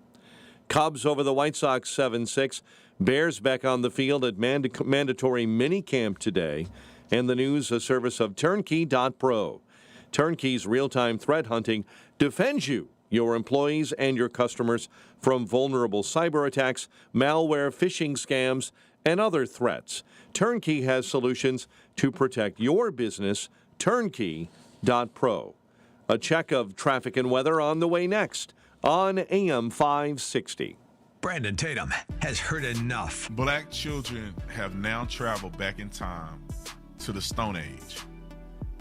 Cubs over the White Sox 7-6. Bears back on the field at mandatory minicamp today. And the news, a service of Turnkey.pro. Turnkey's real-time threat hunting defends you, your employees, and your customers from vulnerable cyber attacks, malware, phishing scams, and other threats. Turnkey has solutions to protect your business. Turnkey.pro. A check of traffic and weather on the way next on AM 560. Brandon Tatum has heard enough. Black children have now traveled back in time to the Stone Age,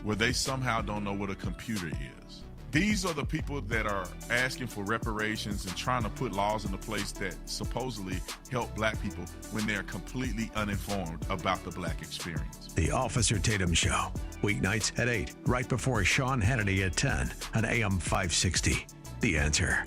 where they somehow don't know what a computer is. These are the people that are asking for reparations and trying to put laws into place that supposedly help black people when they're completely uninformed about the black experience. The Officer Tatum Show, weeknights at 8, right before Sean Hannity at 10 on AM 560. The Answer.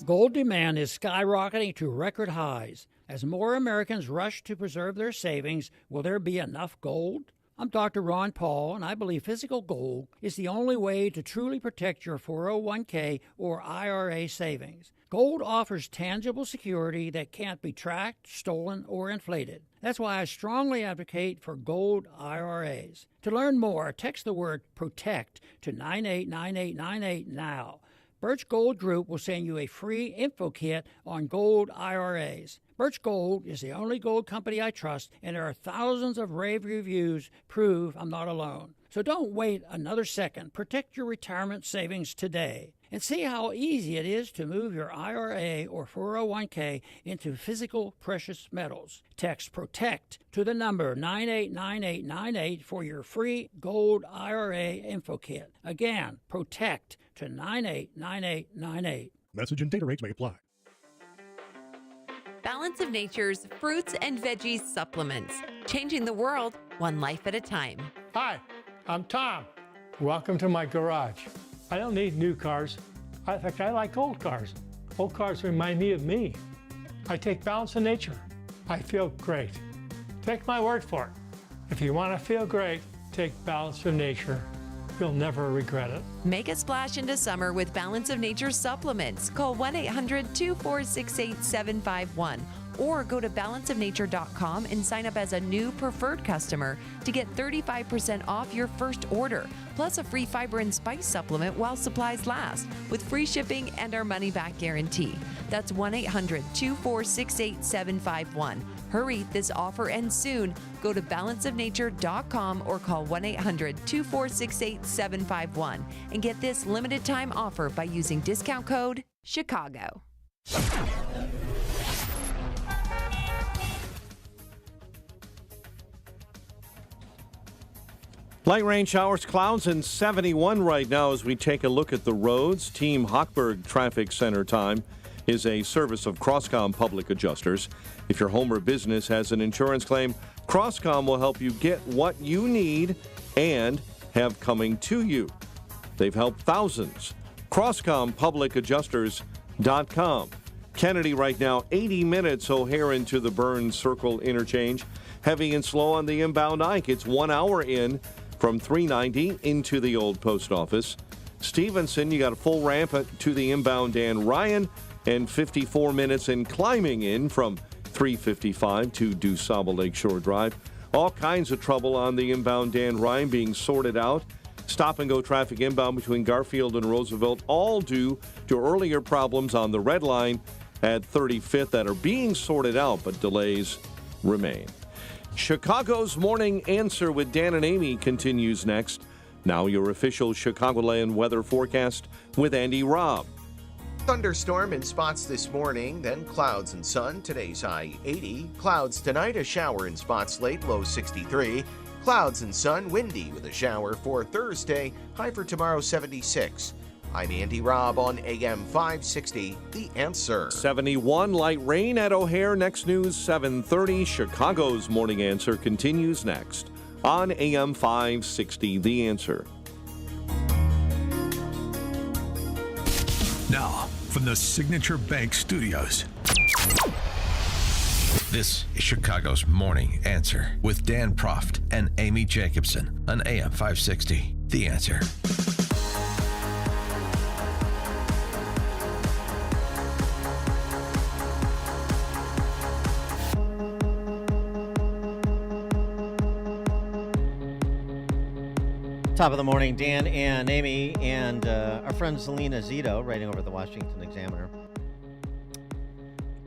Gold demand is skyrocketing to record highs. As more Americans rush to preserve their savings, will there be enough gold? I'm Dr. Ron Paul, and I believe physical gold is the only way to truly protect your 401k or IRA savings. Gold offers tangible security that can't be tracked, stolen, or inflated. That's why I strongly advocate for gold IRAs. To learn more, text the word PROTECT to 989898 now. Birch Gold Group will send you a free info kit on gold IRAs. Birch Gold is the only gold company I trust, and there are thousands of rave reviews prove I'm not alone. So don't wait another second. Protect your retirement savings today. And see how easy it is to move your IRA or 401k into physical precious metals. Text PROTECT to the number 989898 for your free gold IRA info kit. Again, PROTECT to 989898. Message and data rates may apply. Balance of Nature's fruits and veggies supplements, changing the world one life at a time. Hi, I'm Tom. Welcome to my garage. I don't need new cars. In fact, I like old cars. Old cars remind me of me. I take Balance of Nature. I feel great. Take my word for it. If you want to feel great, take Balance of Nature. You'll never regret it. Make a splash into summer with Balance of Nature supplements. Call 1-800-246-8751 Or go to balanceofnature.com and sign up as a new preferred customer to get 35% off your first order, plus a free fiber and spice supplement while supplies last, with free shipping and our money-back guarantee. That's 1-800-246-8751. Hurry, this offer ends soon. Go to balanceofnature.com or call 1-800-246-8751 and get this limited time offer by using discount code CHICAGO. Light rain showers, clouds, and 71 right now as we take a look at the roads. Team Hochberg Traffic Center time is a service of Crosscom Public Adjusters. If your home or business has an insurance claim, Crosscom will help you get what you need and have coming to you. They've helped thousands. CrosscomPublicAdjusters.com. Kennedy right now, 80 minutes O'Hare into the Burns Circle interchange. Heavy and slow on the inbound Ike. It's 1 hour in from 390 into the old post office. Stevenson, you got a full ramp to the inbound Dan Ryan, and 54 minutes in climbing in from 355 to DuSable Lakeshore Drive. All kinds of trouble on the inbound Dan Ryan being sorted out. Stop and go traffic inbound between Garfield and Roosevelt, all due to earlier problems on the red line at 35th that are being sorted out, but delays remain. Chicago's Morning Answer with Dan and Amy continues next. Now your official Chicagoland weather forecast with Andy Robb. Thunderstorm in spots this morning, then clouds and sun. Today's high 80. Clouds tonight, a shower in spots late, low 63. Clouds and sun, windy with a shower for Thursday, high for tomorrow 76. I'm Andy Robb on AM 560, The Answer. 71, light rain at O'Hare. Next news, 7:30. Chicago's Morning Answer continues next on AM 560, The Answer. Now, from the Signature Bank Studios, this is Chicago's Morning Answer with Dan Proft and Amy Jacobson on AM 560, The Answer. Top of the morning, Dan and Amy and our friend Zelina Zito, writing over the Washington Examiner.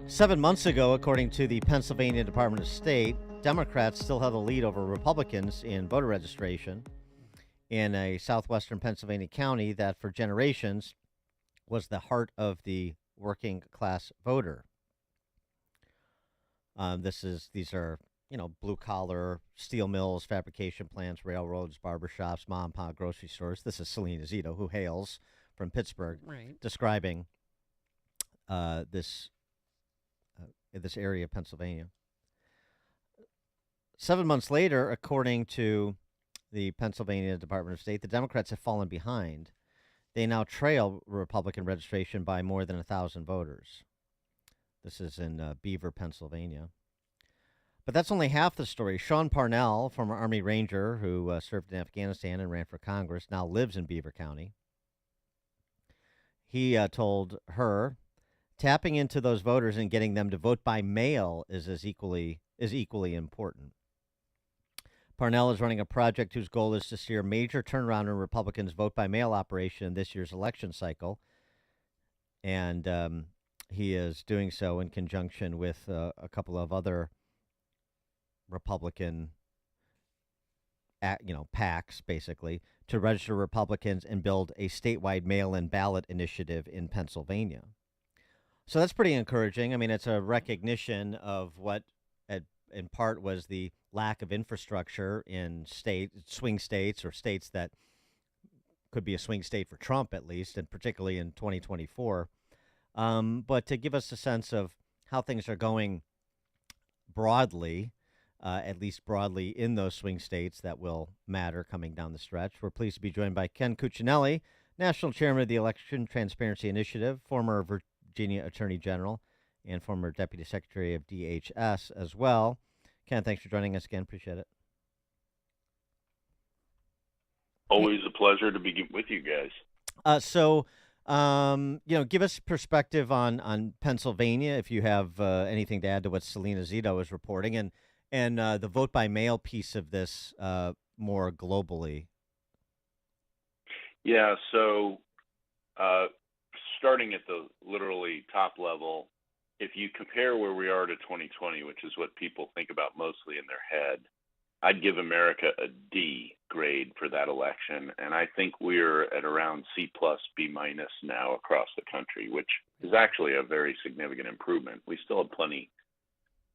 7 months ago, according to the Pennsylvania Department of State, Democrats still held a lead over Republicans in voter registration in a southwestern Pennsylvania county that for generations was the heart of the working class voter. These are blue collar, steel mills, fabrication plants, railroads, barbershops, mom and pop grocery stores. This is Zelina Zito, who hails from Pittsburgh, describing this area of Pennsylvania. 7 months later, according to the Pennsylvania Department of State, the Democrats have fallen behind. They now trail Republican registration by more than 1,000 voters. This is in Beaver, Pennsylvania. But that's only half the story. Sean Parnell, former Army Ranger who served in Afghanistan and ran for Congress, now lives in Beaver County. He told her, tapping into those voters and getting them to vote by mail is equally important. Parnell is running a project whose goal is to steer a major turnaround in Republicans' vote-by-mail operation in this year's election cycle. And he is doing so in conjunction with a couple of other Republican, PACs, basically, to register Republicans and build a statewide mail-in ballot initiative in Pennsylvania. So that's pretty encouraging. I mean, it's a recognition of what, in part, was the lack of infrastructure in swing states, or states that could be a swing state for Trump, at least, and particularly in 2024. But to give us a sense of how things are going broadly, at least broadly in those swing states that will matter coming down the stretch, we're pleased to be joined by Ken Cuccinelli, National Chairman of the Election Transparency Initiative, former Virginia Attorney General, and former Deputy Secretary of DHS as well. Ken, thanks for joining us again. Appreciate it. Always a pleasure to be with you guys. So Give us perspective on Pennsylvania, if you have anything to add to what Selena Zito is reporting, and the vote by mail piece of this more globally. Yeah, so starting at the literally top level, if you compare where we are to 2020, which is what people think about mostly in their head, I'd give America a D grade for that election. And I think we're at around C+, B- now across the country, which is actually a very significant improvement. We still have plenty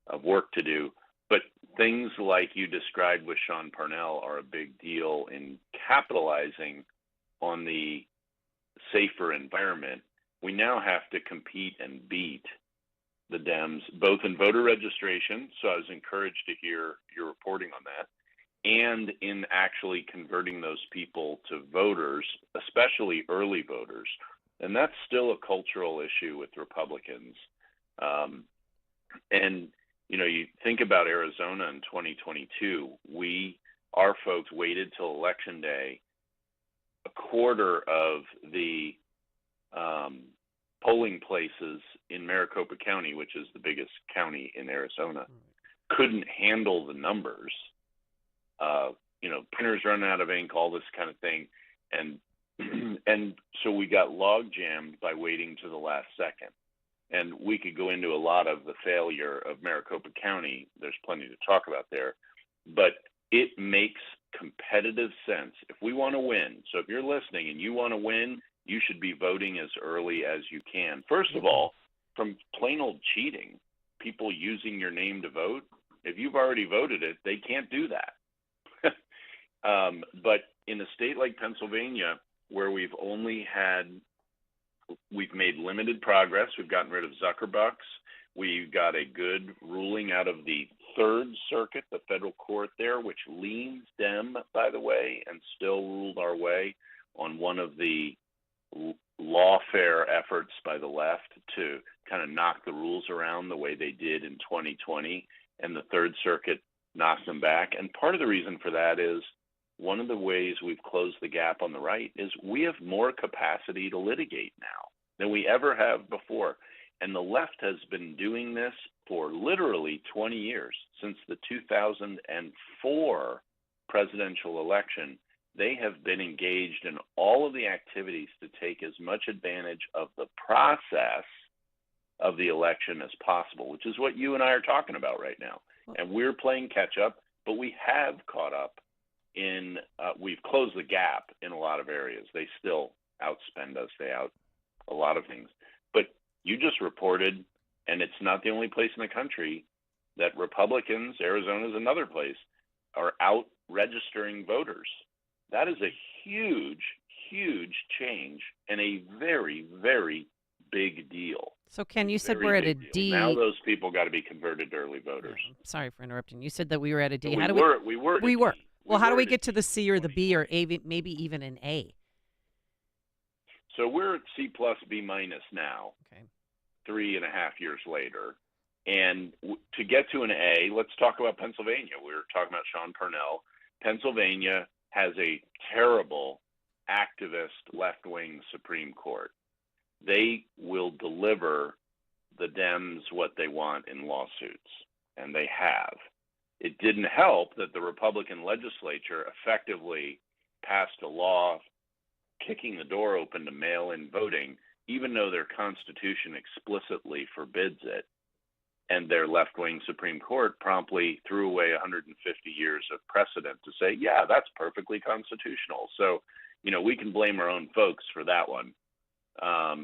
of work to do, but things like you described with Sean Parnell are a big deal in capitalizing on the safer environment. We now have to compete and beat the Dems, both in voter registration, so I was encouraged to hear your reporting on that, and in actually converting those people to voters, especially early voters. And that's still a cultural issue with Republicans. And, you think about Arizona in 2022, our folks waited till Election Day. A quarter of the polling places in Maricopa County, which is the biggest county in Arizona, couldn't handle the numbers. Printers running out of ink, all this kind of thing. And so we got log jammed by waiting to the last second. And we could go into a lot of the failure of Maricopa County. There's plenty to talk about there. But it makes competitive sense. If we want to win, so if you're listening and you want to win, you should be voting as early as you can. First of all, from plain old cheating, people using your name to vote, if you've already voted it, they can't do that. But in a state like Pennsylvania, where we've made limited progress, we've gotten rid of Zuckerbucks, we got a good ruling out of the Third Circuit, the federal court there, which leans Dem, by the way, and still ruled our way on one of the lawfare efforts by the left to kind of knock the rules around the way they did in 2020, and the Third Circuit knocked them back. And part of the reason for that is one of the ways we've closed the gap on the right is we have more capacity to litigate now than we ever have before. And the left has been doing this for literally 20 years. Since the 2004 presidential election, they have been engaged in all of the activities to take as much advantage of the process of the election as possible, which is what you and I are talking about right now. And we're playing catch up, but we have caught up we've closed the gap in a lot of areas. They still outspend us. They out a lot of things. But you just reported, and it's not the only place in the country, that Republicans, Arizona is another place, are out registering voters. That is a huge, huge change and a very, very big deal. So, Ken, you said we're at a D. Now those people got to be converted to early voters. Sorry for interrupting. You said that we were at a D. So we were. Well, how do we get to the C or the B or A, maybe even an A? So we're at C+, B- now, 3.5 years later. And to get to an A, let's talk about Pennsylvania. We were talking about Sean Parnell. Pennsylvania has a terrible activist left-wing Supreme Court. They will deliver the Dems what they want in lawsuits, and they have. It didn't help that the Republican legislature effectively passed a law kicking the door open to mail-in voting, even though their Constitution explicitly forbids it. And their left-wing Supreme Court promptly threw away 150 years of precedent to say, yeah, that's perfectly constitutional. So, we can blame our own folks for that one.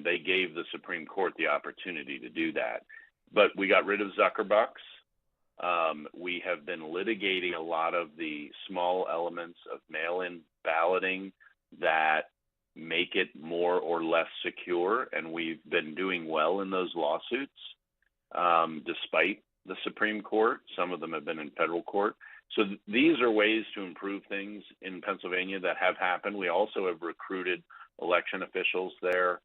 They gave the Supreme Court the opportunity to do that. But we got rid of Zuckerbucks. We have been litigating a lot of the small elements of mail-in balloting that make it more or less secure, and we've been doing well in those lawsuits. Despite the Supreme Court. Some of them have been in federal court. So these are ways to improve things in Pennsylvania that have happened. We also have recruited election officials there,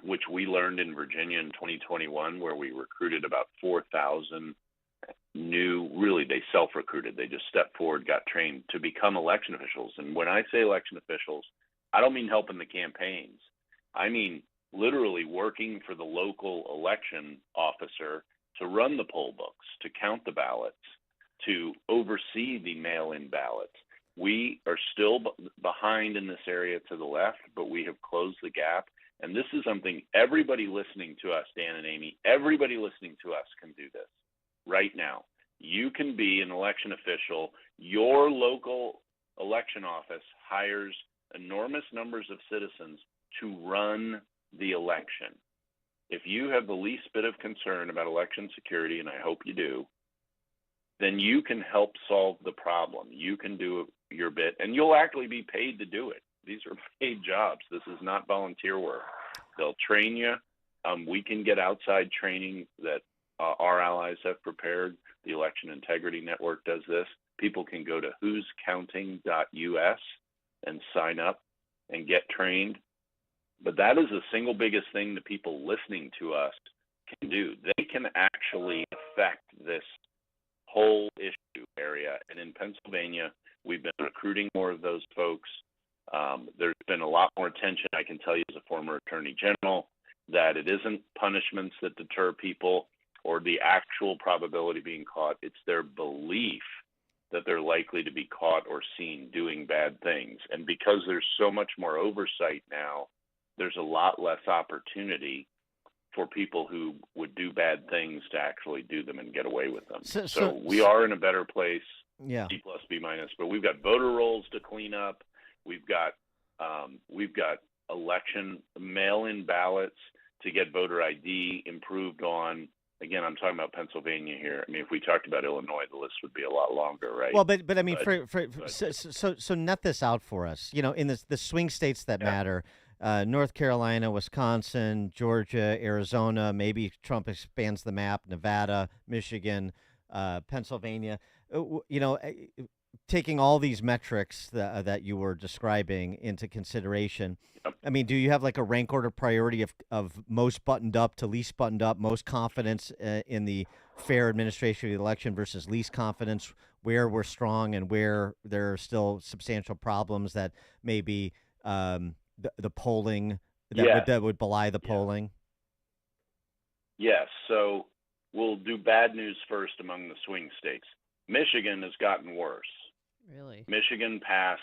which we learned in Virginia in 2021, where we recruited about 4,000 they self-recruited. They just stepped forward, got trained to become election officials. And when I say election officials, I don't mean helping the campaigns. I mean literally working for the local election officer to run the poll books, to count the ballots, to oversee the mail-in ballots. We are still behind in this area to the left, but we have closed the gap. And this is something everybody listening to us, Dan and Amy, everybody listening to us can do this right now. You can be an election official. Your local election office hires enormous numbers of citizens to run the election. If you have the least bit of concern about election security, and I hope you do, then you can help solve the problem. You can do your bit, and you'll actually be paid to do it. These are paid jobs. This is not volunteer work. They'll train you. We can get outside training that our allies have prepared. The Election Integrity Network does this. People can go to whoscounting.us and sign up and get trained. But that is the single biggest thing that people listening to us can do. They can actually affect this whole issue area. And in Pennsylvania, we've been recruiting more of those folks. There's been a lot more attention, I can tell you as a former attorney general, that it isn't punishments that deter people or the actual probability of being caught. It's their belief that they're likely to be caught or seen doing bad things. And because there's so much more oversight now, there's a lot less opportunity for people who would do bad things to actually do them and get away with them. So we are in a better place, C plus, B minus, but we've got voter rolls to clean up. We've got election mail-in ballots to get voter ID improved on. Again, I'm talking about Pennsylvania here. I mean, if we talked about Illinois, the list would be a lot longer, right? Well, but I mean, so nut this out for us. You know, in the swing states that matter, North Carolina, Wisconsin, Georgia, Arizona, maybe Trump expands the map, Nevada, Michigan, Pennsylvania. You know, taking all these metrics that you were describing into consideration, I mean, do you have like a rank order priority of most buttoned up to least buttoned up, most confidence in the fair administration of the election versus least confidence, where we're strong and where there are still substantial problems that maybe the polling that would belie the polling? Yes. So we'll do bad news first among the swing states. Michigan has gotten worse. Really? Michigan passed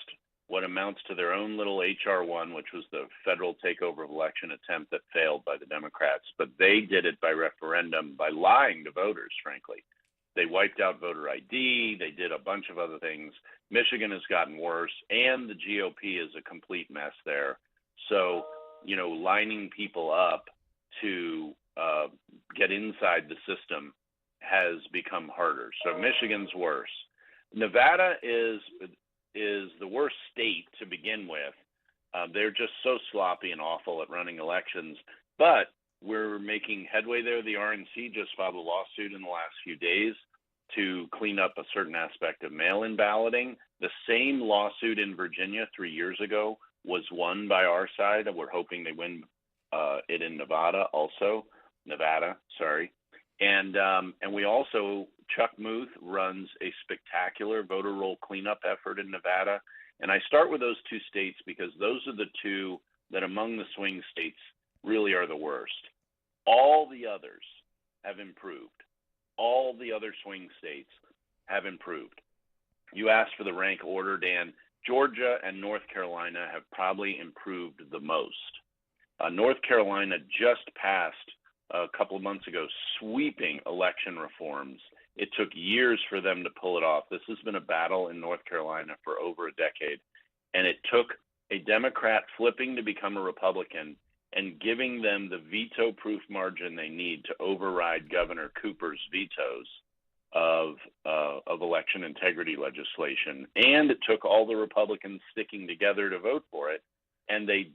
what amounts to their own little H.R. 1, which was the federal takeover of election attempt that failed by the Democrats. But they did it by referendum, by lying to voters, frankly. They wiped out voter ID. They did a bunch of other things. Michigan has gotten worse, and the GOP is a complete mess there. So, you know, lining people up to get inside the system has become harder. So Michigan's worse. Nevada is the worst state to begin with. They're just so sloppy and awful at running elections. But we're making headway there. The RNC just filed a lawsuit in the last few days to clean up a certain aspect of mail-in balloting. The same lawsuit in Virginia 3 years ago was won by our side, and we're hoping they win it in Nevada, sorry. And we also, Chuck Muth runs a spectacular voter roll cleanup effort in Nevada. And I start with those two states because those are the two that among the swing states really are the worst. All the others have improved. All the other swing states have improved. You asked for the rank order, Dan. Georgia and North Carolina have probably improved the most. North Carolina just passed a couple of months ago sweeping election reforms. It took years for them to pull it off. This has been a battle in North Carolina for over a decade. And it took a Democrat flipping to become a Republican and giving them the veto-proof margin they need to override Governor Cooper's vetoes of election integrity legislation. And it took all the Republicans sticking together to vote for it. And they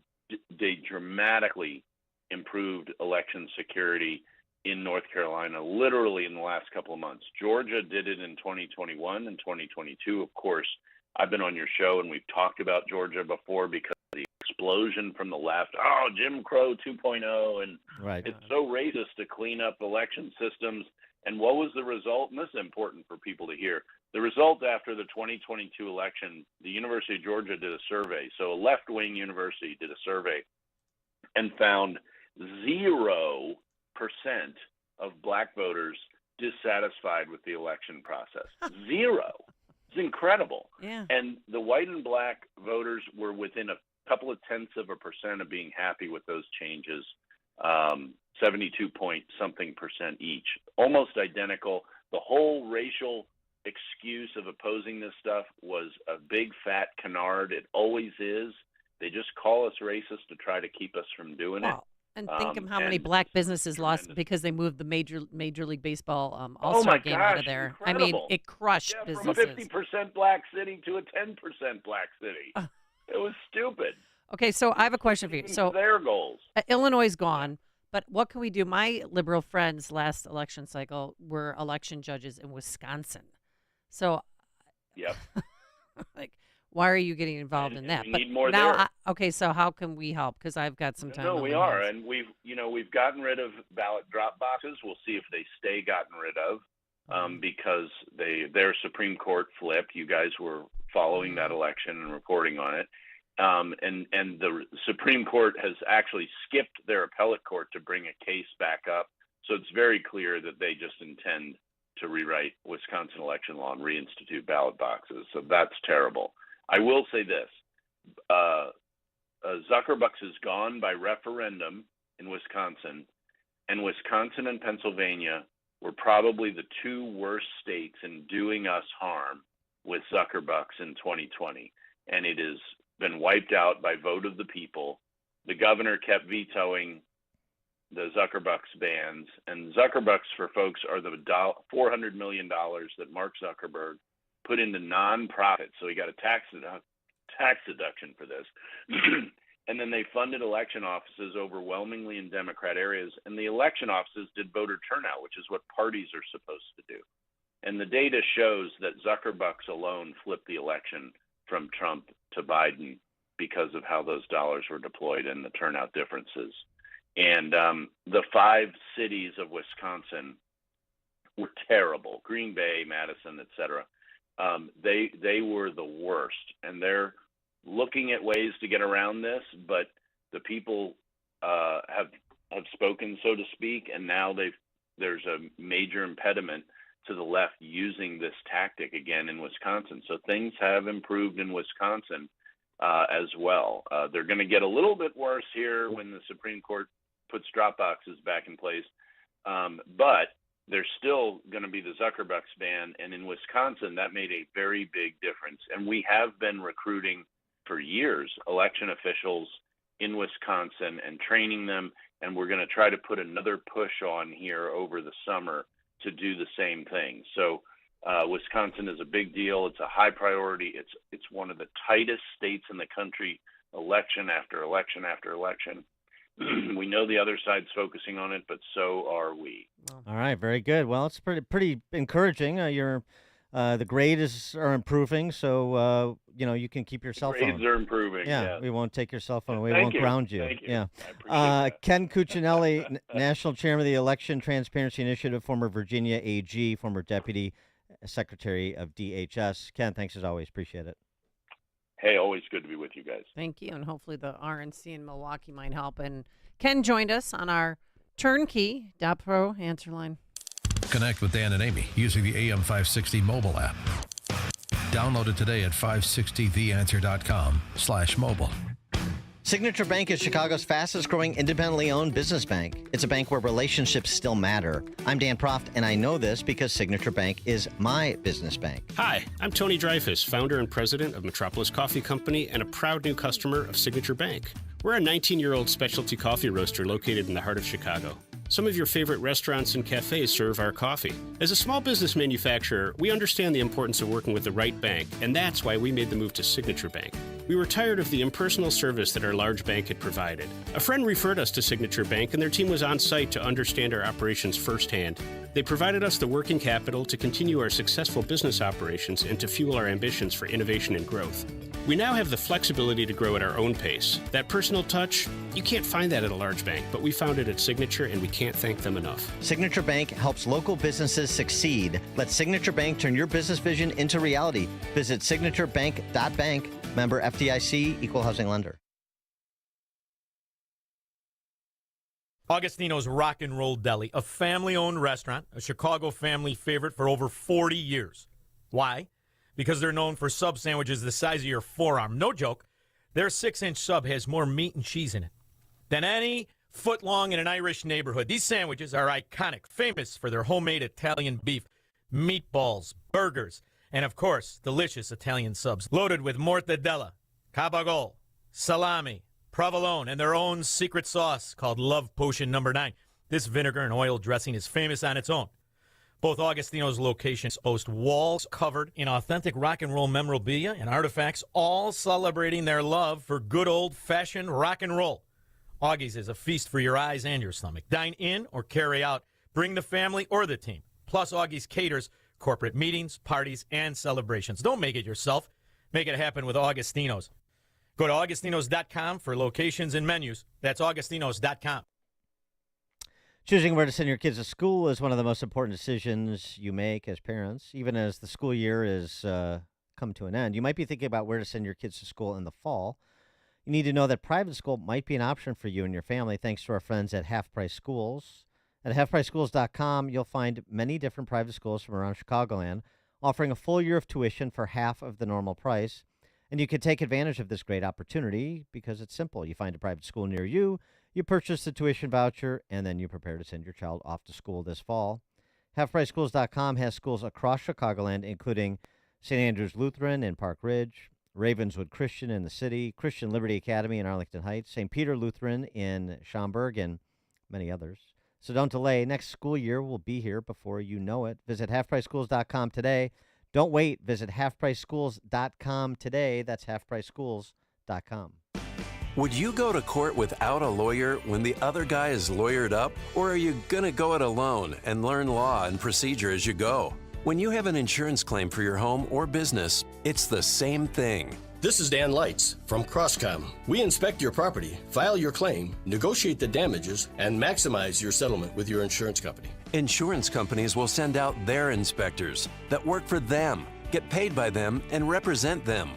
dramatically improved election security in North Carolina, literally in the last couple of months. Georgia did it in 2021 and 2022. Of course, I've been on your show and we've talked about Georgia before because of the explosion from the left. Oh, Jim Crow 2.0. And it's so racist to clean up election systems And what was the result? And this is important for people to hear. The result after the 2022 election, the University of Georgia did a survey. So a left-wing university did a survey and found 0% of black voters dissatisfied with the election process. 0. It's incrediable. Yeah. And the white and black voters were within a couple of tenths of a percent of being happy with those changes, 72-point-something% each, almost identical. The whole racial excuse of opposing this stuff was a big fat canard. It always is. They just call us racist to try to keep us from doing it. And think of how many black businesses lost because they moved the Major League Baseball Oh All-Star my game gosh, out of there. incredible. I mean, it crushed From a businesses. 50% black city to a 10% black city. It was stupid. Okay, so I have a question for you. So their goals. Illinois is gone, but what can we do? My liberal friends last election cycle were election judges in Wisconsin. So, yep. Like, why are you getting involved in that? We But need more now, there. okay, so how can we help? Because I've got some time. No, on we my are, hands. and we've gotten rid of ballot drop boxes. We'll see if they stay gotten rid of, because their Supreme Court flipped. You guys were following that election and reporting on it, and the Supreme Court has actually skipped their appellate court to bring a case back up. So it's very clear that they just intend to rewrite Wisconsin election law and reinstitute ballot boxes. So that's terrible. I will say this. Zuckerbucks is gone by referendum in Wisconsin, and Wisconsin and Pennsylvania were probably the two worst states in doing us harm with Zuckerbucks in 2020. And it has been wiped out by vote of the people. The governor kept vetoing the Zuckerbucks bans, and Zuckerbucks, for folks, are the $400 million that Mark Zuckerberg put into nonprofits. So he got a tax deduction for this. And then they funded election offices overwhelmingly in Democrat areas. And the election offices did voter turnout, which is what parties are supposed to do. And the data shows that Zuckerbucks alone flipped the election from Trump to Biden because of how those dollars were deployed and the turnout differences. And the 5 cities of Wisconsin were terrible. Green Bay, Madison, et cetera. They were the worst, and they're looking at ways to get around this, but the people have spoken, so to speak, and now there's a major impediment to the left using this tactic again in Wisconsin. So things have improved in Wisconsin as well. They're going to get a little bit worse here when the Supreme Court puts drop boxes back in place, but there's still going to be the Zuckerbucks ban, and in Wisconsin, that made a very big difference. And we have been recruiting for years election officials in Wisconsin and training them, and we're going to try to put another push on here over the summer to do the same thing. So Wisconsin is a big deal. It's a high priority. It's one of the tightest states in the country, election after election after election. We know the other side's focusing on it, but so are we. All right, very good. Well, it's pretty encouraging. The grades are improving, so you can keep your cell phone. Grades are improving. Yeah, we won't take your cell phone away. We Thank won't you. ground you. Thank you. Yeah. I appreciate that. Ken Cuccinelli, National Chairman of the Election Transparency Initiative, former Virginia AG, former Deputy Secretary of DHS. Ken, thanks as always. Appreciate it. Hey, always good to be with you guys. Thank you, and hopefully the RNC in Milwaukee might help. And Ken joined us on our turnkey.pro answer line. Connect with Dan and Amy using the AM 560 mobile app. Download it today at 560theanswer.com/mobile. Signature Bank is Chicago's fastest growing independently owned business bank. It's a bank where relationships still matter. I'm Dan Proft, and I know this because Signature Bank is my business bank. Hi, I'm Tony Dreyfus, founder and president of Metropolis Coffee Company and a proud new customer of Signature Bank. We're a 19-year-old specialty coffee roaster located in the heart of Chicago. Some of your favorite restaurants and cafes serve our coffee. As a small business manufacturer, we understand the importance of working with the right bank, and that's why we made the move to Signature Bank. We were tired of the impersonal service that our large bank had provided. A friend referred us to Signature Bank, and their team was on site to understand our operations firsthand. They provided us the working capital to continue our successful business operations and to fuel our ambitions for innovation and growth. We now have the flexibility to grow at our own pace. That personal touch, you can't find that at a large bank, but we found it at Signature, and we can't thank them enough. Signature Bank helps local businesses succeed. Let Signature Bank turn your business vision into reality. Visit signaturebank.bank. Member FDIC, Equal Housing Lender. Augustino's Rock and Roll Deli, a family-owned restaurant, a Chicago family favorite for over 40 years. Why? Because they're known for sub sandwiches the size of your forearm. No joke. Their 6-inch sub has more meat and cheese in it than any foot long in an Irish neighborhood. These sandwiches are iconic, famous for their homemade Italian beef, meatballs, burgers, and, of course, delicious Italian subs loaded with mortadella, cabagol, salami, provolone, and their own secret sauce called Love Potion No. 9. This vinegar and oil dressing is famous on its own. Both Augustino's locations boast walls covered in authentic rock and roll memorabilia and artifacts, all celebrating their love for good old-fashioned rock and roll. Augie's is a feast for your eyes and your stomach. Dine in or carry out. Bring the family or the team. Plus, Augie's caters corporate meetings, parties, and celebrations. Don't make it yourself. Make it happen with Augustino's. Go to augustinos.com for locations and menus. That's augustinos.com. Choosing where to send your kids to school is one of the most important decisions you make as parents. Even as the school year is come to an end, you might be thinking about where to send your kids to school in the fall. You need to know that private school might be an option for you and your family thanks to our friends at Half Price Schools. At halfpriceschools.com, you'll find many different private schools from around Chicagoland offering a full year of tuition for half of the normal price. And you can take advantage of this great opportunity because it's simple. You find a private school near you, you purchase the tuition voucher, and then you prepare to send your child off to school this fall. HalfPriceSchools.com has schools across Chicagoland, including St. Andrew's Lutheran in Park Ridge, Ravenswood Christian in the city, Christian Liberty Academy in Arlington Heights, St. Peter Lutheran in Schaumburg, and many others. So don't delay. Next school year will be here before you know it. Visit HalfPriceSchools.com today. Don't wait. Visit HalfPriceSchools.com today. That's HalfPriceSchools.com. Would you go to court without a lawyer when the other guy is lawyered up? Or are you going to go it alone and learn law and procedure as you go? When you have an insurance claim for your home or business, it's the same thing. This is Dan Lights from Crosscom. We inspect your property, file your claim, negotiate the damages, and maximize your settlement with your insurance company. Insurance companies will send out their inspectors that work for them, get paid by them, and represent them.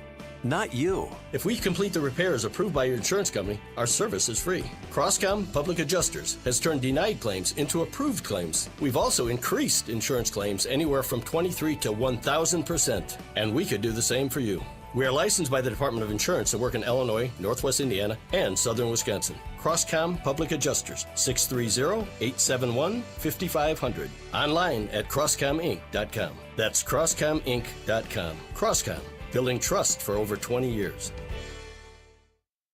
Not you. If we complete the repairs approved by your insurance company, our service is free. Crosscom Public Adjusters has turned denied claims into approved claims. We've also increased insurance claims anywhere from 23 to 1,000%, and we could do the same for you. We are licensed by the Department of Insurance and work in Illinois, Northwest Indiana, and Southern Wisconsin. Crosscom Public Adjusters, 630-871-5500. Online at crosscominc.com. That's crosscominc.com. Crosscom, building trust for over 20 years.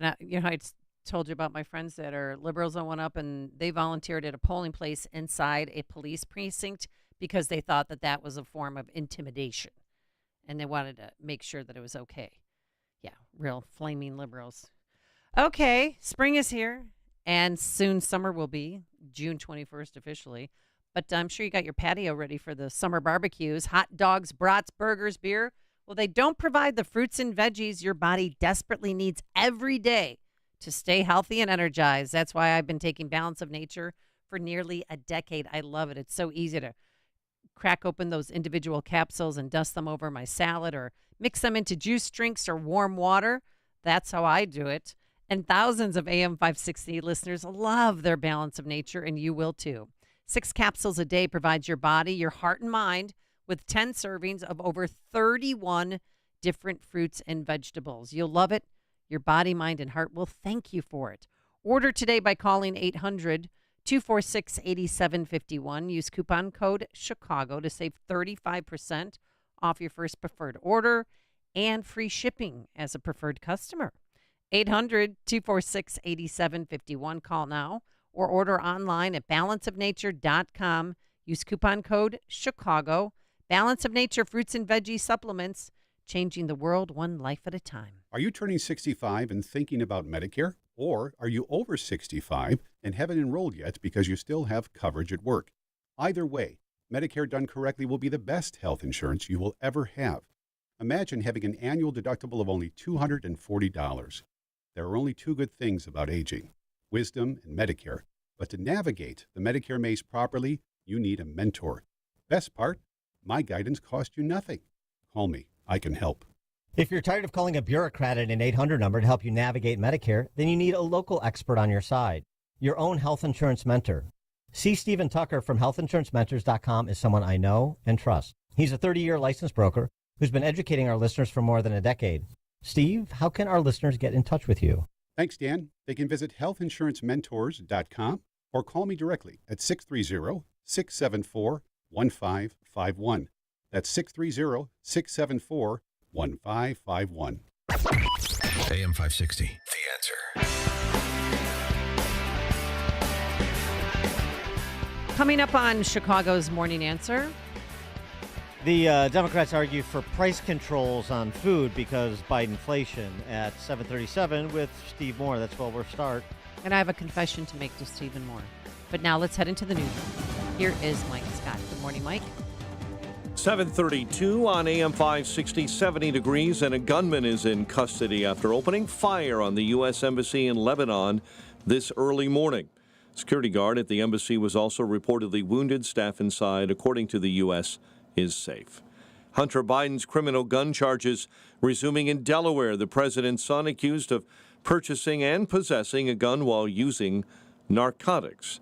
Now, I told you about my friends that are liberals that went up and they volunteered at a polling place inside a police precinct because they thought that that was a form of intimidation. And they wanted to make sure that it was okay. Yeah, real flaming liberals. Okay, spring is here, and soon summer will be, June 21st officially. But I'm sure you got your patio ready for the summer barbecues, hot dogs, brats, burgers, beer. Well, they don't provide the fruits and veggies your body desperately needs every day to stay healthy and energized. That's why I've been taking Balance of Nature for nearly a decade. I love it. It's so easy to crack open those individual capsules and dust them over my salad or mix them into juice drinks or warm water. That's how I do it. And thousands of AM 560 listeners love their Balance of Nature, and you will too. 6 capsules a day provides your body, your heart, and mind with 10 servings of over 31 different fruits and vegetables. You'll love it. Your body, mind, and heart will thank you for it. Order today by calling 800-246-8751. Use coupon code Chicago to save 35% off your first preferred order and free shipping as a preferred customer. 800-246-8751. Call now or order online at balanceofnature.com. Use coupon code Chicago. Balance of Nature fruits and veggie supplements changing the world one life at a time. Are you turning 65 and thinking about Medicare? Or are you over 65 and haven't enrolled yet because you still have coverage at work? Either way, Medicare done correctly will be the best health insurance you will ever have. Imagine having an annual deductible of only $240. There are only two good things about aging, wisdom and Medicare. But to navigate the Medicare maze properly, you need a mentor. Best part, my guidance cost you nothing. Call me. I can help. If you're tired of calling a bureaucrat at an 800 number to help you navigate Medicare, then you need a local expert on your side, your own health insurance mentor. C. Stephen Tucker from healthinsurancementors.com is someone I know and trust. He's a 30-year licensed broker who's been educating our listeners for more than a decade. Steve, how can our listeners get in touch with you? Thanks, Dan. They can visit healthinsurancementors.com or call me directly at 630-674-1551. That's 630-674-1551. AM 560, The Answer. Coming up on Chicago's Morning Answer. The Democrats argue for price controls on food because Bidenflation at 7:37 with Steve Moore. That's where we'll start. And I have a confession to make to Stephen Moore. But now let's head into the newsroom. Here is Mike Scott. Good morning, Mike. 7:32 on AM 560, 70 degrees, and a gunman is in custody after opening fire on the U.S. Embassy in Lebanon this early morning. Security guard at the embassy was also reportedly wounded. Staff inside, according to the U.S., is safe. Hunter Biden's criminal gun charges resuming in Delaware. The president's son accused of purchasing and possessing a gun while using narcotics.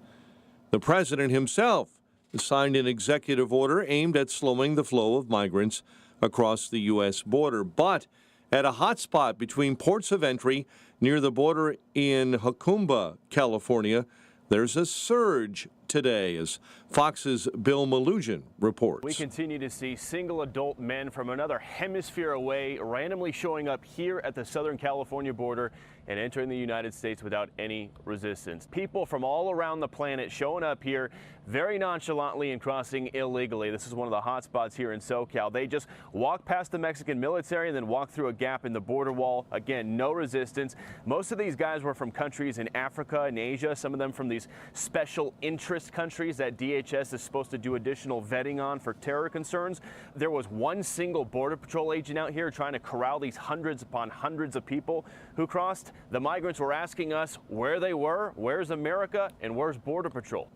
The president himself signed an executive order aimed at slowing the flow of migrants across the U.S. border. But at a hot spot between ports of entry near the border in Jacumba, California, there's a surge today, as Fox's Bill Malusian reports. We continue to see single adult men from another hemisphere away randomly showing up here at the Southern California border and entering the United States without any resistance. People from all around the planet showing up here very nonchalantly and crossing illegally. This is one of the hot spots here in SoCal. They just walk past the Mexican military and then walk through a gap in the border wall. Again, no resistance. Most of these guys were from countries in Africa and Asia, some of them from these special interest countries that DHS is supposed to do additional vetting on for terror concerns. There was one single Border Patrol agent out here trying to corral these hundreds upon hundreds of people who crossed. The migrants were asking us where they were, where's America, and where's Border Patrol.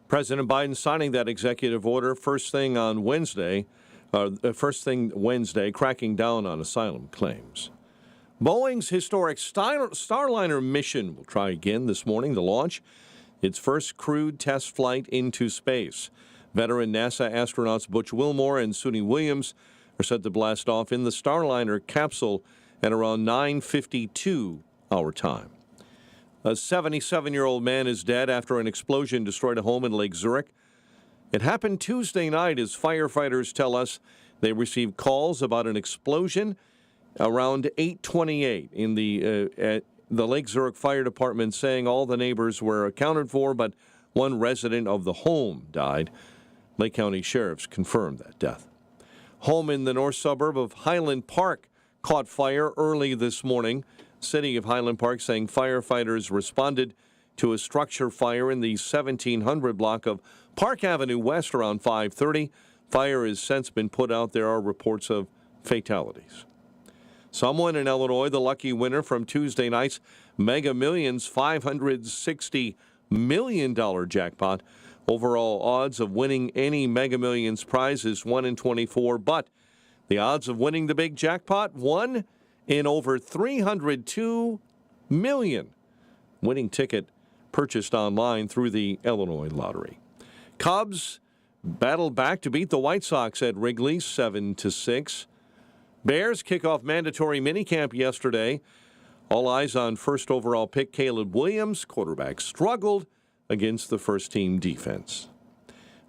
President Biden signing that executive order first thing Wednesday, cracking down on asylum claims. Boeing's historic Starliner mission will try again this morning to launch its first crewed test flight into space. Veteran NASA astronauts Butch Wilmore and Suni Williams are set to blast off in the Starliner capsule at around 9:52 our time. A 77-year-old man is dead after an explosion destroyed a home in Lake Zurich. It happened Tuesday night, as firefighters tell us. They received calls about an explosion around 8:28 in the Lake Zurich Fire Department, saying all the neighbors were accounted for, but one resident of the home died. Lake County sheriffs confirmed that death. Home in the north suburb of Highland Park caught fire early this morning. City of Highland Park saying firefighters responded to a structure fire in the 1700 block of Park Avenue West around 5:30. Fire has since been put out. There are reports of fatalities. Someone in Illinois, the lucky winner from Tuesday night's Mega Millions $560 million jackpot. Overall odds of winning any Mega Millions prize is 1 in 24, but the odds of winning the big jackpot, 1 in over 302 million. Winning ticket purchased online through the Illinois Lottery. Cubs battled back to beat the White Sox at Wrigley 7-6. Bears kick off mandatory minicamp yesterday. All eyes on first overall pick Caleb Williams. Quarterback struggled against the first-team defense.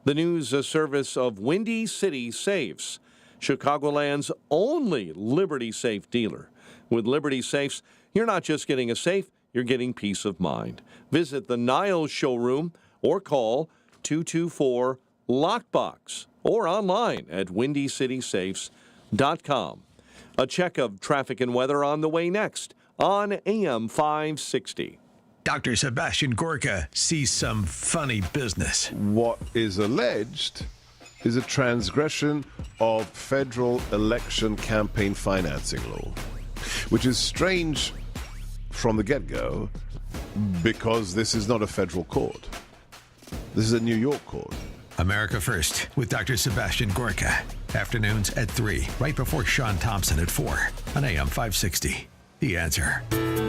The news service of Windy City Safes, Chicagoland's only Liberty Safe dealer. With Liberty Safes, you're not just getting a safe, you're getting peace of mind. Visit the Niles showroom or call 224-LOCKBOX or online at windycitysafes.com. A check of traffic and weather on the way next on AM 560. Dr. Sebastian Gorka sees some funny business. What is alleged is a transgression of federal election campaign financing law, which is strange from the get-go because this is not a federal court. This is a New York court. America First with Dr. Sebastian Gorka. Afternoons at 3, right before Sean Thompson at 4 on AM 560. The Answer.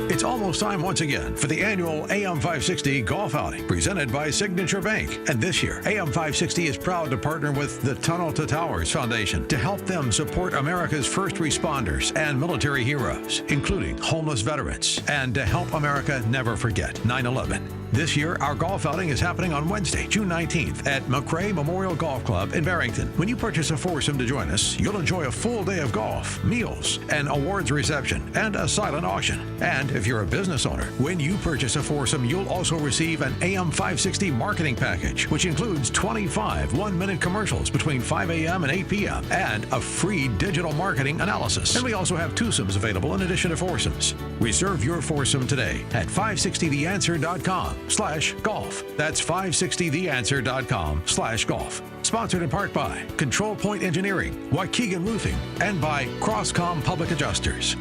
It's almost time once again for the annual AM 560 golf outing presented by Signature Bank. And this year, AM 560 is proud to partner with the Tunnel to Towers Foundation to help them support America's first responders and military heroes, including homeless veterans, and to help America never forget 9/11. This year, our golf outing is happening on Wednesday, June 19th at McRae Memorial Golf Club in Barrington. When you purchase a foursome to join us, you'll enjoy a full day of golf, meals, an awards reception, and a silent auction. And if you're a business owner, when you purchase a foursome, you'll also receive an AM 560 marketing package, which includes 25 one-minute commercials between 5 a.m. and 8 p.m. and a free digital marketing analysis. And we also have twosomes available in addition to foursomes. Reserve your foursome today at 560theanswer.com/golf. That's 560theanswer.com/golf. Sponsored in part by Control Point Engineering, Waukegan Roofing, and by Crosscom Public Adjusters.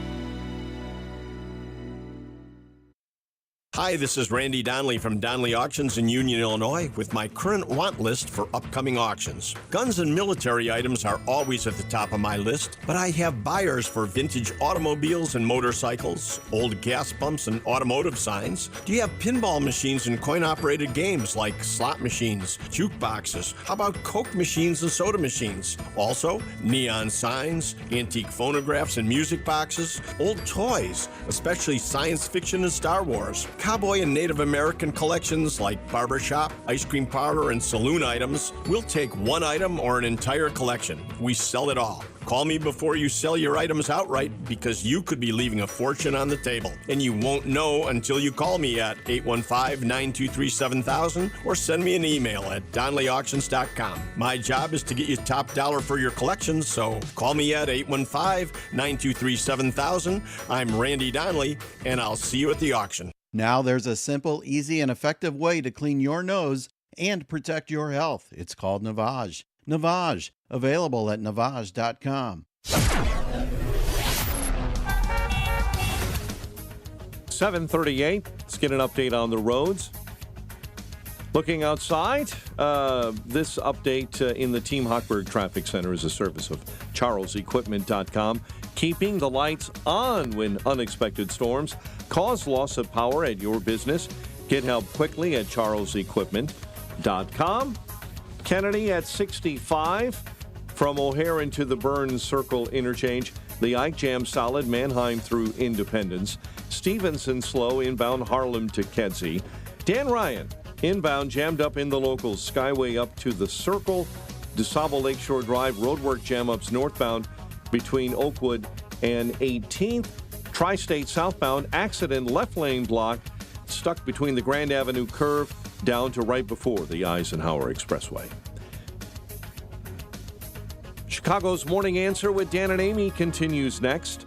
Hi, this is Randy Donnelly from Donnelly Auctions in Union, Illinois, with my current want list for upcoming auctions. Guns and military items are always at the top of my list, but I have buyers for vintage automobiles and motorcycles, old gas pumps and automotive signs. Do you have pinball machines and coin-operated games like slot machines, jukeboxes? How about Coke machines and soda machines? Also, neon signs, antique phonographs and music boxes, old toys, especially science fiction and Star Wars. Cowboy and Native American collections like barbershop, ice cream parlor, and saloon items. We'll take one item or an entire collection. We sell it all. Call me before you sell your items outright because you could be leaving a fortune on the table. And you won't know until you call me at 815-923-7000 or send me an email at DonnellyAuctions.com. My job is to get you top dollar for your collections, so call me at 815-923-7000. I'm Randy Donnelly, and I'll see you at the auction. Now there's a simple, easy, and effective way to clean your nose and protect your health. It's called Navage. Navage, available at Navage.com. 7:38. Let's get an update on the roads. Looking outside, this update in the Team Hochberg Traffic Center is a service of CharlesEquipment.com. Keeping the lights on when unexpected storms cause loss of power at your business. Get help quickly at CharlesEquipment.com. Kennedy at 65 from O'Hare into the Burns Circle interchange. The Ike Jam solid, Manheim through Independence. Stevenson slow inbound Harlem to Kedzie. Dan Ryan inbound jammed up in the locals. Skyway up to the Circle. DeSable Lakeshore Drive roadwork jam ups northbound between Oakwood and 18th. Tri-State southbound accident left lane block stuck between the Grand Avenue curve down to right before the Eisenhower Expressway. Chicago's Morning Answer with Dan and Amy continues next.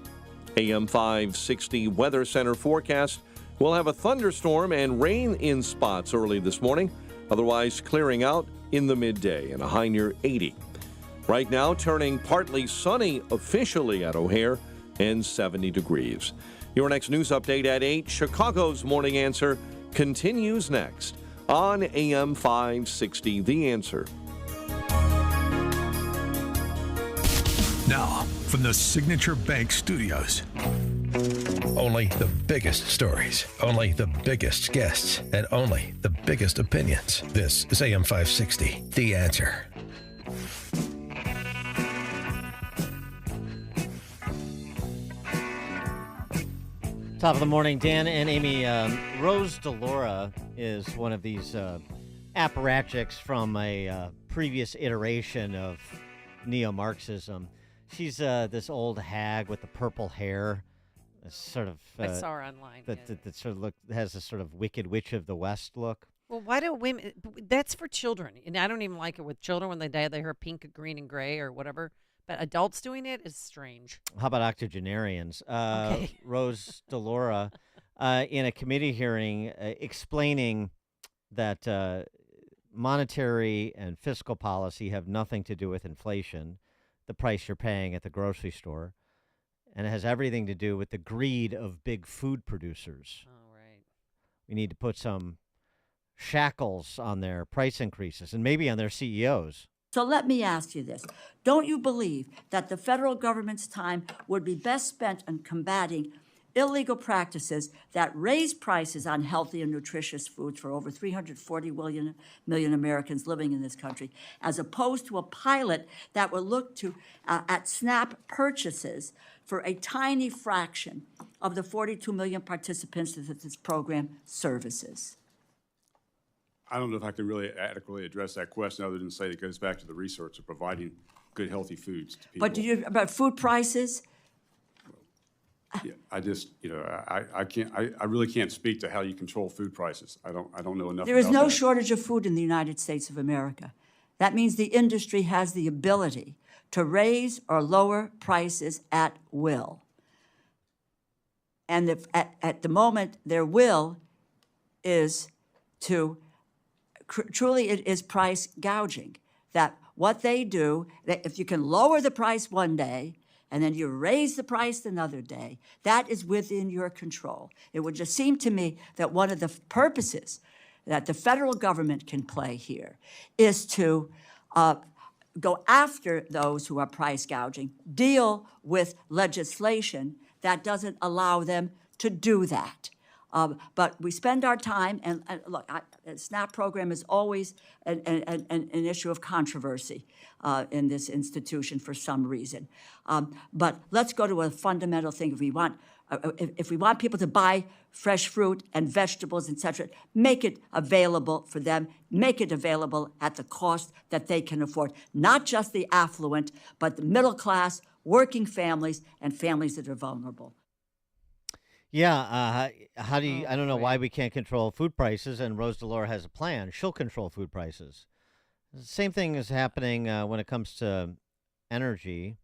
AM 560 Weather Center forecast. We'll have a thunderstorm and rain in spots early this morning, otherwise clearing out in the midday and a high near 80. Right now, turning partly sunny officially at O'Hare and 70 degrees. Your next news update at 8. Chicago's Morning Answer continues next on AM 560, The Answer. Now, from the Signature Bank Studios. Only the biggest stories, only the biggest guests, and only the biggest opinions. This is AM 560, The Answer. Top of the morning, Dan and Amy. Rose DeLaura is one of these apparatchiks from a previous iteration of neo-Marxism. She's this old hag with the purple hair, sort of. I saw her online. That sort of has a sort of Wicked Witch of the West look. Well, why do women? That's for children, and I don't even like it with children when they die. They wear pink, green, and gray or whatever. But adults doing it is strange. How about octogenarians? Okay. Rose DeLaura, in a committee hearing, explaining that monetary and fiscal policy have nothing to do with inflation, the price you're paying at the grocery store, and it has everything to do with the greed of big food producers. Oh, right. We need to put some shackles on their price increases and maybe on their CEOs. So let me ask you this. Don't you believe that the federal government's time would be best spent on combating illegal practices that raise prices on healthy and nutritious foods for over 340 million Americans living in this country, as opposed to a pilot that would look to at SNAP purchases for a tiny fraction of the 42 million participants that this program services? I don't know if I can really adequately address that question other than say it goes back to the research of providing good, healthy foods to people. But do you, about food prices? Yeah, I just, I really can't speak to how you control food prices. I don't know enough. There is about no that. shortage of food in the United States of America. That means the industry has the ability to raise or lower prices at will. And if, at the moment, their will is to truly, it is price gouging. That what they do, that if you can lower the price one day and then you raise the price another day, that is within your control. It would just seem to me that one of the purposes that the federal government can play here is to go after those who are price gouging, deal with legislation that doesn't allow them to do that. But we spend our time, and look, the SNAP program is always an issue of controversy in this institution for some reason. But let's go to a fundamental thing. If we want people to buy fresh fruit and vegetables, etc., make it available for them. Make it available at the cost that they can afford. Not just the affluent, but the middle class, working families, and families that are vulnerable. Yeah, how do you? I don't know why we can't control food prices, and Rose DeLaura has a plan. She'll control food prices. The same thing is happening when it comes to energy.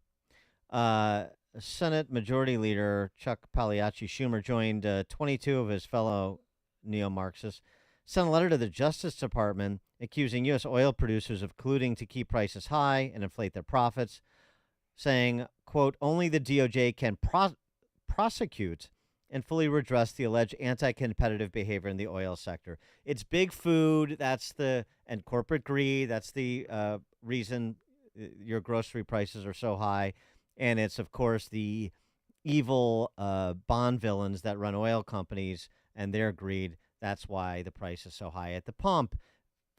Senate Majority Leader Chuck Pagliacci Schumer joined 22 of his fellow neo-Marxists, sent a letter to the Justice Department accusing U.S. oil producers of colluding to keep prices high and inflate their profits, saying, quote, only the DOJ can prosecute and fully redress the alleged anti-competitive behavior in the oil sector. It's big food, and corporate greed, that's the reason your grocery prices are so high. And it's, of course, the evil bond villains that run oil companies and their greed. That's why the price is so high at the pump.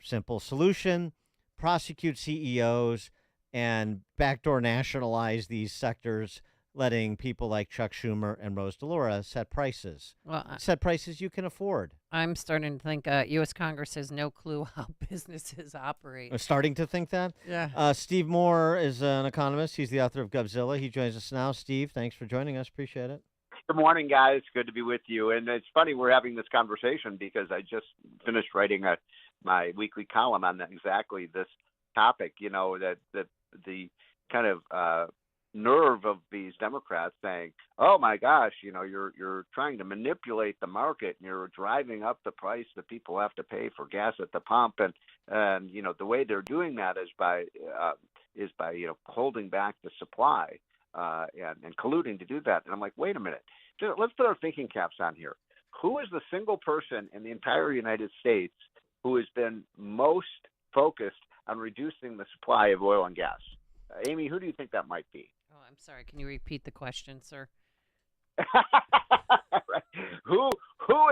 Simple solution, prosecute CEOs and backdoor nationalize these sectors, letting people like Chuck Schumer and Rose DeLaura set prices. Well, set prices you can afford. I'm starting to think U.S. Congress has no clue how businesses operate. I'm starting to think that? Yeah. Steve Moore is an economist. He's the author of Govzilla. He joins us now. Steve, thanks for joining us. Appreciate it. Good morning, guys. Good to be with you. And it's funny we're having this conversation because I just finished writing my weekly column on exactly this topic, that the kind of nerve of these Democrats saying, "Oh my gosh, you're trying to manipulate the market and you're driving up the price that people have to pay for gas at the pump," and the way they're doing that is by holding back the supply and colluding to do that. And I'm like, wait a minute, let's put our thinking caps on here. Who is the single person in the entire United States who has been most focused on reducing the supply of oil and gas? Amy, who do you think that might be? Oh, I'm sorry. Can you repeat the question, sir? Right. Who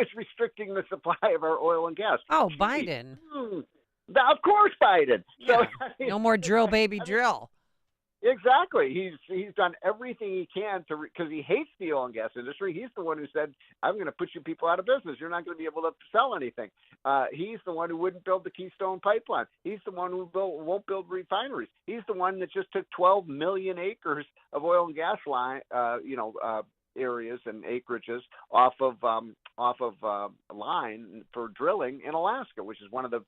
is restricting the supply of our oil and gas? Oh, Biden. Of course, Biden. Yeah. So No more drill, baby, drill. Exactly. He's done everything he can because he hates the oil and gas industry. He's the one who said, "I'm going to put you people out of business. You're not going to be able to sell anything." He's the one who wouldn't build the Keystone Pipeline. He's the one who won't build refineries. He's the one that just took 12 million acres of oil and gas areas and acreages off of line for drilling in Alaska, which is one of the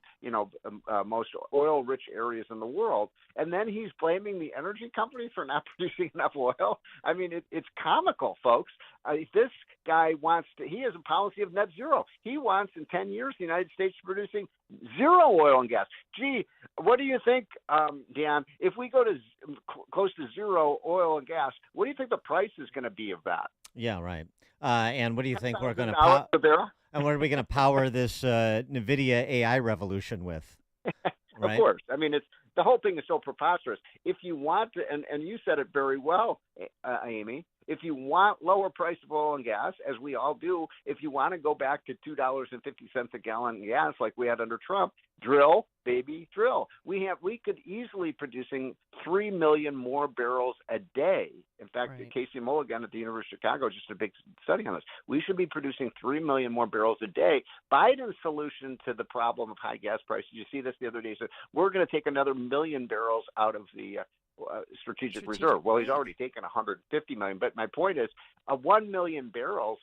most oil-rich areas in the world. And then he's blaming the energy company for not producing enough oil. I mean, it's comical, folks. This guy he has a policy of net zero. He wants in 10 years the United States producing zero oil and gas. Gee, what do you think, Dan? If we go to close to zero oil and gas, what do you think the price is going to be of that? Yeah, right. And what do you think we're going to and what are we going to power this NVIDIA AI revolution with? Right? Of course. I mean, the whole thing is so preposterous. If you want to, and you said it very well, Amy, if you want lower price of oil and gas, as we all do, if you want to go back to $2.50 a gallon in gas like we had under Trump, drill, baby, drill. We could easily producing 3 million more barrels a day. In fact, Casey Mulligan at the University of Chicago just did a big study on this. We should be producing 3 million more barrels a day. Biden's solution to the problem of high gas prices, you see this the other day, said we're going to take another 1 million barrels out of the strategic reserve. Well, he's already taken 150 million. But my point is, 1 million barrels,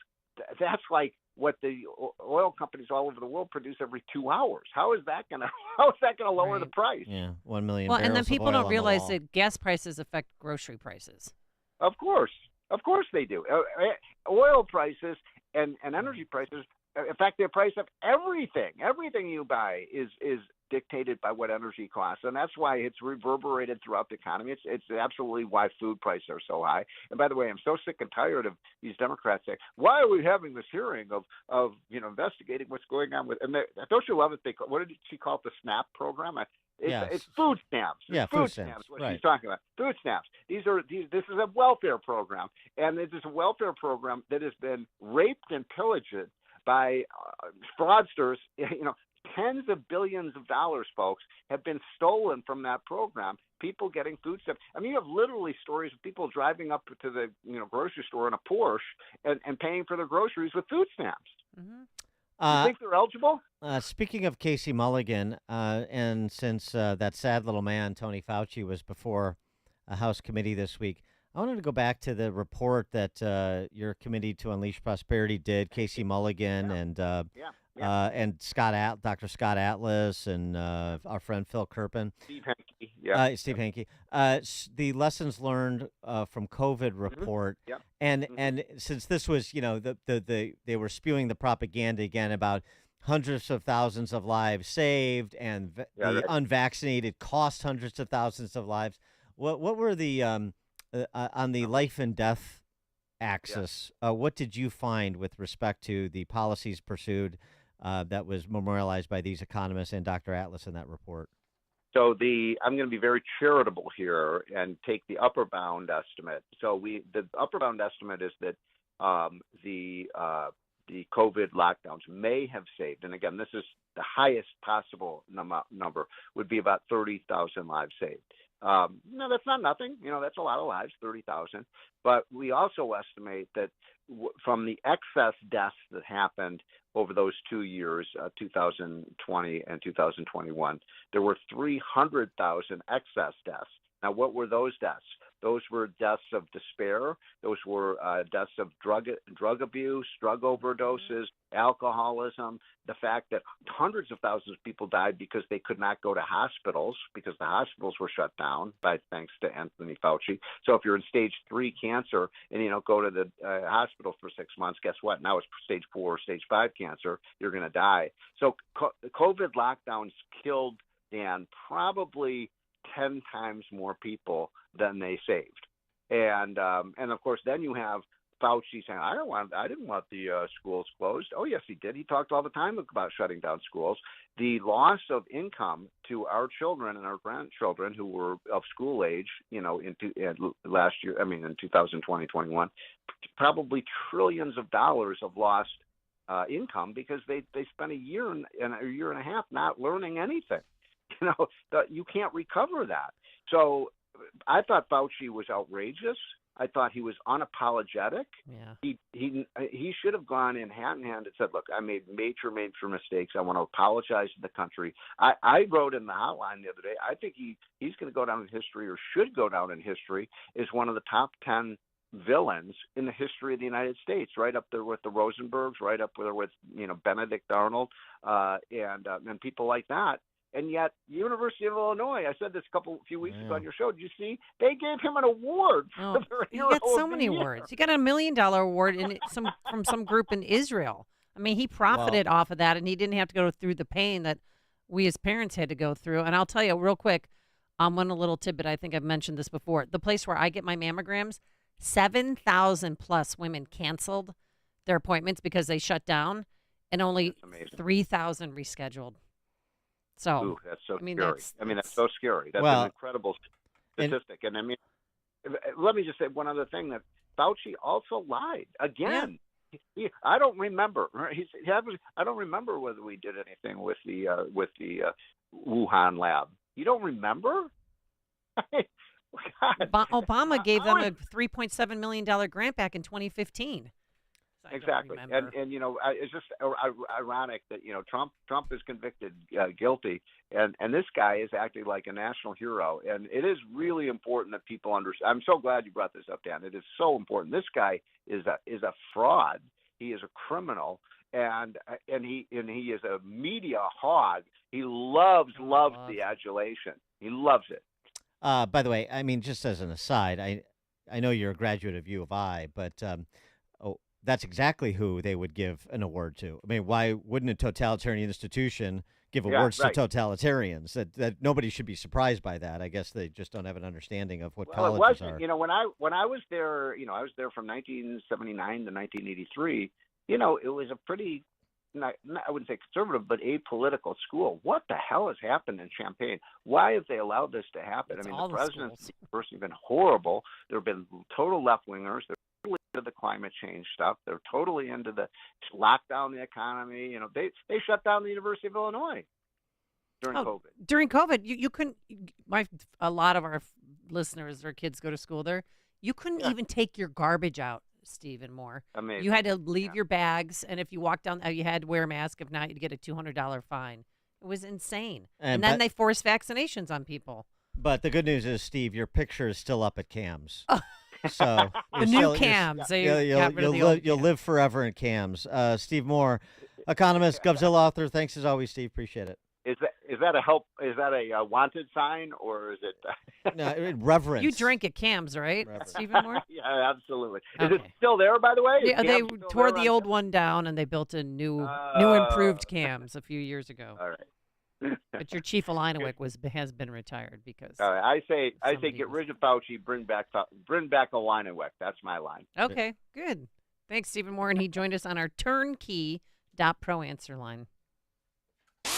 that's like what the oil companies all over the world produce every 2 hours. How is that going to lower the price? Yeah, 1 million. Well, barrels and then of people oil don't on the realize wall. that gas prices affect grocery prices. Of course they do. Oil prices and energy prices. In fact, the price of everything you buy is dictated by what energy costs, and that's why it's reverberated throughout the economy. It's absolutely why food prices are so high. And by the way, I'm so sick and tired of these Democrats saying, "Why are we having this hearing of investigating what's going on with?" And don't you love it? What did she call it? The SNAP program? It's food stamps. Yeah, food stamps. What right. she's talking about. Food stamps. This is a welfare program, and it is a welfare program that has been raped and pillaged by fraudsters. Tens of billions of dollars, folks, have been stolen from that program. People getting food stamps. I mean, you have literally stories of people driving up to the grocery store in a Porsche and paying for their groceries with food stamps. Mm-hmm. You think they're eligible? Speaking of Casey Mulligan, and since that sad little man, Tony Fauci, was before a House committee this week, I wanted to go back to the report that your committee to Unleash Prosperity did, Casey Mulligan and Dr. Scott Atlas and our friend Phil Kerpen. Steve Henke. Steve Henke. The lessons learned from COVID report. Mm-hmm. And since this was, they were spewing the propaganda again about hundreds of thousands of lives saved and the unvaccinated cost hundreds of thousands of lives. What were the on the life and death axis? What did you find with respect to the policies pursued that was memorialized by these economists and Dr. Atlas in that report? So I'm going to be very charitable here and take the upper bound estimate. So the upper bound estimate is that the COVID lockdowns may have saved, and again, this is the highest possible number, would be about 30,000 lives saved. No, that's not nothing. That's a lot of lives, 30,000. But we also estimate that from the excess deaths that happened over those 2 years, 2020 and 2021, there were 300,000 excess deaths. Now, what were those deaths? Those were deaths of despair. Those were deaths of drug abuse, drug overdoses, alcoholism, the fact that hundreds of thousands of people died because they could not go to hospitals because the hospitals were shut down thanks to Anthony Fauci. So if you're in stage 3 cancer and you don't go to the hospital for 6 months, guess what? Now it's stage 4 or stage 5 cancer. You're going to die. So COVID lockdowns killed, Dan, probably 10 times more people than they saved. And of course, then you have Fauci saying, I didn't want the schools closed. Oh, yes, he did. He talked all the time about shutting down schools. The loss of income to our children and our grandchildren who were of school age, in last year, in 2020, 21, probably trillions of dollars of lost income because they spent a year and a half not learning anything. You can't recover that. So I thought Fauci was outrageous. I thought he was unapologetic. Yeah. He should have gone in hand in hand and said, look, I made major mistakes. I want to apologize to the country. I wrote in the hotline the other day, I think he's going to go down in history or should go down in history as one of the top 10 villains in the history of the United States, right up there with the Rosenbergs, right up there with Benedict Arnold, and people like that. And yet, University of Illinois, I said this a few weeks ago on your show. Did you see? They gave him an award. Oh, he got so many awards. He got a $1 million award from some group in Israel. I mean, he profited off of that, and he didn't have to go through the pain that we as parents had to go through. And I'll tell you real quick, one little tidbit. I think I've mentioned this before. The place where I get my mammograms, 7,000 plus women canceled their appointments because they shut down, and only 3,000 rescheduled. So, ooh, that's so scary. That's so scary. That's an incredible statistic. And I mean, let me just say one other thing, that Fauci also lied again. Yeah. I don't remember. I don't remember whether we did anything with the Wuhan lab. You don't remember? Obama gave them a $3.7 million grant back in 2015. Exactly, and it's just ironic that Trump is convicted guilty, and this guy is acting like a national hero, and it is really important that people understand. I'm so glad you brought this up, Dan. It is so important. This guy is a fraud. He is a criminal, and he is a media hog. He loves the adulation. He loves it. By the way, I mean, just as an aside, I know you're a graduate of U of I, but that's exactly who they would give an award to. I mean, why wouldn't a totalitarian institution give awards to totalitarians? That nobody should be surprised by that. I guess they just don't have an understanding of what colleges are. When I was there, I was there from 1979 to 1983. It was a pretty, I wouldn't say conservative, but apolitical school. What the hell has happened in Champaign? Why have they allowed this to happen? It's the president's first have been horrible. There have been total left-wingers. They're totally into the climate change stuff. They're totally into the lockdown the economy. They shut down the University of Illinois during COVID. During COVID, you couldn't. A lot of our listeners, their kids go to school there. You couldn't even take your garbage out, Stephen Moore. Amazing. You had to leave your bags, and if you walked down, you had to wear a mask. If not, you'd get a $200 fine. It was insane. And then they forced vaccinations on people. But the good news is, Steve, your picture is still up at CAMS. So the new CAMS. You'll live forever in CAMS. Steve Moore, economist, Govzilla author. Thanks as always, Steve. Appreciate it. Is that a help? Is that a wanted sign, or is it? No, reverence. You drink at CAMS, right, Stephen Moore? Yeah, absolutely. Is it still there, by the way? Yeah, they tore the old one down and they built a new improved CAMS a few years ago. All right. But your chief Alinowick has been retired because. All right, I say get rid of Fauci, bring back Alinowick. That's my line. Okay, good. Thanks, Stephen Moore, and he joined us on our turnkey.pro answer line.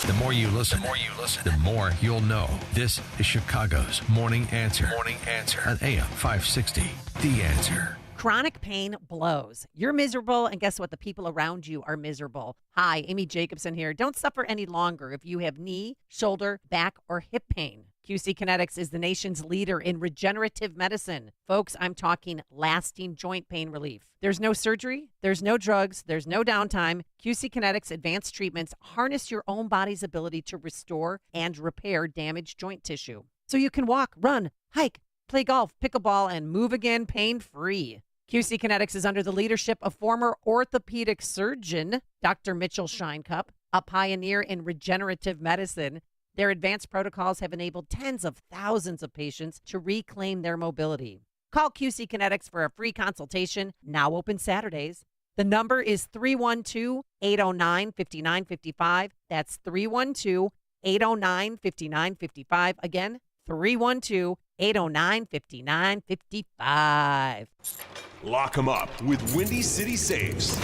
The more you listen, the more you'll know. This is Chicago's Morning Answer. Morning Answer on AM 560. The Answer. Chronic pain blows. You're miserable, and guess what? The people around you are miserable. Hi, Amy Jacobson here. Don't suffer any longer if you have knee, shoulder, back, or hip pain. QC Kinetics is the nation's leader in regenerative medicine. Folks, I'm talking lasting joint pain relief. There's no surgery, there's no drugs, there's no downtime. QC Kinetics advanced treatments harness your own body's ability to restore and repair damaged joint tissue. So you can walk, run, hike, play golf, pickleball, and move again pain-free. QC Kinetics is under the leadership of former orthopedic surgeon Dr. Mitchell Shinecup, a pioneer in regenerative medicine. Their advanced protocols have enabled tens of thousands of patients to reclaim their mobility. Call QC Kinetics for a free consultation, now open Saturdays. The number is 312-809-5955. That's 312-809-5955. Again, 312-809-5955. Lock 'em up with Windy City Safes.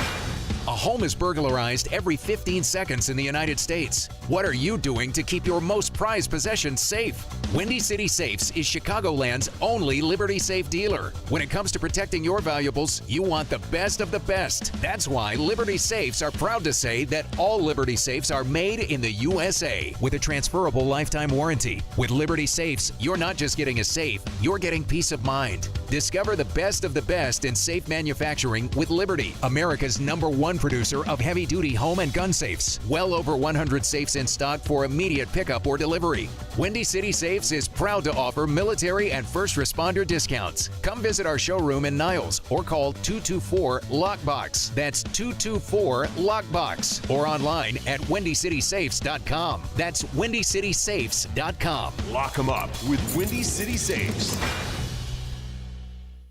A home is burglarized every 15 seconds in the United States. What are you doing to keep your most prized possessions safe? Windy City Safes is Chicagoland's only Liberty Safe dealer. When it comes to protecting your valuables, you want the best of the best. That's why Liberty Safes are proud to say that all Liberty Safes are made in the USA with a transferable lifetime warranty. With Liberty Safes, you're not just getting a safe, you're getting peace of mind. Discover the best of the best in safe manufacturing with Liberty, America's #1 #1 producer of heavy-duty home and gun safes. Well over 100 safes in stock for immediate pickup or delivery. Windy City Safes is proud to offer military and first responder discounts. Come visit our showroom in Niles or call 224-LOCKBOX. That's 224-LOCKBOX. Or online at WindyCitySafes.com. That's WindyCitySafes.com. Lock 'em up with Windy City Safes.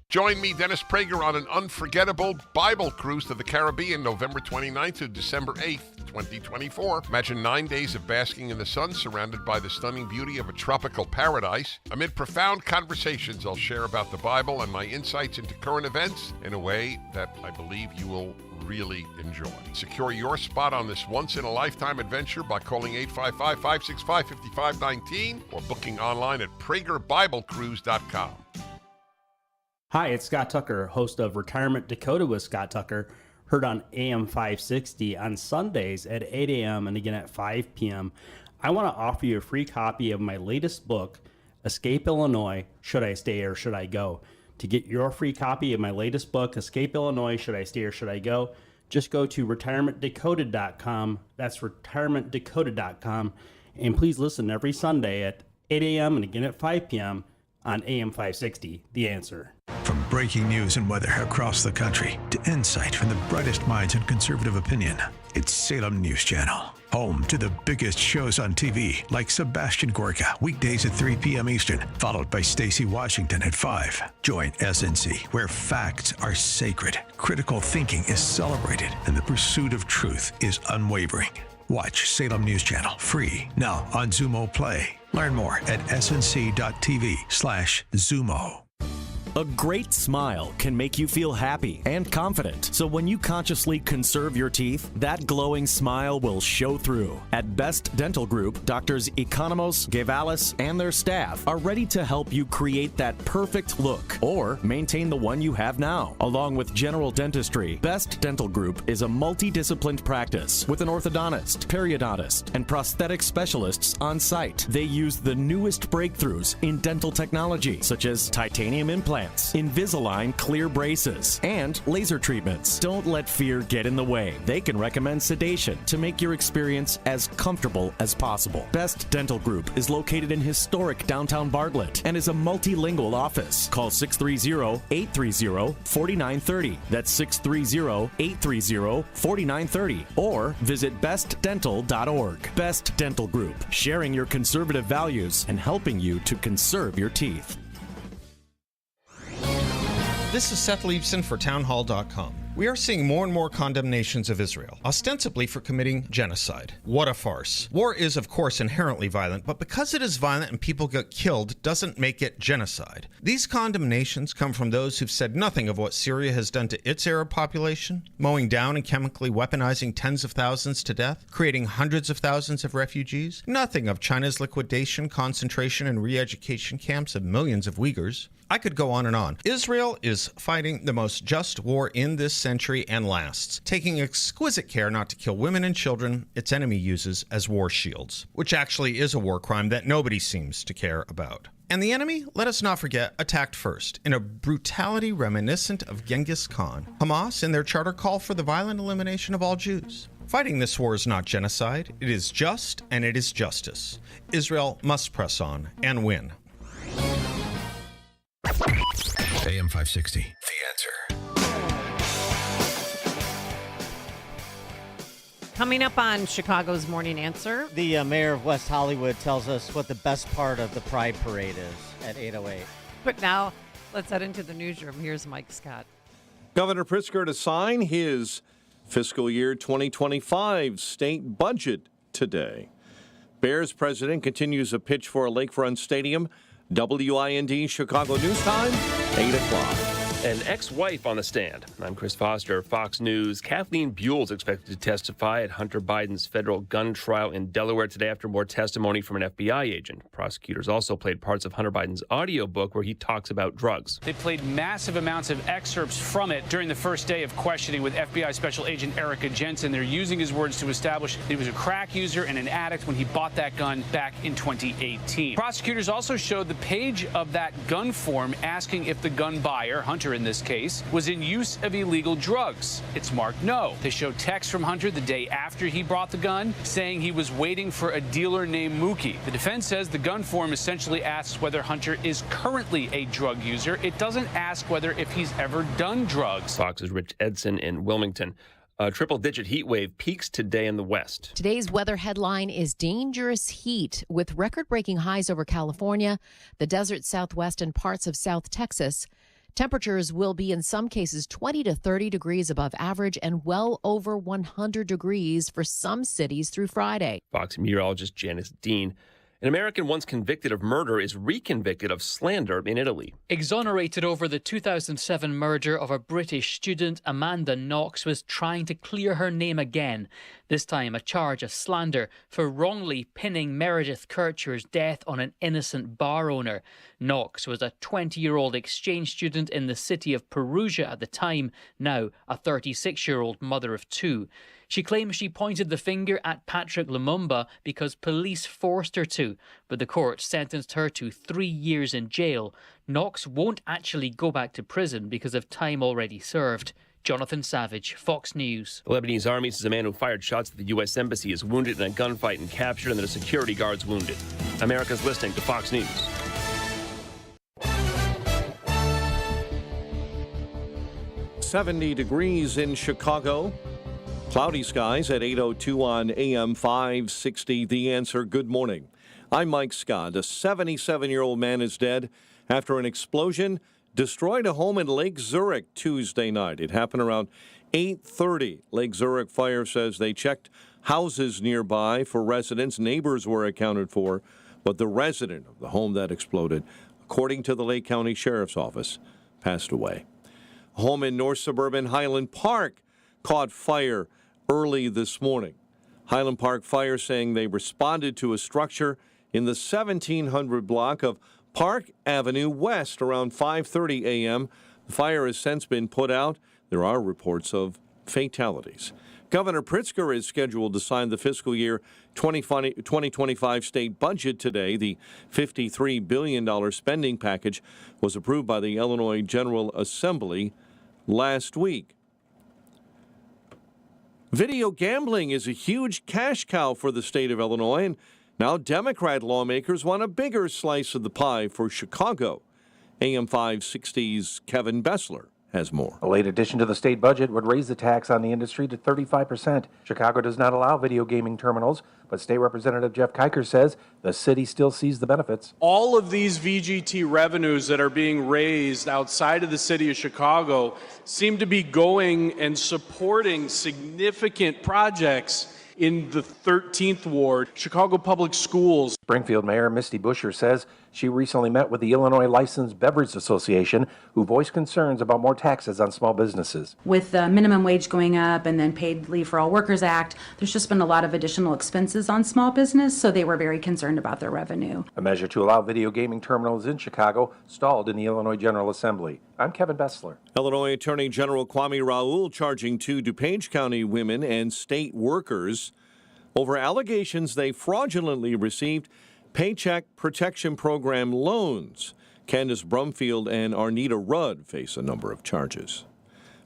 Join me, Dennis Prager, on an unforgettable Bible cruise to the Caribbean, November 29th to December 8th, 2024. Imagine 9 days of basking in the sun, surrounded by the stunning beauty of a tropical paradise. Amid profound conversations, I'll share about the Bible and my insights into current events in a way that I believe you will really enjoy. Secure your spot on this once-in-a-lifetime adventure by calling 855-565-5519 or booking online at PragerBibleCruise.com. Hi, it's Scott Tucker, host of Retirement Dakota with Scott Tucker, heard on AM 560 on Sundays at 8 a.m. and again at 5 p.m. I want to offer you a free copy of my latest book, Escape Illinois, Should I Stay or Should I Go? To get your free copy of my latest book, Escape Illinois, Should I Stay or Should I Go? Just go to retirementdakota.com. That's retirementdakota.com. And please listen every Sunday at 8 a.m. and again at 5 p.m. on AM 560, The Answer. From breaking news and weather across the country to insight from the brightest minds in conservative opinion, it's Salem News Channel. Home to the biggest shows on TV, like Sebastian Gorka, weekdays at 3 p.m. Eastern, followed by Stacey Washington at 5. Join SNC, where facts are sacred, critical thinking is celebrated, and the pursuit of truth is unwavering. Watch Salem News Channel free now on Zumo Play. Learn more at snc.tv/Zumo. A great smile can make you feel happy and confident. So when you consciously conserve your teeth, that glowing smile will show through. At Best Dental Group, Doctors Economos, Gavalis, and their staff are ready to help you create that perfect look or maintain the one you have now. Along with general dentistry, Best Dental Group is a multidisciplined practice with an orthodontist, periodontist, and prosthetic specialists on site. They use the newest breakthroughs in dental technology, such as titanium implants, Invisalign clear braces, and laser treatments. Don't let fear get in the way. They can recommend sedation to make your experience as comfortable as possible. Best Dental Group is located in historic downtown Bartlett and is a multilingual office. Call 630-830-4930. That's 630-830-4930. Or visit bestdental.org. Best Dental Group, sharing your conservative values and helping you to conserve your teeth. This is Seth Leibson for townhall.com. We are seeing more and more condemnations of Israel, ostensibly for committing genocide. What a farce. War is, of course, inherently violent, but because it is violent and people get killed doesn't make it genocide. These condemnations come from those who've said nothing of what Syria has done to its Arab population, mowing down and chemically weaponizing tens of thousands to death, creating hundreds of thousands of refugees, nothing of China's liquidation, concentration, and re-education camps of millions of Uyghurs. I could go on and on. Israel is fighting the most just war in this century and lasts, taking exquisite care not to kill women and children its enemy uses as war shields, which actually is a war crime that nobody seems to care about. And the enemy, let us not forget, attacked first, in a brutality reminiscent of Genghis Khan. Hamas, in their charter, call for the violent elimination of all Jews. Fighting this war is not genocide. It is just, and it is justice. Israel must press on and win. AM 560, The Answer. Coming up on Chicago's Morning Answer. The mayor of West Hollywood tells us what the best part of the Pride Parade is at 8:08. But now, let's head into the newsroom. Here's Mike Scott. Governor Pritzker to sign his fiscal year 2025 state budget today. Bears president continues a pitch for a lakefront stadium. WIND Chicago News Time, 8 o'clock. An ex-wife on the stand. I'm Chris Foster, Fox News. Kathleen Buell is expected to testify at Hunter Biden's federal gun trial in Delaware today after more testimony from an FBI agent. Prosecutors also played parts of Hunter Biden's audiobook where he talks about drugs. They played massive amounts of excerpts from it during the first day of questioning with FBI Special Agent Erica Jensen. They're using his words to establish that he was a crack user and an addict when he bought that gun back in 2018. Prosecutors also showed the page of that gun form asking if the gun buyer, Hunter Hunter in this case, was in use of illegal drugs. It's marked no. They show texts from Hunter the day after he brought the gun, saying he was waiting for a dealer named Mookie. The defense says the gun form essentially asks whether Hunter is currently a drug user. It doesn't ask whether if he's ever done drugs. Fox's Rich Edson in Wilmington. A triple-digit heat wave peaks today in the west. Today's weather headline is dangerous heat with record-breaking highs over California, the desert Southwest, and parts of South Texas. Temperatures will be in some cases 20 to 30 degrees above average and well over 100 degrees for some cities through Friday. Fox meteorologist Janice Dean. An American once convicted of murder is reconvicted of slander in Italy. Exonerated over the 2007 murder of a British student, Amanda Knox was trying to clear her name again. This time a charge of slander for wrongly pinning Meredith Kircher's death on an innocent bar owner. Knox was a 20-year-old exchange student in the city of Perugia at the time, now a 36-year-old mother of two. She claims she pointed the finger at Patrick Lumumba because police forced her to, but the court sentenced her to 3 years in jail. Knox won't actually go back to prison because of time already served. Jonathan Savage, Fox News. The Lebanese army says a man who fired shots at the U.S. Embassy is wounded in a gunfight and captured, and that a security guard's wounded. America's listening to Fox News. .70 degrees in Chicago. Cloudy skies at 8:02 on AM 560. The Answer. Good morning. I'm Mike Scott. A 77-year-old man is dead after an explosion destroyed a home in Lake Zurich Tuesday night. It happened around 8:30. Lake Zurich Fire says they checked houses nearby for residents. Neighbors were accounted for, but the resident of the home that exploded, according to the Lake County Sheriff's Office, passed away. A home in north suburban Highland Park caught fire early this morning. Highland Park Fire saying they responded to a structure in the 1700 block of Park Avenue West around 5:30 a.m. The fire has since been put out. There are reports of fatalities. Governor Pritzker is scheduled to sign the fiscal year 2025 state budget today. The $53 billion spending package was approved by the Illinois General Assembly last week. Video gambling is a huge cash cow for the state of Illinois, and now Democrat lawmakers want a bigger slice of the pie for Chicago. AM 560's Kevin Bessler has more. A late addition to the state budget would raise the tax on the industry to 35%. Chicago does not allow video gaming terminals, but State Representative Jeff Kiker says the city still sees the benefits. All of these VGT revenues that are being raised outside of the city of Chicago seem to be going and supporting significant projects in the 13th Ward, Chicago Public Schools. Springfield Mayor Misty Buscher says she recently met with the Illinois Licensed Beverage Association, who voiced concerns about more taxes on small businesses. With the minimum wage going up and then Paid Leave for All Workers Act, there's just been a lot of additional expenses on small business, so they were very concerned about their revenue. A measure to allow video gaming terminals in Chicago stalled in the Illinois General Assembly. I'm Kevin Bessler. Illinois Attorney General Kwame Raoul charging two DuPage County women and state workers over allegations they fraudulently received Paycheck Protection Program loans. Candace Brumfield and Arnita Rudd face a number of charges.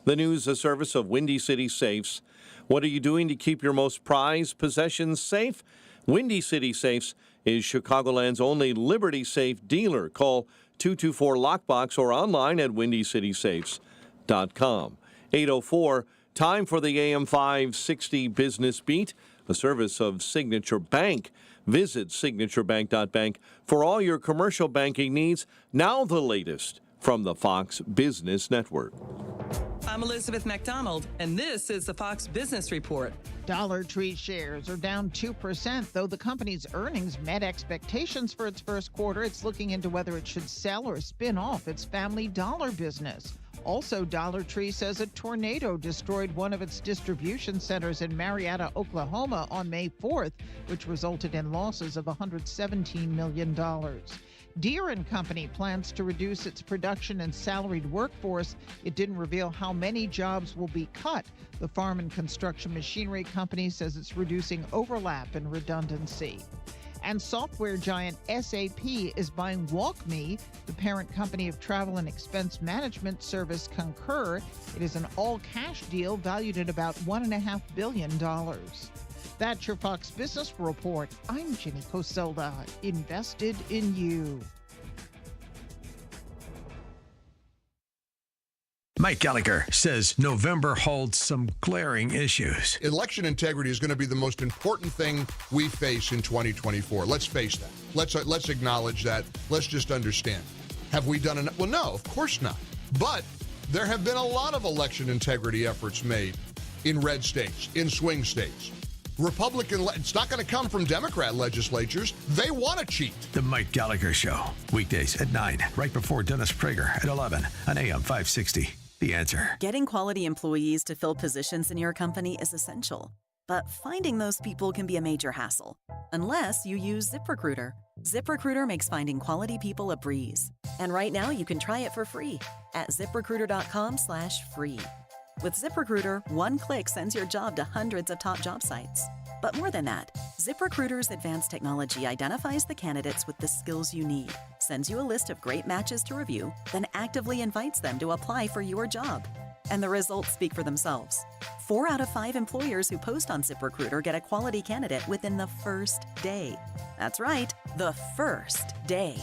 The news, a service of Windy City Safes. What are you doing to keep your most prized possessions safe? Windy City Safes is Chicagoland's only Liberty Safe dealer. Call 224-LOCKBOX or online at windyscitysafes.com. 8:04, time for the AM 560 Business Beat, a service of Signature Bank. Visit signaturebank.bank for all your commercial banking needs. Now the latest from the Fox Business Network. I'm Elizabeth McDonald, and this is the Fox Business Report. Dollar Tree shares are down 2%, though the company's earnings met expectations for its first quarter. It's looking into whether it should sell or spin off its Family Dollar business. Also, Dollar Tree says a tornado destroyed one of its distribution centers in Marietta, Oklahoma on May 4th, which resulted in losses of $117 million. Deere & Company plans to reduce its production and salaried workforce. It didn't reveal how many jobs will be cut. The farm and construction machinery company says it's reducing overlap and redundancy. And software giant SAP is buying WalkMe, the parent company of travel and expense management service Concur. It is an all-cash deal valued at about $1.5 billion. That's your Fox Business Report. I'm Ginny Coselda, invested in you. Mike Gallagher says November holds some glaring issues. Election integrity is going to be the most important thing we face in 2024. Let's face that. Let's acknowledge that. Let's just understand. Have we done enough? Well, no, of course not. But there have been a lot of election integrity efforts made in red states, in swing states. It's not going to come from Democrat legislatures. They want to cheat. The Mike Gallagher Show, weekdays at 9, right before Dennis Prager at 11 on AM 560. The Answer. Getting quality employees to fill positions in your company is essential, but finding those people can be a major hassle, unless you use ZipRecruiter. ZipRecruiter makes finding quality people a breeze. And right now you can try it for free at ZipRecruiter.com/free. With ZipRecruiter, one click sends your job to hundreds of top job sites. But more than that, ZipRecruiter's advanced technology identifies the candidates with the skills you need, sends you a list of great matches to review, then actively invites them to apply for your job. And the results speak for themselves. 4 out of 5 employers who post on ZipRecruiter get a quality candidate within the first day. That's right, the first day.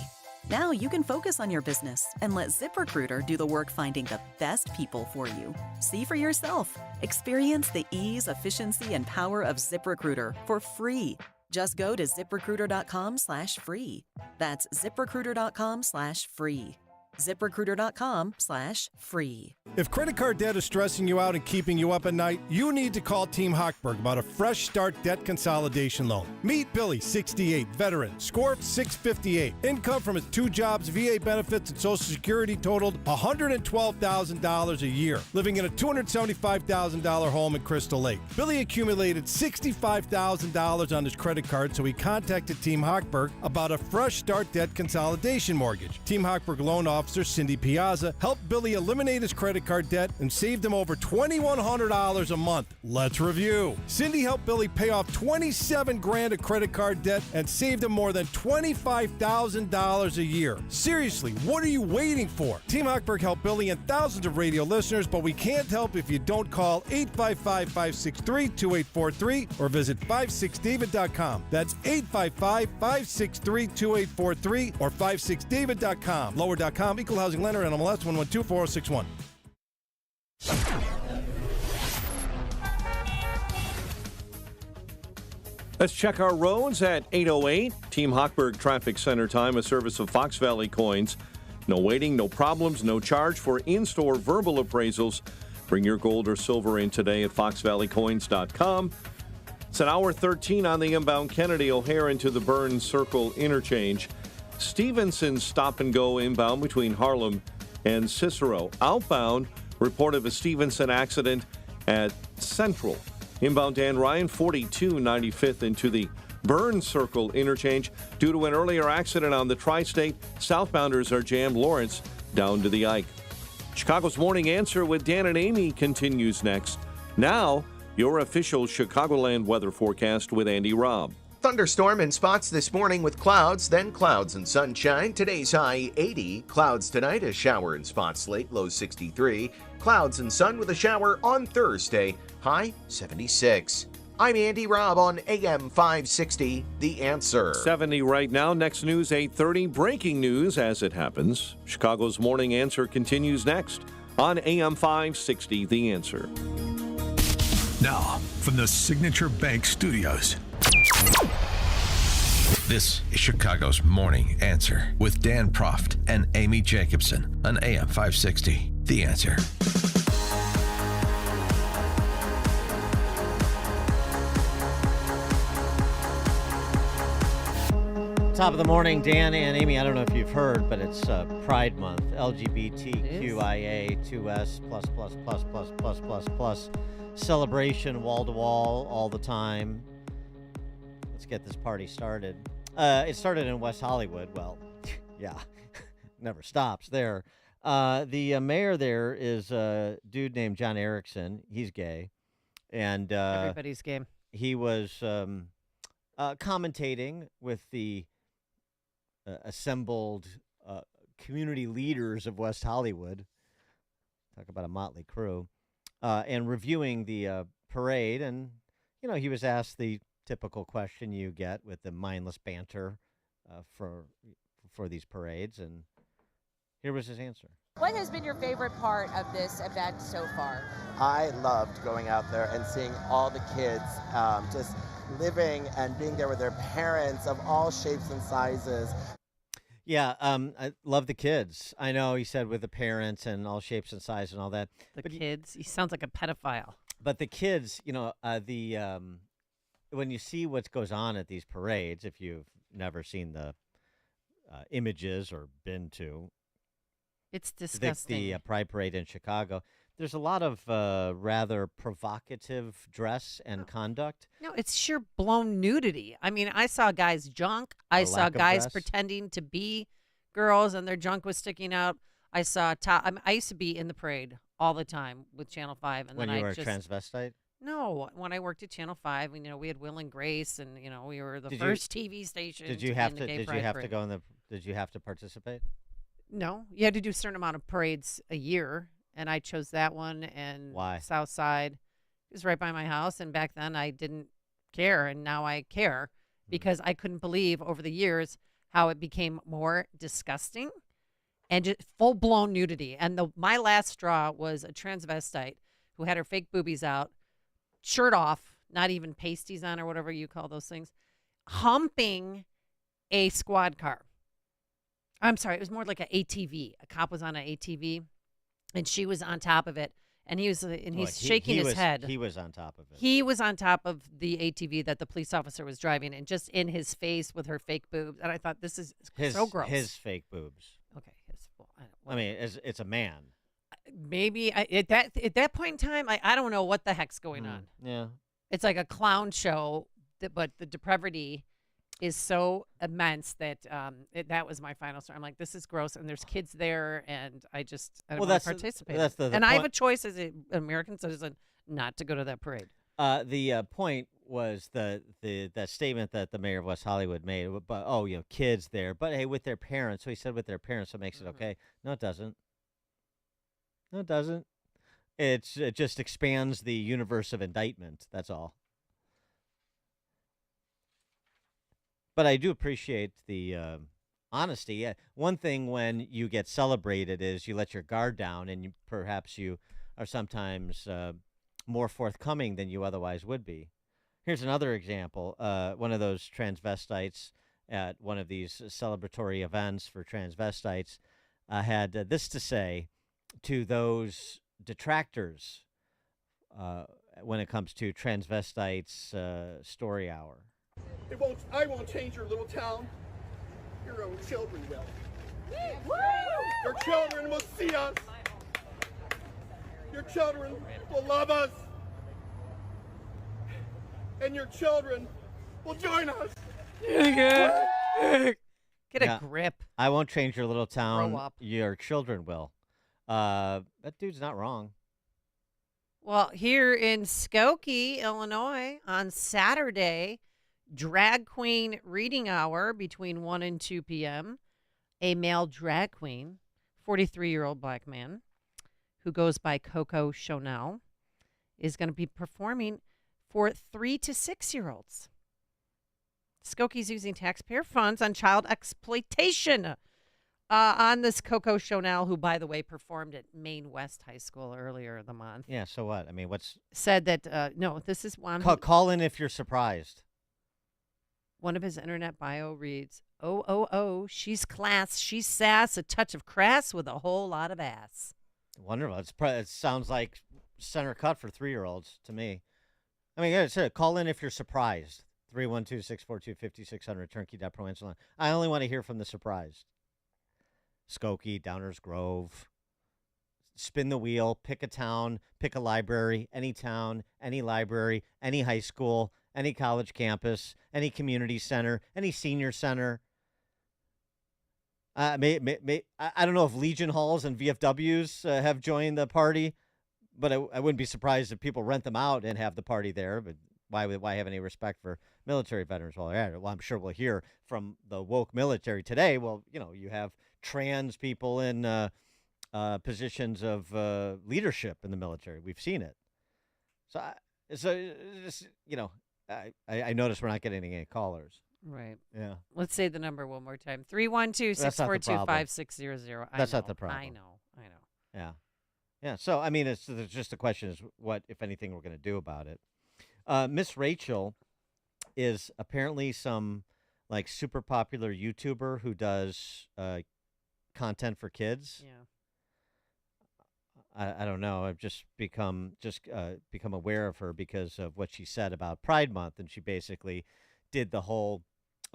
Now you can focus on your business and let ZipRecruiter do the work finding the best people for you. See for yourself. Experience the ease, efficiency, and power of ZipRecruiter for free. Just go to ZipRecruiter.com/free. That's ZipRecruiter.com/free. ZipRecruiter.com/free. If credit card debt is stressing you out and keeping you up at night, you need to call Team Hochberg about a fresh start debt consolidation loan. Meet Billy, 68, veteran, score of 658. Income from his 2 jobs, VA benefits, and Social Security totaled $112,000 a year, living in a $275,000 home in Crystal Lake. Billy accumulated $65,000 on his credit card, so he contacted Team Hochberg about a fresh start debt consolidation mortgage. Team Hochberg loan officer Cindy Piazza helped Billy eliminate his credit card debt and saved him over $2,100 a month. Let's review. Cindy helped Billy pay off $27,000 of credit card debt and saved him more than $25,000 a year. Seriously, what are you waiting for? Team Hochberg helped Billy and thousands of radio listeners, but we can't help if you don't call 855-563-2843 or visit 56david.com. That's 855-563-2843 or 56david.com. Lower.com, equal housing lender, NMLS 1124061. Let's check our roads at 8:08. Team Hochberg Traffic Center time, a service of Fox Valley Coins. No waiting, no problems, no charge for in-store verbal appraisals. Bring your gold or silver in today at foxvalleycoins.com. It's an hour 13 on the inbound Kennedy O'Hare into the Burns Circle interchange. Stevenson stop and go inbound between Harlem and Cicero. Outbound, report of a Stevenson accident at Central. Inbound Dan Ryan, 42 95th into the Burns Circle interchange. Due to an earlier accident on the tri-state, southbounders are jammed. Lawrence down to the Ike. Chicago's Morning Answer with Dan and Amy continues next. Now, your official Chicagoland weather forecast with Andy Robb. Thunderstorm in spots this morning with clouds, then clouds and sunshine. Today's high 80. Clouds tonight, a shower in spots late, low 63. Clouds and sun with a shower on Thursday, high 76. I'm Andy Robb on AM 560, The Answer. 70 right now. Next news, 8:30. Breaking news as it happens. Chicago's Morning Answer continues next on AM 560, The Answer. Now, from the Signature Bank Studios, this is Chicago's Morning Answer with Dan Proft and Amy Jacobson on AM 560, The Answer. Top of the morning, Dan and Amy. I don't know if you've heard, but it's Pride Month. LGBTQIA 2S plus celebration, wall to wall, all the time. Let's get this party started. It started in West Hollywood. Well, yeah, never stops there. The mayor there is a dude named John Erickson. He's gay, and everybody's gay. He was commentating with the assembled community leaders of West Hollywood. Talk about a motley crew. And reviewing the parade. And, he was asked the typical question you get with the mindless banter for these parades. And here was his answer. What has been your favorite part of this event so far? I loved going out there and seeing all the kids just living and being there with their parents of all shapes and sizes. Yeah, I love the kids. I know he said with the parents and all shapes and sizes and all that. The kids? He sounds like a pedophile. But the kids, when you see what goes on at these parades, if you've never seen the images or been to, it's disgusting. The Pride Parade in Chicago. There's a lot of rather provocative dress and conduct. No, it's sheer blown nudity. I mean, I saw guys' junk. I saw guys pretending to be girls and their junk was sticking out. I saw I used to be in the parade all the time with Channel 5. And when then you were a transvestite? No, when I worked at Channel 5, we had Will and Grace, and we were the first TV station. Did you have to participate? No, you had to do a certain amount of parades a year. And I chose that one, and why? South Side. It was right by my house, and back then I didn't care, and now I care because I couldn't believe over the years how it became more disgusting and just full-blown nudity. And my last straw was a transvestite who had her fake boobies out, shirt off, not even pasties on or whatever you call those things, humping a squad car. I'm sorry, it was more like an ATV. A cop was on an ATV. And she was on top of it, and he's shaking his head. He was on top of it. He was on top of the ATV that the police officer was driving, and just in his face with her fake boobs. And I thought, this is so gross. His fake boobs. Okay, I mean, it's a man. Maybe at that point in time, I don't know what the heck's going on. Yeah, it's like a clown show, but the depravity is so immense that that was my final story. I'm like, this is gross, and there's kids there, and I don't want to participate. And I have a choice as an American citizen not to go to that parade. The point was that statement that the mayor of West Hollywood made. But kids there, but hey, with their parents. So he said with their parents, so it makes it okay. No, it doesn't. No, it doesn't. It just expands the universe of indictment. That's all. But I do appreciate the honesty. One thing when you get celebrated is you let your guard down, and perhaps you are sometimes more forthcoming than you otherwise would be. Here's another example. One of those transvestites at one of these celebratory events for transvestites had this to say to those detractors when it comes to transvestites story hour. I won't change your little town. Your own children will. Your children will see us. Your children will love us. And your children will join us. Get a grip. I won't change your little town. Grow up. Your children will. That dude's not wrong. Well, here in Skokie, Illinois, on Saturday, drag queen reading hour between 1 and 2 p.m. A male drag queen, 43-year-old black man, who goes by Coco Chanel, is going to be performing for 3 to 6-year-olds. Skokie's using taxpayer funds on child exploitation on this Coco Chanel, who, by the way, performed at Maine West High School earlier in the month. Yeah, so what? I mean, said that, no, this is one. Call in if you're surprised. One of his internet bio reads, "Oh, she's class, she's sass, a touch of crass with a whole lot of ass." Wonderful. It sounds like center cut for 3-year-olds to me. I mean, call in if you're surprised. 312-642-5600, turnkey.pro answer line. I only want to hear from the surprised. Skokie, Downers Grove. Spin the wheel, pick a town, pick a library, any town, any library, any high school, any college campus, any community center, any senior center. I don't know if Legion Halls and VFWs have joined the party, but I wouldn't be surprised if people rent them out and have the party there. But why have any respect for military veterans while they're at it? Well, I'm sure we'll hear from the woke military today. Well, you have trans people in positions of leadership in the military. We've seen it. I notice we're not getting any callers. Right. Yeah. Let's say the number one more time. 312-642-5600. That's not the problem. I know. Yeah. Yeah. So, I mean, it's just the question is what, if anything, we're going to do about it. Miss Rachel is apparently some like super popular YouTuber who does content for kids. Yeah. I don't know. I've just become aware of her because of what she said about Pride Month, and she basically did the whole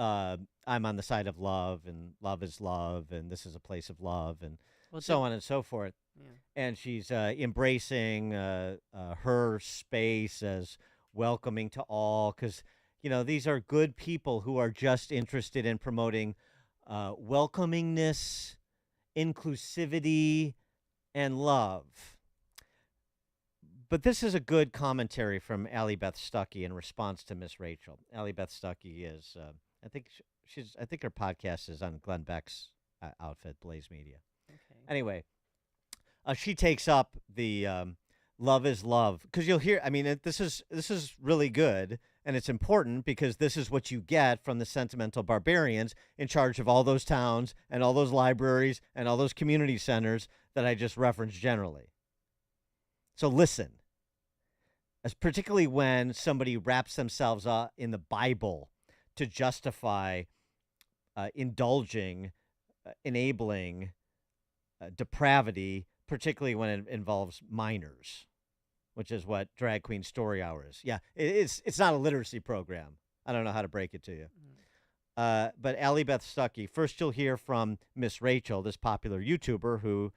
I'm on the side of love, and love is love, and this is a place of love, and so on and so forth. Yeah. And she's embracing her space as welcoming to all, because these are good people who are just interested in promoting welcomingness, inclusivity, and love. But this is a good commentary from Allie Beth Stuckey in response to Miss Rachel. Allie Beth Stuckey is, I think her podcast is on Glenn Beck's outfit, Blaze Media. Okay. Anyway, she takes up the love is love, because you'll hear. I mean, this is really good, and it's important because this is what you get from the sentimental barbarians in charge of all those towns and all those libraries and all those community centers that I just referenced generally. So listen, as particularly when somebody wraps themselves up in the Bible to justify indulging, enabling depravity, particularly when it involves minors, which is what Drag Queen Story Hour is. Yeah, it's not a literacy program. I don't know how to break it to you. But Allie Beth Stuckey, first you'll hear from Miss Rachel, this popular YouTuber whose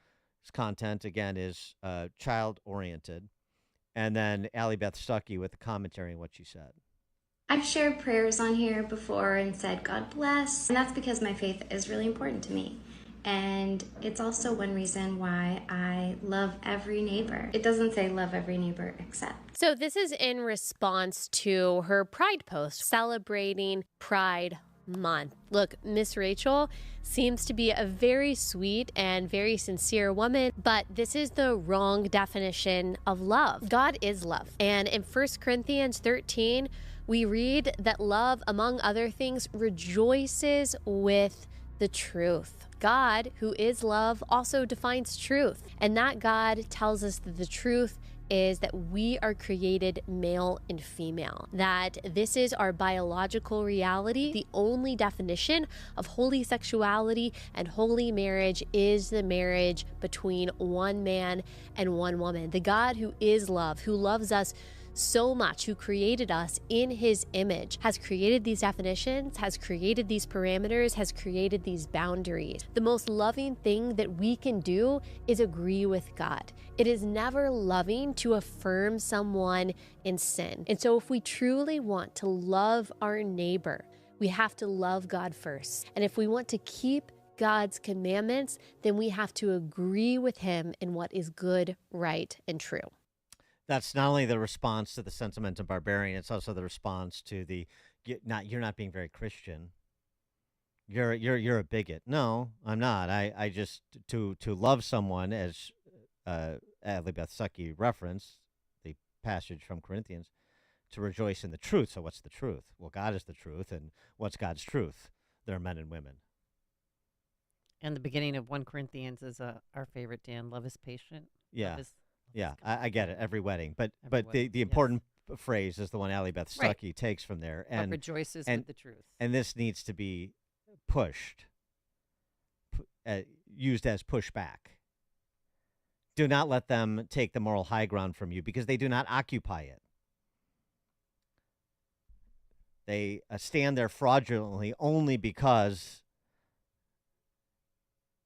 content, again, is child-oriented. And then Allie Beth Stuckey with the commentary on what she said. I've shared prayers on here before and said, God bless. And that's because my faith is really important to me. And it's also one reason why I love every neighbor. It doesn't say love every neighbor except. So this is in response to her Pride post celebrating Pride Month. Look, Miss Rachel seems to be a very sweet and very sincere woman, but this is the wrong definition of love. God is love. And in 1 Corinthians 13, we read that love, among other things, rejoices with the truth. God, who is love, also defines truth. And that God tells us that the truth is that we are created male and female, that this is our biological reality. The only definition of holy sexuality and holy marriage is the marriage between one man and one woman. The God who is love, who loves us so much, who created us in his image, has created these definitions, has created these parameters, has created these boundaries. The most loving thing that we can do is agree with God. It is never loving to affirm someone in sin. And so if we truly want to love our neighbor, we have to love God first. And if we want to keep God's commandments, then we have to agree with him in what is good, right, and true. That's not only the response to the sentimental barbarian, it's also the response to the you're not being very Christian. You're a bigot. No, I'm not. I just to love someone, as Allie Beth Stuckey referenced the passage from Corinthians, to rejoice in the truth. So what's the truth? Well, God is the truth, and what's God's truth? There are men and women. And the beginning of 1 Corinthians is our favorite, Dan. Love is patient. Yeah. Love is Yeah, I get it. Every wedding, but wedding, the important phrase is the one Allie Beth Stuckey takes from there, and rejoices with the truth. And this needs to be pushed, used as pushback. Do not let them take the moral high ground from you, because they do not occupy it. They stand there fraudulently only because,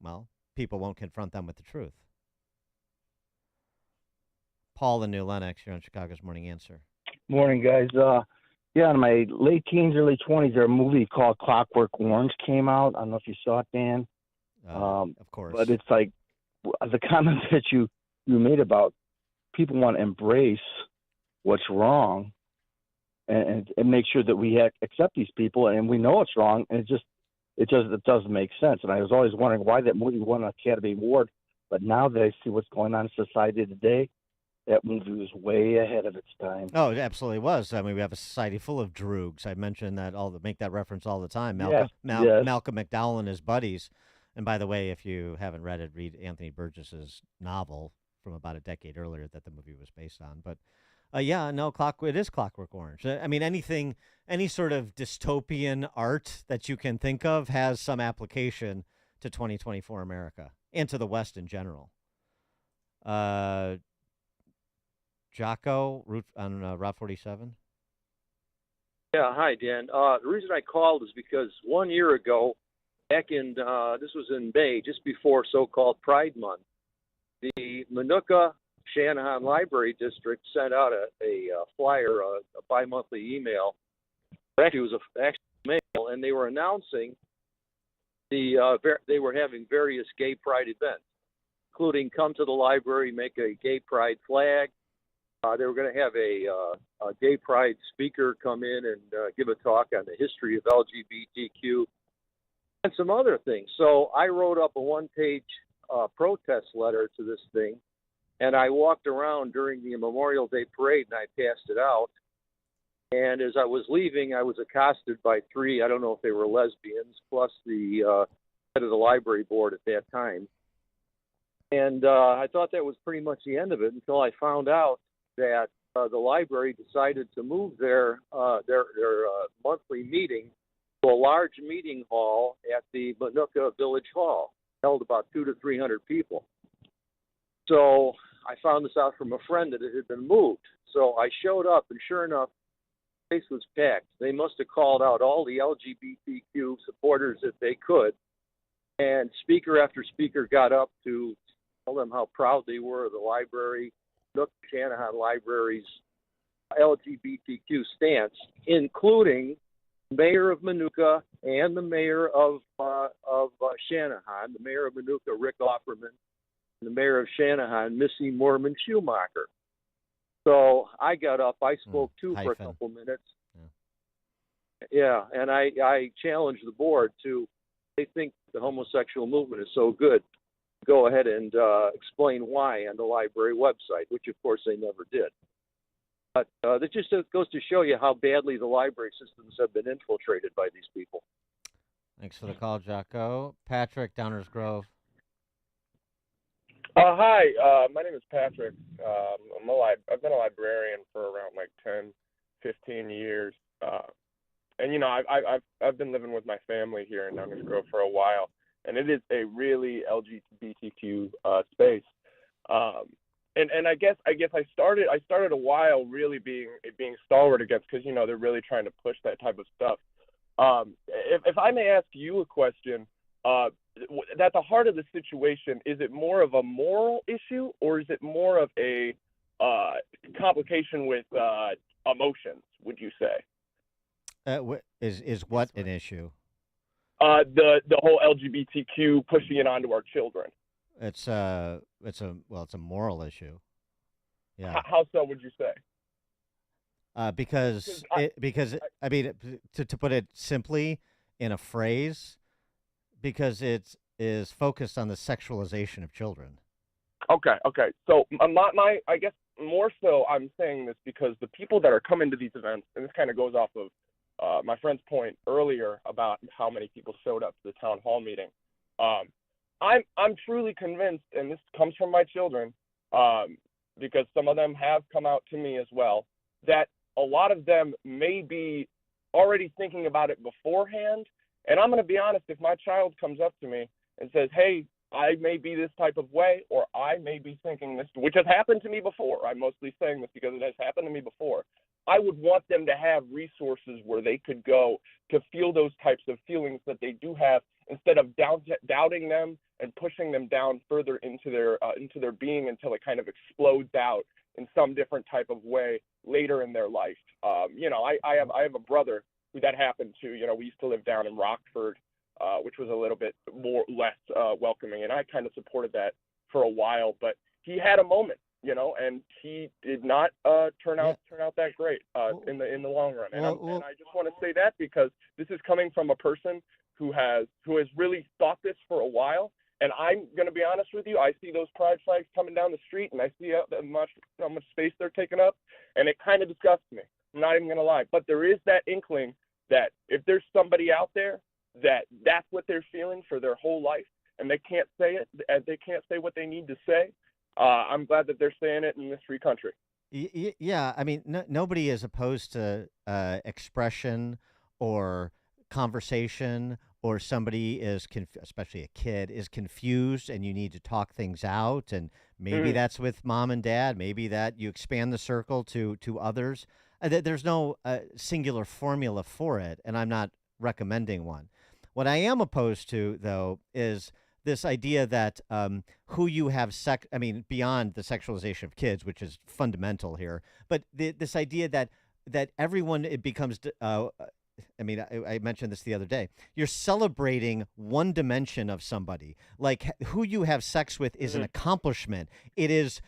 well, people won't confront them with the truth. Paul in New Lenox, you're on Chicago's Morning Answer. Morning, guys. In my late teens, early 20s, there a movie called Clockwork Orange came out. I don't know if you saw it, Dan. Of course. But it's like the comment that you made about people want to embrace what's wrong, and make sure that we accept these people, and we know it's wrong, and it doesn't make sense. And I was always wondering why that movie won an Academy Award, but now that I see what's going on in society today, that movie was way ahead of its time. Oh, it absolutely was. I mean, we have a society full of droogs. I mentioned that make that reference all the time. Yes. Malcolm McDowell and his buddies. And by the way, if you haven't read it, read Anthony Burgess's novel from about a decade earlier that the movie was based on. But it is Clockwork Orange. I mean, any sort of dystopian art that you can think of has some application to 2024 America and to the West in general. Jocko, on Route 47. Yeah, hi, Dan. The reason I called is because 1 year ago, back in, this was in May, just before so-called Pride Month, the Minooka Shanahan Library District sent out a flyer, a bi-monthly email. Actually, it was actual mail, and they were announcing they were having various gay pride events, including come to the library, make a gay pride flag. They were going to have a gay pride speaker come in and give a talk on the history of LGBTQ and some other things. So I wrote up a one-page protest letter to this thing, and I walked around during the Memorial Day parade, and I passed it out. And as I was leaving, I was accosted by three, I don't know if they were lesbians, plus the head of the library board at that time. And I thought that was pretty much the end of it until I found out that the library decided to move their monthly meeting to a large meeting hall at the Minooka Village Hall, held about 200 to 300 people. So I found this out from a friend that it had been moved. So I showed up, and sure enough, the place was packed. They must have called out all the LGBTQ supporters that they could, and speaker after speaker got up to tell them how proud they were of the library, Shanahan Library's LGBTQ stance, including the mayor of Minooka and the mayor of Shanahan, the mayor of Minooka, Rick Offerman, and the mayor of Shanahan, Missy Mormon Schumacher. So I got up, I spoke for a couple minutes. Yeah, and I challenged the board to, they think the homosexual movement is so good, go ahead and explain why on the library website, which of course they never did. But that just goes to show you how badly the library systems have been infiltrated by these people. Thanks for the call, Jocko. Patrick, Downers Grove. Hi, my name is Patrick. I've been a librarian for around 10, 15 years. And, you know, I've been living with my family here in Downers Grove for a while, and it is a really LGBTQ space. And I guess I started a while really being stalwart against, because, you know, they're really trying to push that type of stuff. If I may ask you a question, at the heart of the situation, is it more of a moral issue, or is it more of a complication with emotions, would you say? Is what an issue? The whole LGBTQ pushing it onto our children. It's a moral issue. Yeah. How so would you say? Because I mean, to put it simply in a phrase, because it is focused on the sexualization of children. Okay. So I guess more so I'm saying this because the people that are coming to these events, and this kind of goes off of my friend's point earlier about how many people showed up to the town hall meeting. I'm truly convinced, and this comes from my children, because some of them have come out to me as well, that a lot of them may be already thinking about it beforehand. And I'm going to be honest, if my child comes up to me and says, hey, I may be this type of way, or I may be thinking this, which has happened to me before, I'm mostly saying this because it has happened to me before, I would want them to have resources where they could go to feel those types of feelings that they do have, instead of doubting them and pushing them down further into their being until it kind of explodes out in some different type of way later in their life. You know, I have a brother who that happened to. You know, we used to live down in Rockford, which was a little bit less welcoming, and I kind of supported that for a while. But he had a moment, and he did not turn out that great in the long run. And I just want to say that because this is coming from a person who has really thought this for a while. And I'm going to be honest with you, I see those pride flags coming down the street, and I see how much space they're taking up, and it kind of disgusts me. I'm not even going to lie. But there is that inkling that if there's somebody out there that's what they're feeling for their whole life, and they can't say it, and they can't say what they need to say, I'm glad that they're saying it in this free country. Yeah, I mean, nobody is opposed to expression or conversation, or somebody is, especially a kid, is confused and you need to talk things out. And maybe that's with mom and dad. Maybe that you expand the circle to others. There's no singular formula for it, and I'm not recommending one. What I am opposed to, though, is this idea that who you have beyond the sexualization of kids, which is fundamental here, but this idea that everyone, it becomes I mentioned this the other day. You're celebrating one dimension of somebody. Like who you have sex with is an accomplishment. It is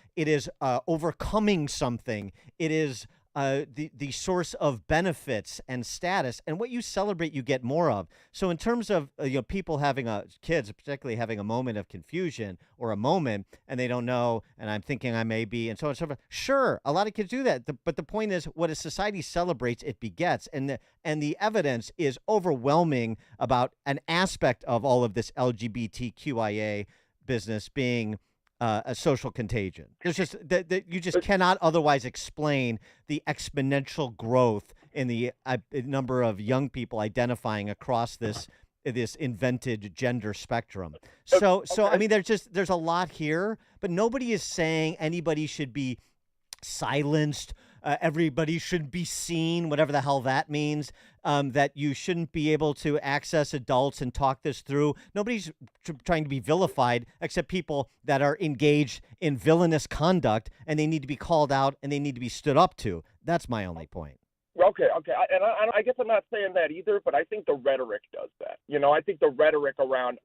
overcoming something. It is the source of benefits and status, and what you celebrate, you get more of. So in terms of people having kids, particularly having a moment of confusion or a moment, and they don't know, and I'm thinking I may be, and so on and so forth. Sure, a lot of kids do that, but the point is, what a society celebrates, it begets, and the evidence is overwhelming about an aspect of all of this LGBTQIA business being a social contagion. There's just that you just cannot otherwise explain the exponential growth in the number of young people identifying across this invented gender spectrum. So I mean, there's a lot here, but nobody is saying anybody should be silenced. Everybody should be seen, whatever the hell that means, that you shouldn't be able to access adults and talk this through. Nobody's trying to be vilified except people that are engaged in villainous conduct, and they need to be called out and they need to be stood up to. That's my only point. Okay. I guess I'm not saying that either, but I think the rhetoric does that. I think the rhetoric around,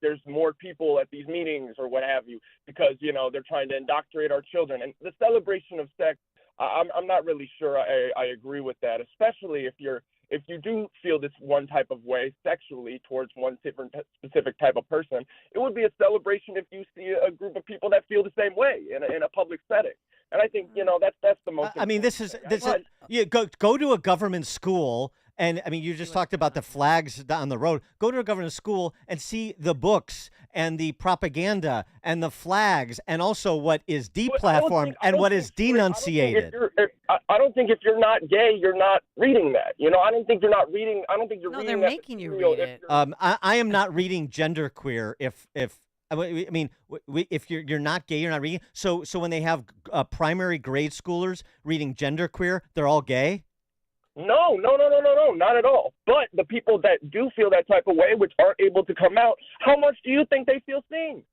there's more people at these meetings or what have you, because, they're trying to indoctrinate our children. And the celebration of sex, I'm not really sure I agree with that, especially if you do feel this one type of way sexually towards one specific type of person. It would be a celebration if you see a group of people that feel the same way in a public setting. And I think, that's the most. I mean, this is go to a government school. And I mean, you just talked about the flags down the road. Go to a government school and see the books and the propaganda and the flags, and also what is deplatformed and what is denunciated. I don't think if you're not gay, you're not reading that. I don't think you're not reading. I don't think you're reading. No, they're making you read it. I am not reading genderqueer if you're not gay, you're not reading. So when they have primary grade schoolers reading genderqueer, they're all gay. No, not at all. But the people that do feel that type of way, which aren't able to come out, how much do you think they feel seen?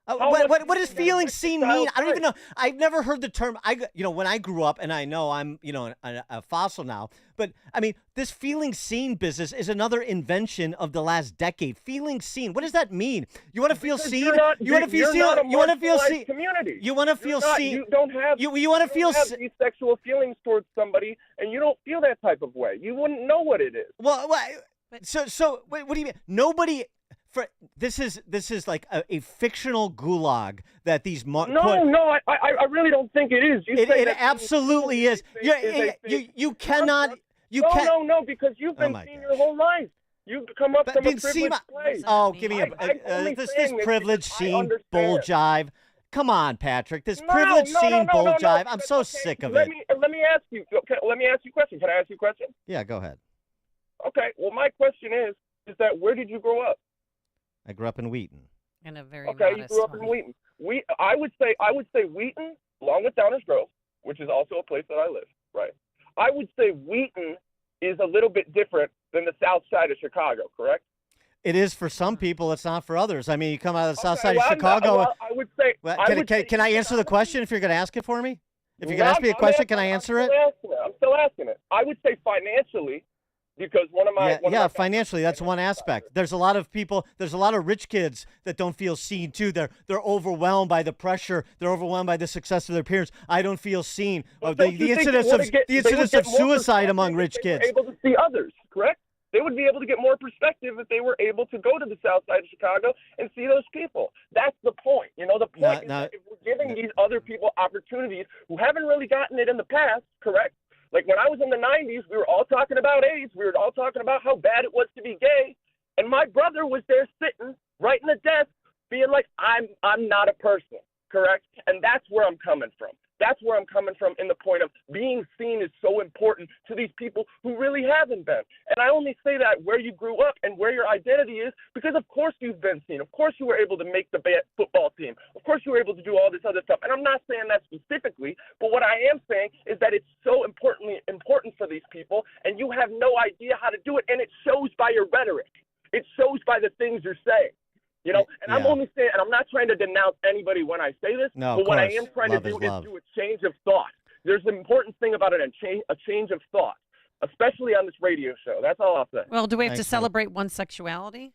What does feeling seen mean? I don't even know. I've never heard the term. When I grew up, and I know I'm, a fossil now, but I mean, this feeling seen business is another invention of the last decade. Feeling seen. What does that mean? You want to feel seen? You want to feel seen? You want to feel seen? Community. You want to feel seen? You don't have. You want to feel these sexual feelings towards somebody, and you don't feel that type of way. You wouldn't know what it is. Well, so wait, what do you mean? Nobody. This is like a fictional gulag that these I really don't think it is. It absolutely is. You cannot. No, because you've been seen your whole life. You've come up from a privileged place. Oh, give me this privileged scene bull jive. Come on, Patrick. This privileged scene bull jive. I'm so sick of it. Let me ask you. Let me ask you a question. Can I ask you a question? Yeah, go ahead. Okay. Well, my question is that where did you grow up? I grew up in Wheaton. In a very you grew up in Wheaton. I would say Wheaton, along with Downers Grove, which is also a place that I live. Right. I would say Wheaton is a little bit different than the South Side of Chicago. Correct. It is for some people. It's not for others. I mean, you come out of the South Side of Chicago. I would say. Can I answer the question if you're going to ask it for me? If you're going to ask me a question, can I answer it? I'm still asking it. I would say financially, Because financially, that's one aspect. There's a lot of people, there's a lot of rich kids that don't feel seen too. They're overwhelmed by the pressure. They're overwhelmed by the success of their peers. I don't feel seen. The incidence of suicide among rich kids. They were able to see others, correct? They would be able to get more perspective if they were able to go to the south side of Chicago and see those people. That's the point. The point is that if we're giving these other people opportunities who haven't really gotten it in the past, correct? Like when I was in the 90s, we were all talking about AIDS. We were all talking about how bad it was to be gay. And my brother was there sitting right in the desk being like, I'm not a person, correct? And that's where I'm coming from. That's where I'm coming from in the point of being seen is so important to these people who really haven't been. And I only say that where you grew up and where your identity is because, of course, you've been seen. Of course, you were able to make the football team. Of course, you were able to do all this other stuff. And I'm not saying that specifically, but what I am saying is that it's so important for these people, and you have no idea how to do it, and it shows by your rhetoric. It shows by the things you're saying. I'm only saying, and I'm not trying to denounce anybody when I say this, but what I am trying to do is do a change of thought. There's an important thing about it, a change of thought, especially on this radio show. That's all I'll say. Well, do we have to celebrate one's sexuality?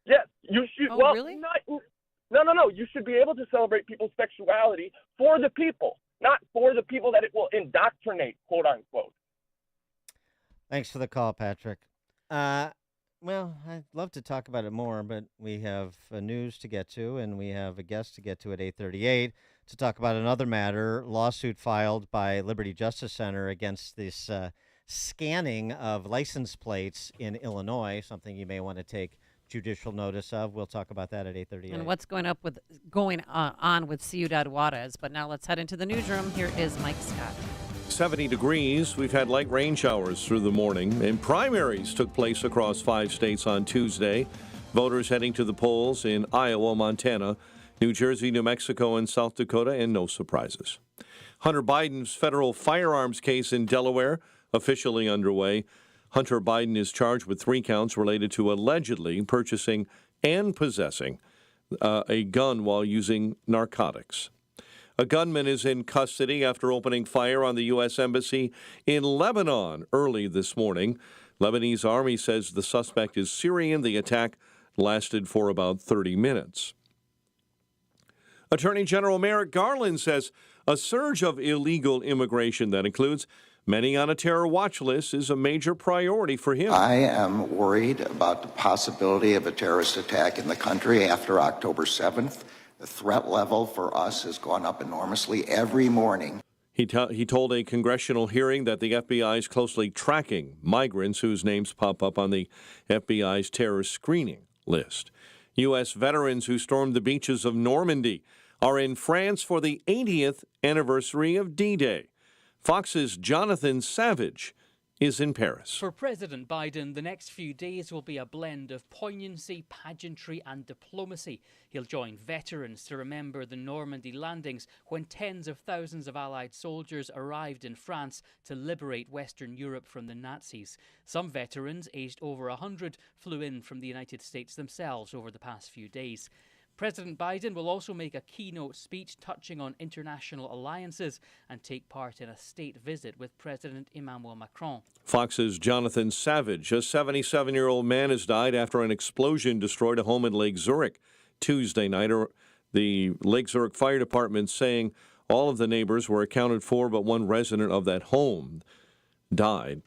Yes, you should. Oh, well, really? No. You should be able to celebrate people's sexuality for the people, not for the people that it will indoctrinate, quote unquote. Thanks for the call, Patrick. Well, I'd love to talk about it more, but we have news to get to, and we have a guest to get to at 8:38 to talk about another matter, lawsuit filed by Liberty Justice Center against this scanning of license plates in Illinois, something you may want to take judicial notice of. We'll talk about that at 8:38. And what's going on with Ciudad Juarez. But now let's head into the newsroom. Here is Mike Scott. 70 degrees. We've had light rain showers through the morning, and primaries took place across 5 states on Tuesday. Voters heading to the polls in Iowa, Montana, New Jersey, New Mexico, and South Dakota, and no surprises. Hunter Biden's federal firearms case in Delaware officially underway. Hunter Biden is charged with 3 counts related to allegedly purchasing and possessing a gun while using narcotics. A gunman is in custody after opening fire on the U.S. Embassy in Lebanon early this morning. Lebanese army says the suspect is Syrian. The attack lasted for about 30 minutes. Attorney General Merrick Garland says a surge of illegal immigration that includes many on a terror watch list is a major priority for him. I am worried about the possibility of a terrorist attack in the country after October 7th. The threat level for us has gone up enormously every morning. He told a congressional hearing that the FBI is closely tracking migrants whose names pop up on the FBI's terror screening list. U.S. veterans who stormed the beaches of Normandy are in France for the 80th anniversary of D-Day. Fox's Jonathan Savage is in Paris. For President Biden, the next few days will be a blend of poignancy, pageantry and diplomacy. He'll join veterans to remember the Normandy landings when tens of thousands of Allied soldiers arrived in France to liberate Western Europe from the Nazis. Some veterans, aged over 100, flew in from the United States themselves over the past few days. President Biden will also make a keynote speech touching on international alliances and take part in a state visit with President Emmanuel Macron. Fox's Jonathan Savage, a 77-year-old man, has died after an explosion destroyed a home in Lake Zurich Tuesday night. The Lake Zurich Fire Department saying all of the neighbors were accounted for, but one resident of that home died.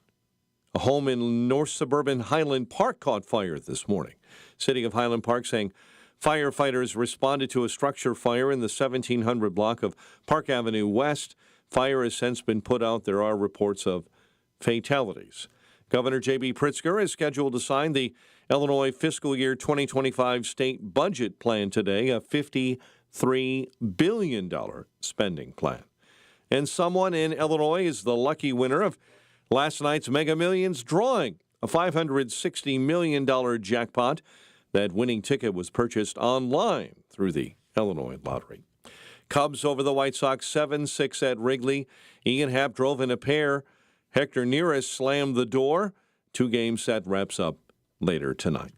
A home in North Suburban Highland Park caught fire this morning. City of Highland Park saying firefighters responded to a structure fire in the 1700 block of Park Avenue West. Fire has since been put out. There are reports of fatalities. Governor J.B. Pritzker is scheduled to sign the Illinois fiscal year 2025 state budget plan today, a $53 billion spending plan. And someone in Illinois is the lucky winner of last night's Mega Millions drawing, a $560 million jackpot. That winning ticket was purchased online through the Illinois Lottery. Cubs over the White Sox 7-6 at Wrigley. Ian Happ drove in a pair. Hector Neris slammed the door. 2-game set wraps up later tonight.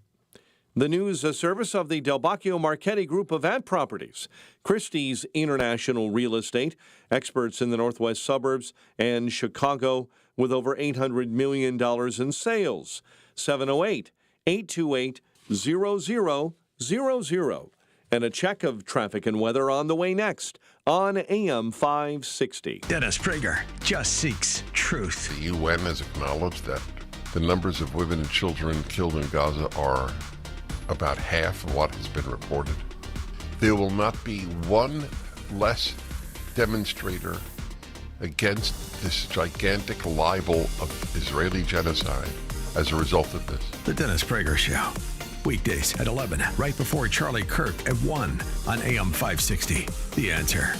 The news, a service of the Del Bacchio Marchetti Group of ad properties, Christie's International Real Estate, experts in the northwest suburbs and Chicago. with over $800 million in sales. 708-828-0000. And a check of traffic and weather on the way next on AM 560. Dennis Prager just seeks truth. The UN has acknowledged that the numbers of women and children killed in Gaza are about half of what has been reported. There will not be one less demonstrator against this gigantic libel of Israeli genocide as a result of this. The Dennis Prager Show. Weekdays at 11, right before Charlie Kirk at 1 on AM 560. The Answer.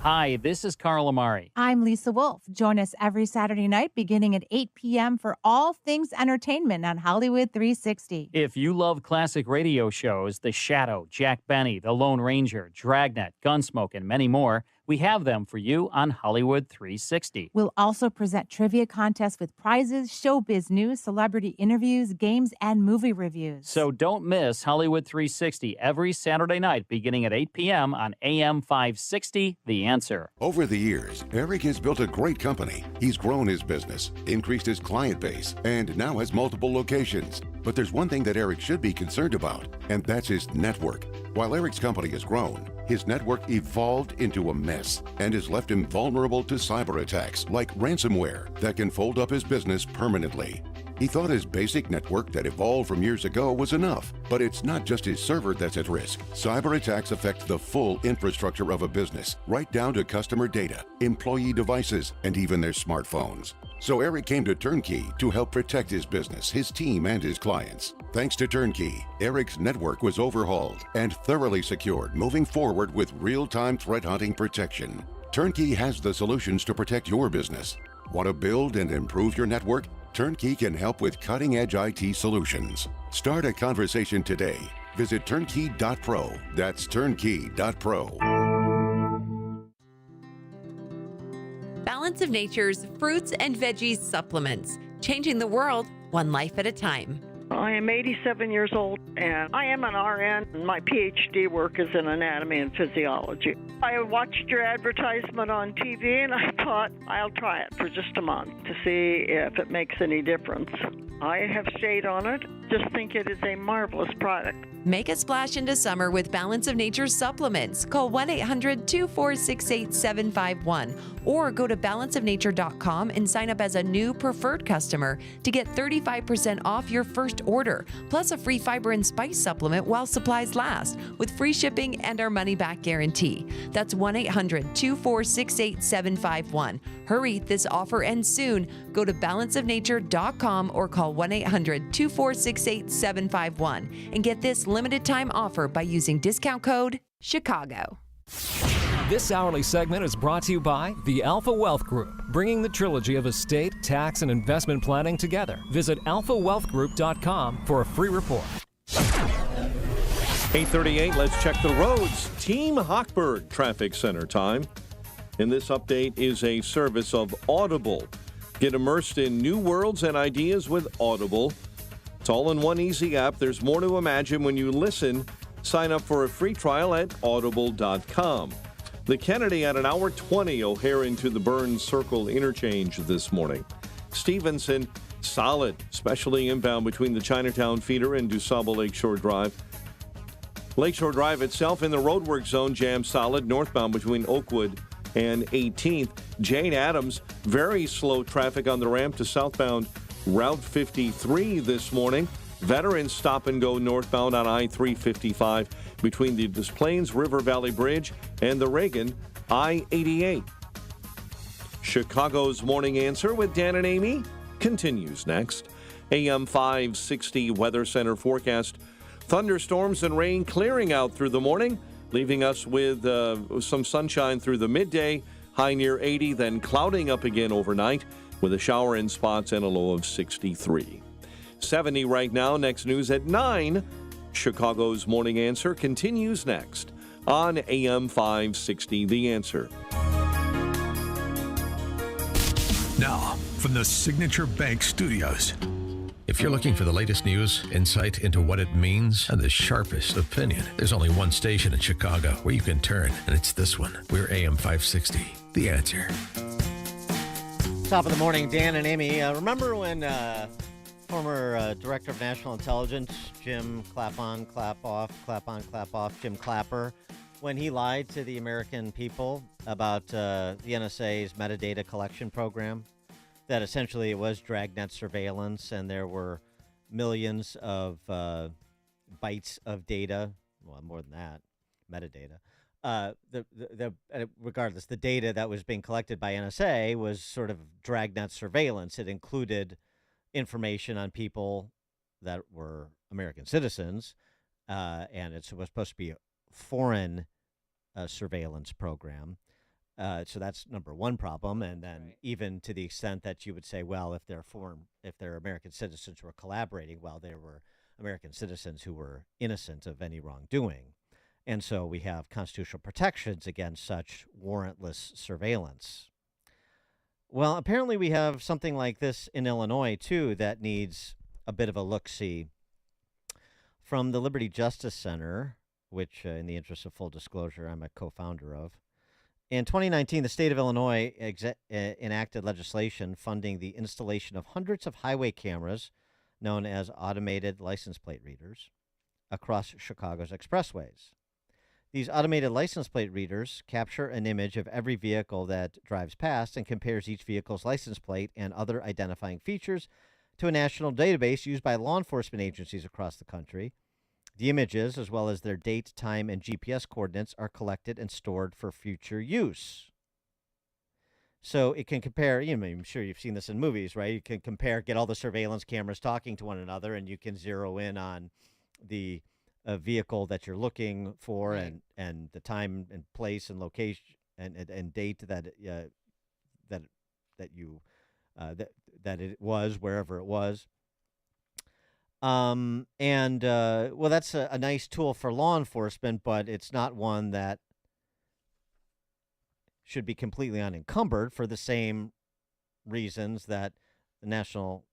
Hi, this is Carl Amari. I'm Lisa Wolf. Join us every Saturday night beginning at 8 p.m. for all things entertainment on Hollywood 360. If you love classic radio shows, The Shadow, Jack Benny, The Lone Ranger, Dragnet, Gunsmoke, and many more, we have them for you on Hollywood 360. We'll also present trivia contests with prizes, showbiz news, celebrity interviews, games, and movie reviews. So don't miss Hollywood 360 every Saturday night beginning at 8 p.m. on AM 560, The Answer. Over the years, Eric has built a great company. He's grown his business, increased his client base, and now has multiple locations. But there's one thing that Eric should be concerned about, and that's his network. While Eric's company has grown, his network evolved into a mess and has left him vulnerable to cyber attacks like ransomware that can fold up his business permanently. He thought his basic network that evolved from years ago was enough, but it's not just his server that's at risk. Cyber attacks affect the full infrastructure of a business, right down to customer data, employee devices, and even their smartphones. So Eric came to Turnkey to help protect his business, his team, and his clients. Thanks to Turnkey, Eric's network was overhauled and thoroughly secured, moving forward with real-time threat hunting protection. Turnkey has the solutions to protect your business. Want to build and improve your network? Turnkey can help with cutting-edge IT solutions. Start a conversation today. Visit turnkey.pro. That's turnkey.pro. Balance of Nature's fruits and veggies supplements, changing the world one life at a time. I am 87 years old, and I am an RN, and my PhD work is in anatomy and physiology. I watched your advertisement on TV, and I thought I'll try it for just a month to see if it makes any difference. I have stayed on it. Just think it is a marvelous product. Make a splash into summer with Balance of Nature supplements. Call 1-800-246-8751 or go to balanceofnature.com and sign up as a new preferred customer to get 35% off your first order, plus a free fiber and spice supplement while supplies last, with free shipping and our money-back guarantee. That's 1-800-246-8751. Hurry, this offer ends soon. Go to balanceofnature.com or call 1-800-246-8751 and get this limited time offer by using discount code CHICAGO. This hourly segment is brought to you by the Alpha Wealth Group, bringing the trilogy of estate, tax, and investment planning together. Visit alphawealthgroup.com for a free report. 8:38, let's check the roads. Team Hochberg Traffic Center time. And this update is a service of Audible. Get immersed in new worlds and ideas with Audible. It's all in one easy app. There's more to imagine when you listen. Sign up for a free trial at audible.com. The Kennedy at an hour 20, O'Hare into the Burns Circle interchange this morning. Stevenson, solid, especially inbound between the Chinatown feeder and DuSable Lakeshore Drive. Lakeshore Drive itself in the roadwork zone, jammed solid, northbound between Oakwood and 18th. Jane Addams, very slow traffic on the ramp to southbound Route 53 this morning. Veterans stop and go northbound on I-355 between the Des Plaines River Valley Bridge and the Reagan I-88. Chicago's Morning Answer with Dan and Amy continues next. AM 560 Weather Center forecast. Thunderstorms and rain clearing out through the morning, leaving us with some sunshine through the midday, high near 80, then clouding up again overnight with a shower in spots and a low of 63. 70 right now. Next news at 9. Chicago's Morning Answer continues next on AM 560 The Answer. Now, from the Signature Bank Studios. If you're looking for the latest news, insight into what it means, and the sharpest opinion, there's only one station in Chicago where you can turn, and it's this one. We're AM 560, The Answer. Top of the morning, Dan and Amy. Remember when former Director of National Intelligence, Jim Clap on, Clap off, Jim Clapper, when he lied to the American people about the NSA's metadata collection program, that essentially it was dragnet surveillance and there were millions of bytes of data, well, more than that, metadata. Regardless, the data that was being collected by NSA was sort of dragnet surveillance. It included information on people that were American citizens, and it was supposed to be a foreign surveillance program. So that's number one problem. And then even to the extent that you would say, well, if they're American citizens who were collaborating, well, they were American citizens who were innocent of any wrongdoing. And so we have constitutional protections against such warrantless surveillance. Well, apparently we have something like this in Illinois, too, that needs a bit of a look-see. From the Liberty Justice Center, which, in the interest of full disclosure, I'm a co-founder of. In 2019, the state of Illinois enacted legislation funding the installation of hundreds of highway cameras, known as automated license plate readers, across Chicago's expressways. These automated license plate readers capture an image of every vehicle that drives past and compares each vehicle's license plate and other identifying features to a national database used by law enforcement agencies across the country. The images, as well as their date, time, and GPS coordinates, are collected and stored for future use. So it can compare, I'm sure you've seen this in movies, right? You can compare, get all the surveillance cameras talking to one another, and you can zero in on the vehicle that you're looking for, right, and the time and place and location and date that it was, wherever it was. Well, that's a nice tool for law enforcement, but it's not one that should be completely unencumbered for the same reasons that the National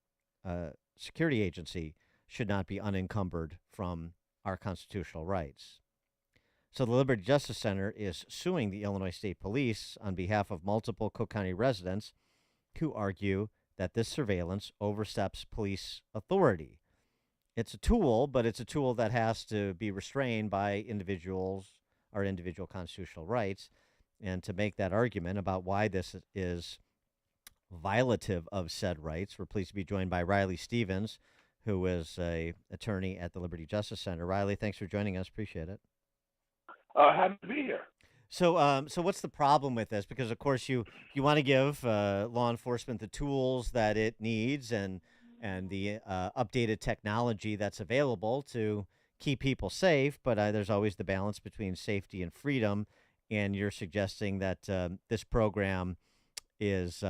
Security Agency should not be unencumbered from our constitutional rights. So the Liberty Justice Center is suing the Illinois State Police on behalf of multiple Cook County residents who argue that this surveillance oversteps police authority. It's a tool, but it's a tool that has to be restrained by individuals or individual constitutional rights. And to make that argument about why this is violative of said rights, we're pleased to be joined by Riley Stevens, who is an attorney at the Liberty Justice Center. Riley, thanks for joining us. Appreciate it. Happy to be here. So what's the problem with this? Because, of course, you want to give law enforcement the tools that it needs and the updated technology that's available to keep people safe, but there's always the balance between safety and freedom, and you're suggesting that this program has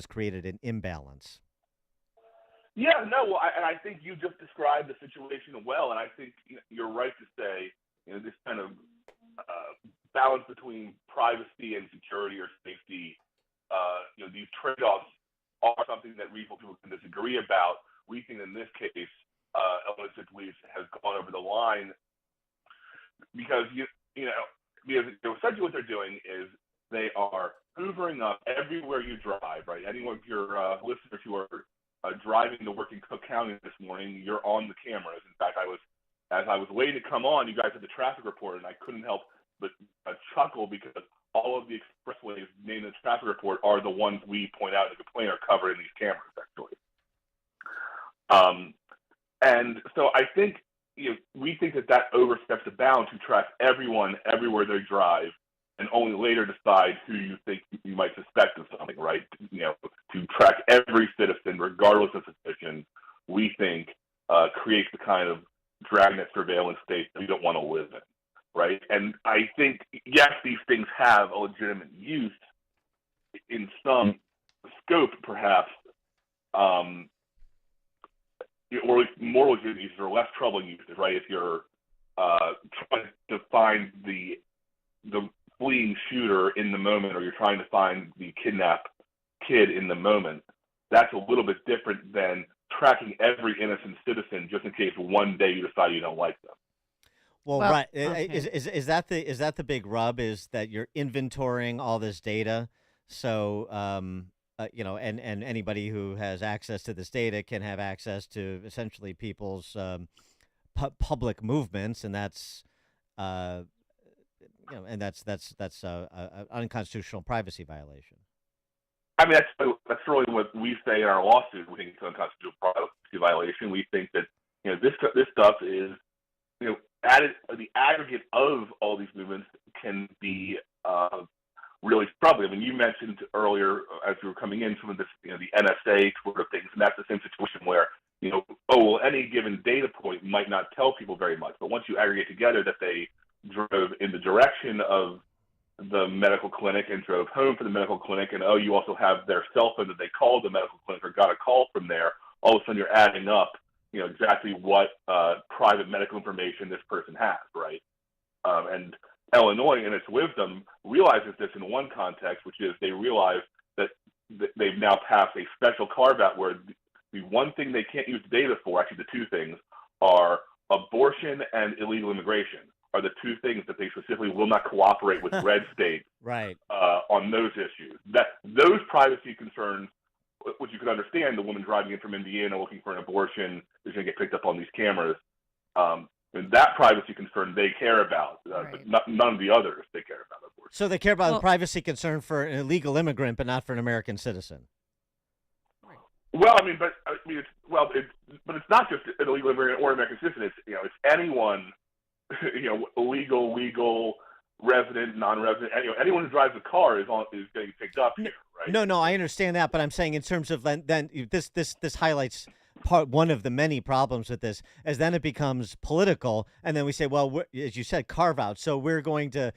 created an imbalance. Yeah, no, well, I think you just described the situation well, and I think you're right to say this kind of balance between privacy and security or safety, these trade-offs are something that reasonable people can disagree about. We think in this case, Illinois State Police has gone over the line because essentially what they're doing is they are hoovering up everywhere you drive, right? Anyone of your listeners who are driving to work in Cook County this morning, you're on the cameras. In fact, as I was waiting to come on, you guys had the traffic report, and I couldn't help but chuckle because all of the expressways named in the traffic report are the ones we point out in the complaint are covered in these cameras, actually. And so I think we think that oversteps the bounds to track everyone everywhere they drive, and only later decide who you think you might suspect of something, right? To track every citizen, regardless of suspicion, we think creates the kind of dragnet surveillance state that we don't want to live in, right? And I think, yes, these things have a legitimate use in some scope, perhaps, or more legitimate uses or less troubling uses, right? If you're trying to find the fleeing shooter in the moment, or you're trying to find the kidnapped kid in the moment, that's a little bit different than tracking every innocent citizen just in case one day you decide you don't like them. Well, right. Okay. Is that the big rub? Is that you're inventorying all this data? So and anybody who has access to this data can have access to essentially people's public movements, and that's that's a unconstitutional privacy violation. I mean, that's really what we say in our lawsuit. We think it's an unconstitutional privacy violation. We think that this stuff is the aggregate of all these movements can be really troubling. I mean, you mentioned earlier as we were coming in some of this, the NSA sort of things, and that's the same situation where any given data point might not tell people very much, but once you aggregate together that they drove in the direction of the medical clinic and drove home from the medical clinic, and you also have their cell phone that they called the medical clinic or got a call from there, all of a sudden you're adding up, exactly what private medical information this person has, right? And Illinois, in its wisdom, realizes this in one context, which is they realize that they've now passed a special carve-out where the one thing they can't use the data for, actually the two things, are abortion and illegal immigration, are the two things that they specifically will not cooperate with red states right. On those issues. Those privacy concerns, which you can understand, the woman driving in from Indiana looking for an abortion is going to get picked up on these cameras. And that privacy concern they care about, right. but none of the others they care about abortion. So they care about the privacy concern for an illegal immigrant, but not for an American citizen. Well, it's not just an illegal immigrant or an American citizen. It's anyone, illegal, legal, resident, non-resident. Anyone who drives a car is getting picked up here, right? No, I understand that, but I'm saying in terms of then this highlights one of the many problems with this, as then it becomes political, and then we say, well, as you said, carve out. So we're going to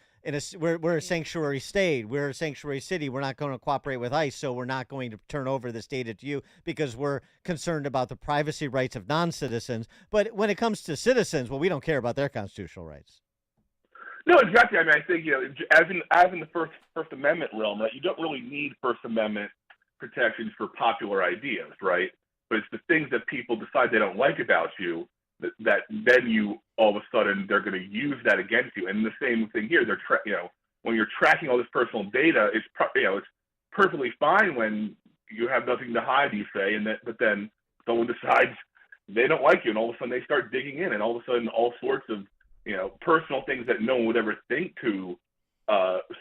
we're a sanctuary state, we're a sanctuary city. We're not going to cooperate with ICE, so we're not going to turn over this data to you because we're concerned about the privacy rights of non-citizens. But when it comes to citizens, well, we don't care about their constitutional rights. No, exactly. I mean, I think as in the First Amendment realm, right? You don't really need First Amendment protections for popular ideas, right? But it's the things that people decide they don't like about you that then you all of a sudden they're going to use that against you. And the same thing here. When you're tracking all this personal data, it's perfectly fine when you have nothing to hide, you say, but then someone decides they don't like you, and all of a sudden they start digging in, and all of a sudden all sorts of personal things that no one would ever think to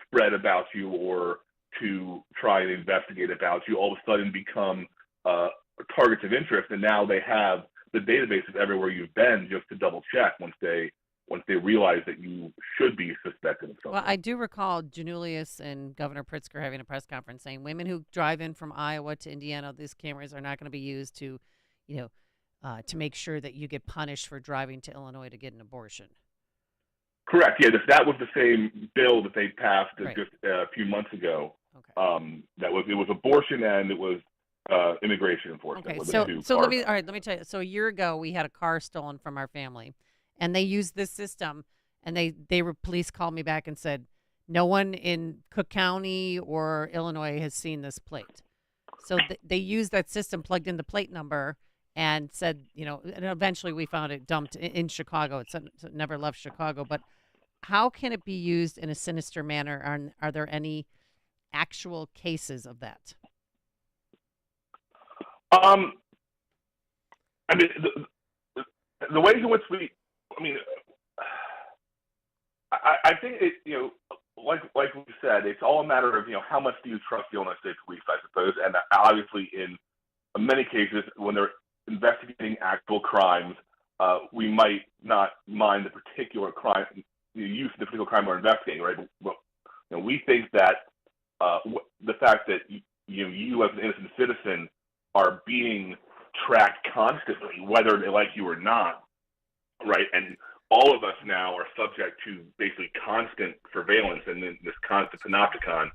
spread about you or to try and investigate about you all of a sudden become targets of interest, and now they have the database of everywhere you've been just to double check once they realize that you should be suspected of something. Well, I do recall Janulius and Governor Pritzker having a press conference saying women who drive in from Iowa to Indiana, these cameras are not going to be used to make sure that you get punished for driving to Illinois to get an abortion. Correct. Yeah, that was the same bill that they passed right. just a few months ago. Okay. It was abortion and it was immigration enforcement. Okay, so let me tell you. So a year ago, we had a car stolen from our family, and they used this system. And police called me back and said, no one in Cook County or Illinois has seen this plate. So they used that system, plugged in the plate number, and said, and eventually we found it dumped in Chicago. It never left Chicago. But how can it be used in a sinister manner? Are there any actual cases of that? I mean, the ways in which I think it, like we said, it's all a matter of, how much do you trust the Illinois State Police, I suppose, and obviously in many cases when they're investigating actual crimes, we might not mind the particular crime, the use of the particular crime we're investigating, right? But we think that the fact that you as an innocent citizen are being tracked constantly, whether they like you or not, right? And all of us now are subject to basically constant surveillance and then this constant panopticon.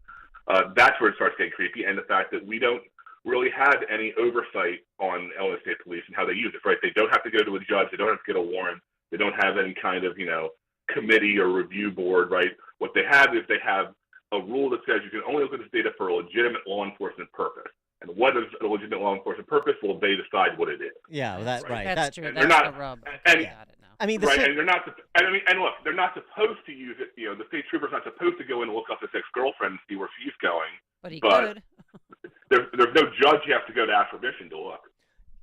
That's where it starts getting creepy, and the fact that we don't really have any oversight on Illinois State Police and how they use it, right? They don't have to go to a judge. They don't have to get a warrant. They don't have any kind of, committee or review board, right? What they have is they have a rule that says you can only look at this data for a legitimate law enforcement purpose. And what is a legitimate law enforcement purpose? Well, they decide what it is. Yeah, that's right. That's true. And That's they're not, the rub. And, I mean, right, and they're not. And look, they're not supposed to use it. The state trooper's not supposed to go in and look up his ex-girlfriend and see where she's going. But he could. there's no judge you have to go to ask permission to look.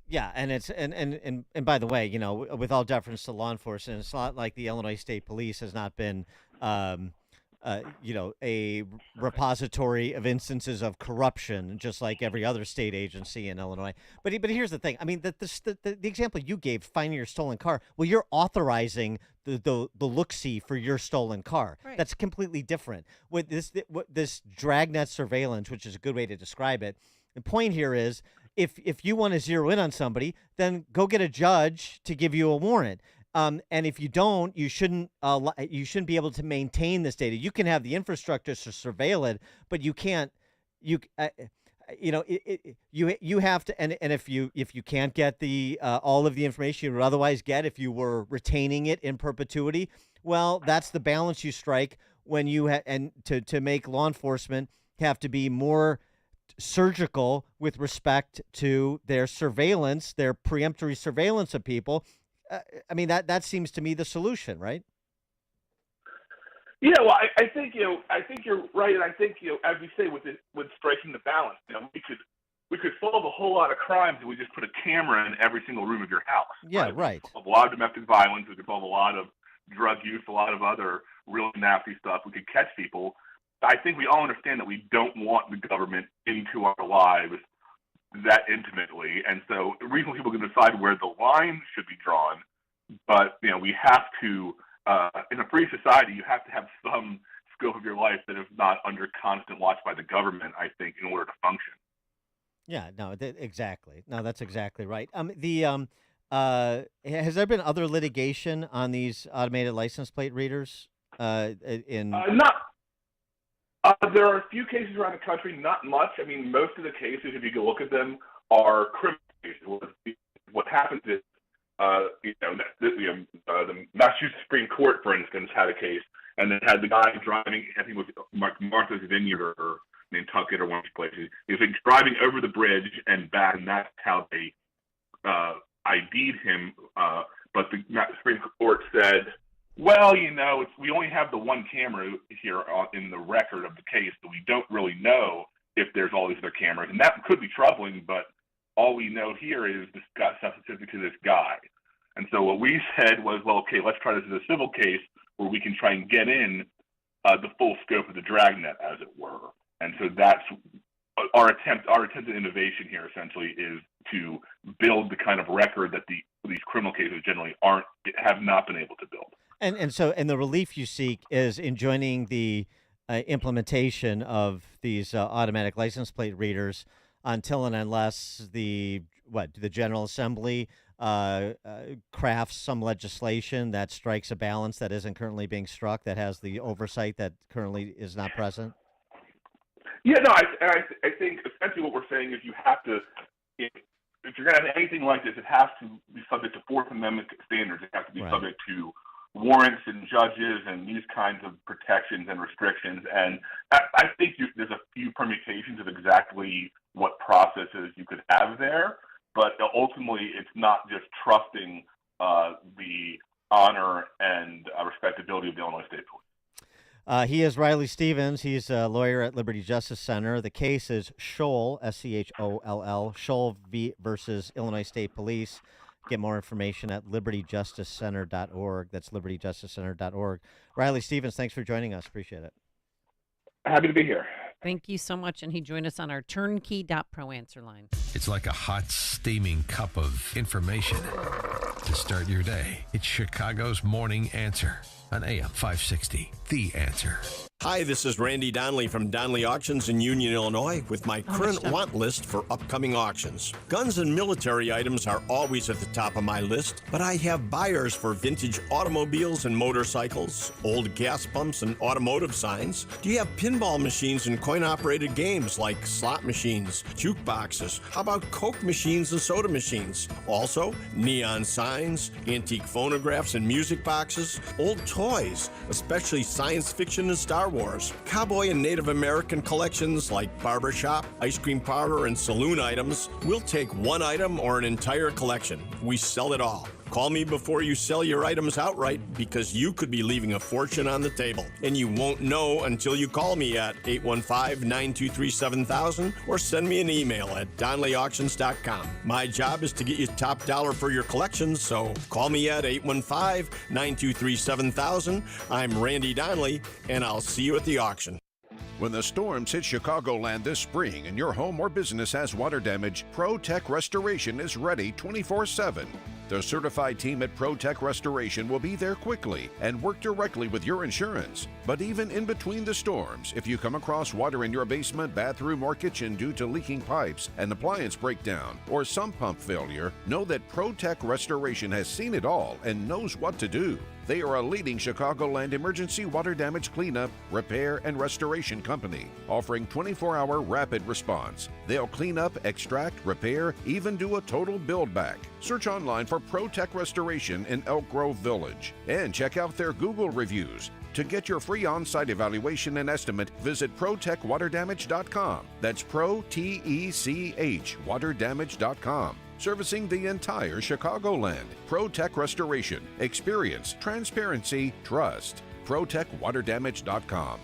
Yeah, and it's and by the way, with all deference to law enforcement, it's not like the Illinois State Police has not been, a repository of instances of corruption, just like every other state agency in Illinois. But here's the thing. I mean, the example you gave, finding your stolen car. Well, you're authorizing the look-see for your stolen car. Right. That's completely different. With this dragnet surveillance, which is a good way to describe it. The point here is, if you want to zero in on somebody, then go get a judge to give you a warrant. And if you don't, you shouldn't be able to maintain this data. You can have the infrastructure to surveil it, but you can't. You have to. And if you can't get the all of the information you would otherwise get if you were retaining it in perpetuity, well, that's the balance you strike when you to make law enforcement have to be more surgical with respect to their surveillance, their preemptory surveillance of people. I mean, that seems to me the solution, right? Yeah, well, I think you're right, and I think as we say, with striking the balance, we could solve a whole lot of crimes if we just put a camera in every single room of your house. Yeah, right. We could solve a lot of domestic violence. We could solve a lot of drug use, a lot of other really nasty stuff. We could catch people. I think we all understand that we don't want the government into our lives that intimately, and so reasonable people can decide where the line should be drawn. But we have to, in a free society, you have to have some scope of your life that is not under constant watch by the government, I think, in order to function. Yeah, no, exactly. No, that's exactly right. Has there been other litigation on these automated license plate readers? There are a few cases around the country, not much. I mean, most of the cases, if you go look at them, are criminal cases. What happens is, the Massachusetts Supreme Court, for instance, had a case, and they had the guy driving, I think it was Martha's Vineyard or Nantucket or one of these places. He was driving over the bridge and back, and that's how they ID'd him. But the Supreme Court said, well, we only have the one camera here in the record of the case, so we don't really know if there's all these other cameras. And that could be troubling, but all we know here is this got specific to this guy. And so what we said was, well, okay, let's try this as a civil case where we can try and get in the full scope of the dragnet, as it were. And so that's our attempt at innovation here, essentially, is to build the kind of record that these criminal cases generally have not been able to build. And so the relief you seek is in joining the implementation of these automatic license plate readers until and unless the General Assembly crafts some legislation that strikes a balance that isn't currently being struck, that has the oversight that currently is not present? Yeah, no, I think essentially what we're saying is you have to, if you're going to have anything like this, it has to be subject to Fourth Amendment standards. It has to be subject to warrants and judges and these kinds of protections and restrictions. And I think there's a few permutations of exactly what processes you could have there, but ultimately it's not just trusting the honor and respectability of the Illinois State Police. He is Riley Stevens. He's a lawyer at Liberty Justice Center. The case is Scholl, Scholl, Scholl versus Illinois State Police. Get more information at libertyjusticecenter.org. That's libertyjusticecenter.org. Riley Stevens, thanks for joining us. Appreciate it. Happy to be here. Thank you so much. And he joined us on our turnkey.pro answer line. It's like a hot, steaming cup of information to start your day. It's Chicago's Morning Answer on AM 560. The Answer. Hi, this is Randy Donnelly from Donnelly Auctions in Union, Illinois, with my current want list for upcoming auctions. Guns and military items are always at the top of my list, but I have buyers for vintage automobiles and motorcycles, old gas pumps and automotive signs. Do you have pinball machines and coin-operated games like slot machines, jukeboxes? How about Coke machines and soda machines? Also, neon signs, antique phonographs and music boxes, old toys, especially science fiction and Star Wars, cowboy and Native American collections like barbershop, ice cream parlor, and saloon items. We'll take one item or an entire collection. We sell it all. Call me before you sell your items outright because you could be leaving a fortune on the table. And you won't know until you call me at 815-923-7000 or send me an email at DonleyAuctions.com. My job is to get you top dollar for your collections, so call me at 815-923-7000. I'm Randy Donley, and I'll see you at the auction. When the storms hit Chicagoland this spring and your home or business has water damage, ProTech Restoration is ready 24/7. The certified team at ProTech Restoration will be there quickly and work directly with your insurance. But even in between the storms, if you come across water in your basement, bathroom, or kitchen due to leaking pipes, an appliance breakdown, or sump pump failure, know that ProTech Restoration has seen it all and knows what to do. They are a leading Chicagoland emergency water damage cleanup, repair, and restoration company, offering 24-hour rapid response. They'll clean up, extract, repair, even do a total build back. Search online for ProTech Restoration in Elk Grove Village and check out their Google reviews. To get your free on-site evaluation and estimate, visit ProTechWaterDamage.com. That's Pro-T-E-C-H, waterdamage.com. Servicing the entire Chicagoland. ProTech Restoration. Experience, transparency, trust. ProTechWaterDamage.com.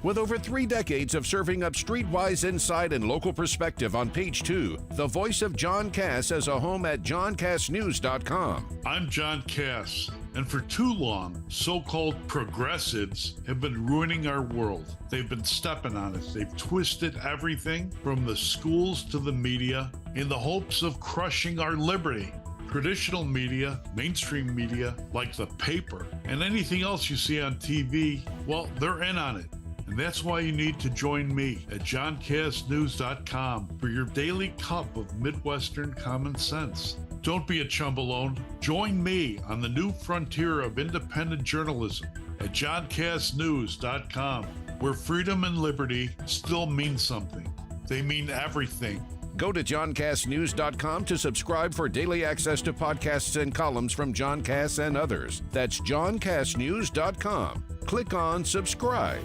With over 3 decades of serving up streetwise insight and local perspective on Page 2, the voice of John Cass has a home at johncassnews.com. I'm John Cass, and for too long, so-called progressives have been ruining our world. They've been stepping on us. They've twisted everything from the schools to the media in the hopes of crushing our liberty. Traditional media, mainstream media, like the paper, and anything else you see on TV, well, they're in on it. And that's why you need to join me at johncassnews.com for your daily cup of Midwestern common sense. Don't be a chump alone. Join me on the new frontier of independent journalism at johncassnews.com, where freedom and liberty still mean something. They mean everything. Go to johncassnews.com to subscribe for daily access to podcasts and columns from John Cass and others. That's johncassnews.com. Click on subscribe.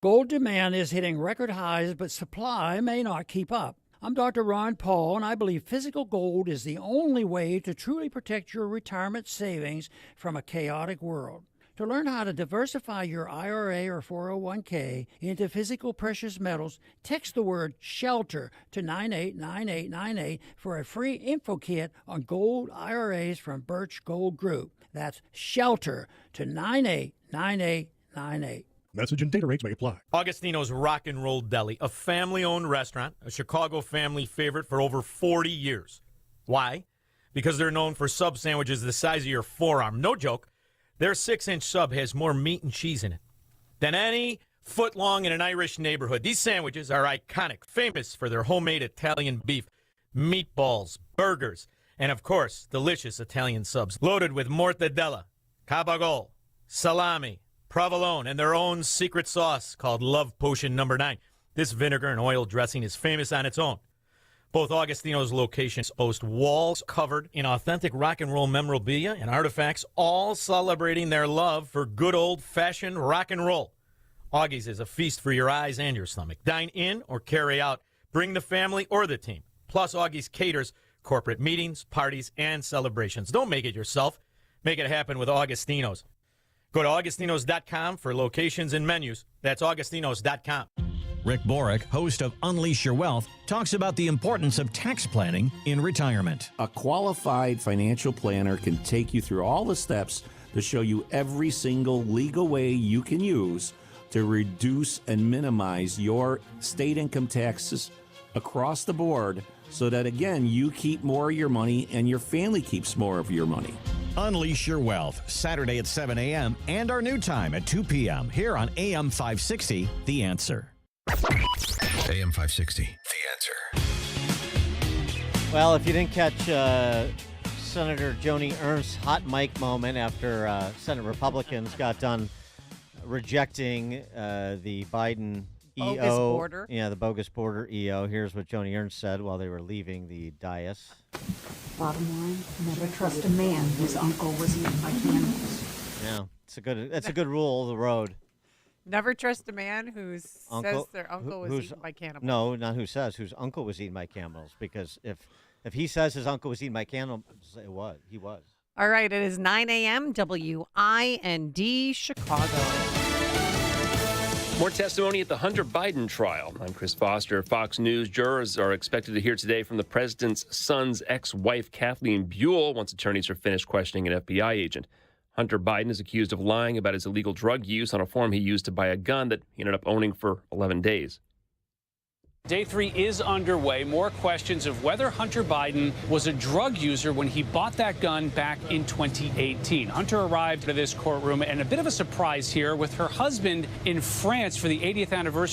Gold demand is hitting record highs, but supply may not keep up. I'm Dr. Ron Paul, and I believe physical gold is the only way to truly protect your retirement savings from a chaotic world. To learn how to diversify your IRA or 401k into physical precious metals, text the word SHELTER to 989898 for a free info kit on gold IRAs from Birch Gold Group. That's SHELTER to 989898. Message and data rates may apply. Augustino's Rock and Roll Deli, a family-owned restaurant, a Chicago family favorite for over 40 years. Why? Because they're known for sub sandwiches the size of your forearm. No joke. Their 6-inch sub has more meat and cheese in it than any foot long in an Irish neighborhood. These sandwiches are iconic, famous for their homemade Italian beef, meatballs, burgers, and, of course, delicious Italian subs loaded with mortadella, cabagol, salami, provolone, and their own secret sauce called Love Potion No. 9. This vinegar and oil dressing is famous on its own. Both Augustino's locations boast walls covered in authentic rock and roll memorabilia and artifacts, all celebrating their love for good old-fashioned rock and roll. Augie's is a feast for your eyes and your stomach. Dine in or carry out. Bring the family or the team. Plus, Augie's caters corporate meetings, parties, and celebrations. Don't make it yourself. Make it happen with Augustino's. Go to Augustinos.com for locations and menus. That's Augustinos.com. Rick Borick, host of Unleash Your Wealth, talks about the importance of tax planning in retirement. A qualified financial planner can take you through all the steps to show you every single legal way you can use to reduce and minimize your state income taxes across the board so that, again, you keep more of your money and your family keeps more of your money. Unleash Your Wealth, Saturday at 7 a.m. and our new time at 2 p.m. here on AM 560, The Answer. AM 560, The Answer. Well, if you didn't catch Senator Joni Ernst's hot mic moment after Senate Republicans got done rejecting the Biden EO. Bogus border. Yeah, the bogus border EO. Here's what Joni Ernst said while they were leaving the dais. Bottom line, never trust a man whose uncle was eaten by cannibals. Yeah, that's a good rule of the road. Never trust a man who says their uncle was eaten by cannibals. No, not who says, whose uncle was eaten by cannibals. Because if If he says his uncle was eating my candle, it was. He was. All right, it is 9 a.m. WIND Chicago. More testimony at the Hunter Biden trial. I'm Chris Foster. Fox News jurors are expected to hear today from the president's son's ex-wife, Kathleen Buell, once attorneys are finished questioning an FBI agent. Hunter Biden is accused of lying about his illegal drug use on a form he used to buy a gun that he ended up owning for 11 days. Day 3 is underway. More questions of whether Hunter Biden was a drug user when he bought that gun back in 2018. Hunter arrived to this courtroom, and a bit of a surprise here with her husband in France for the 80th anniversary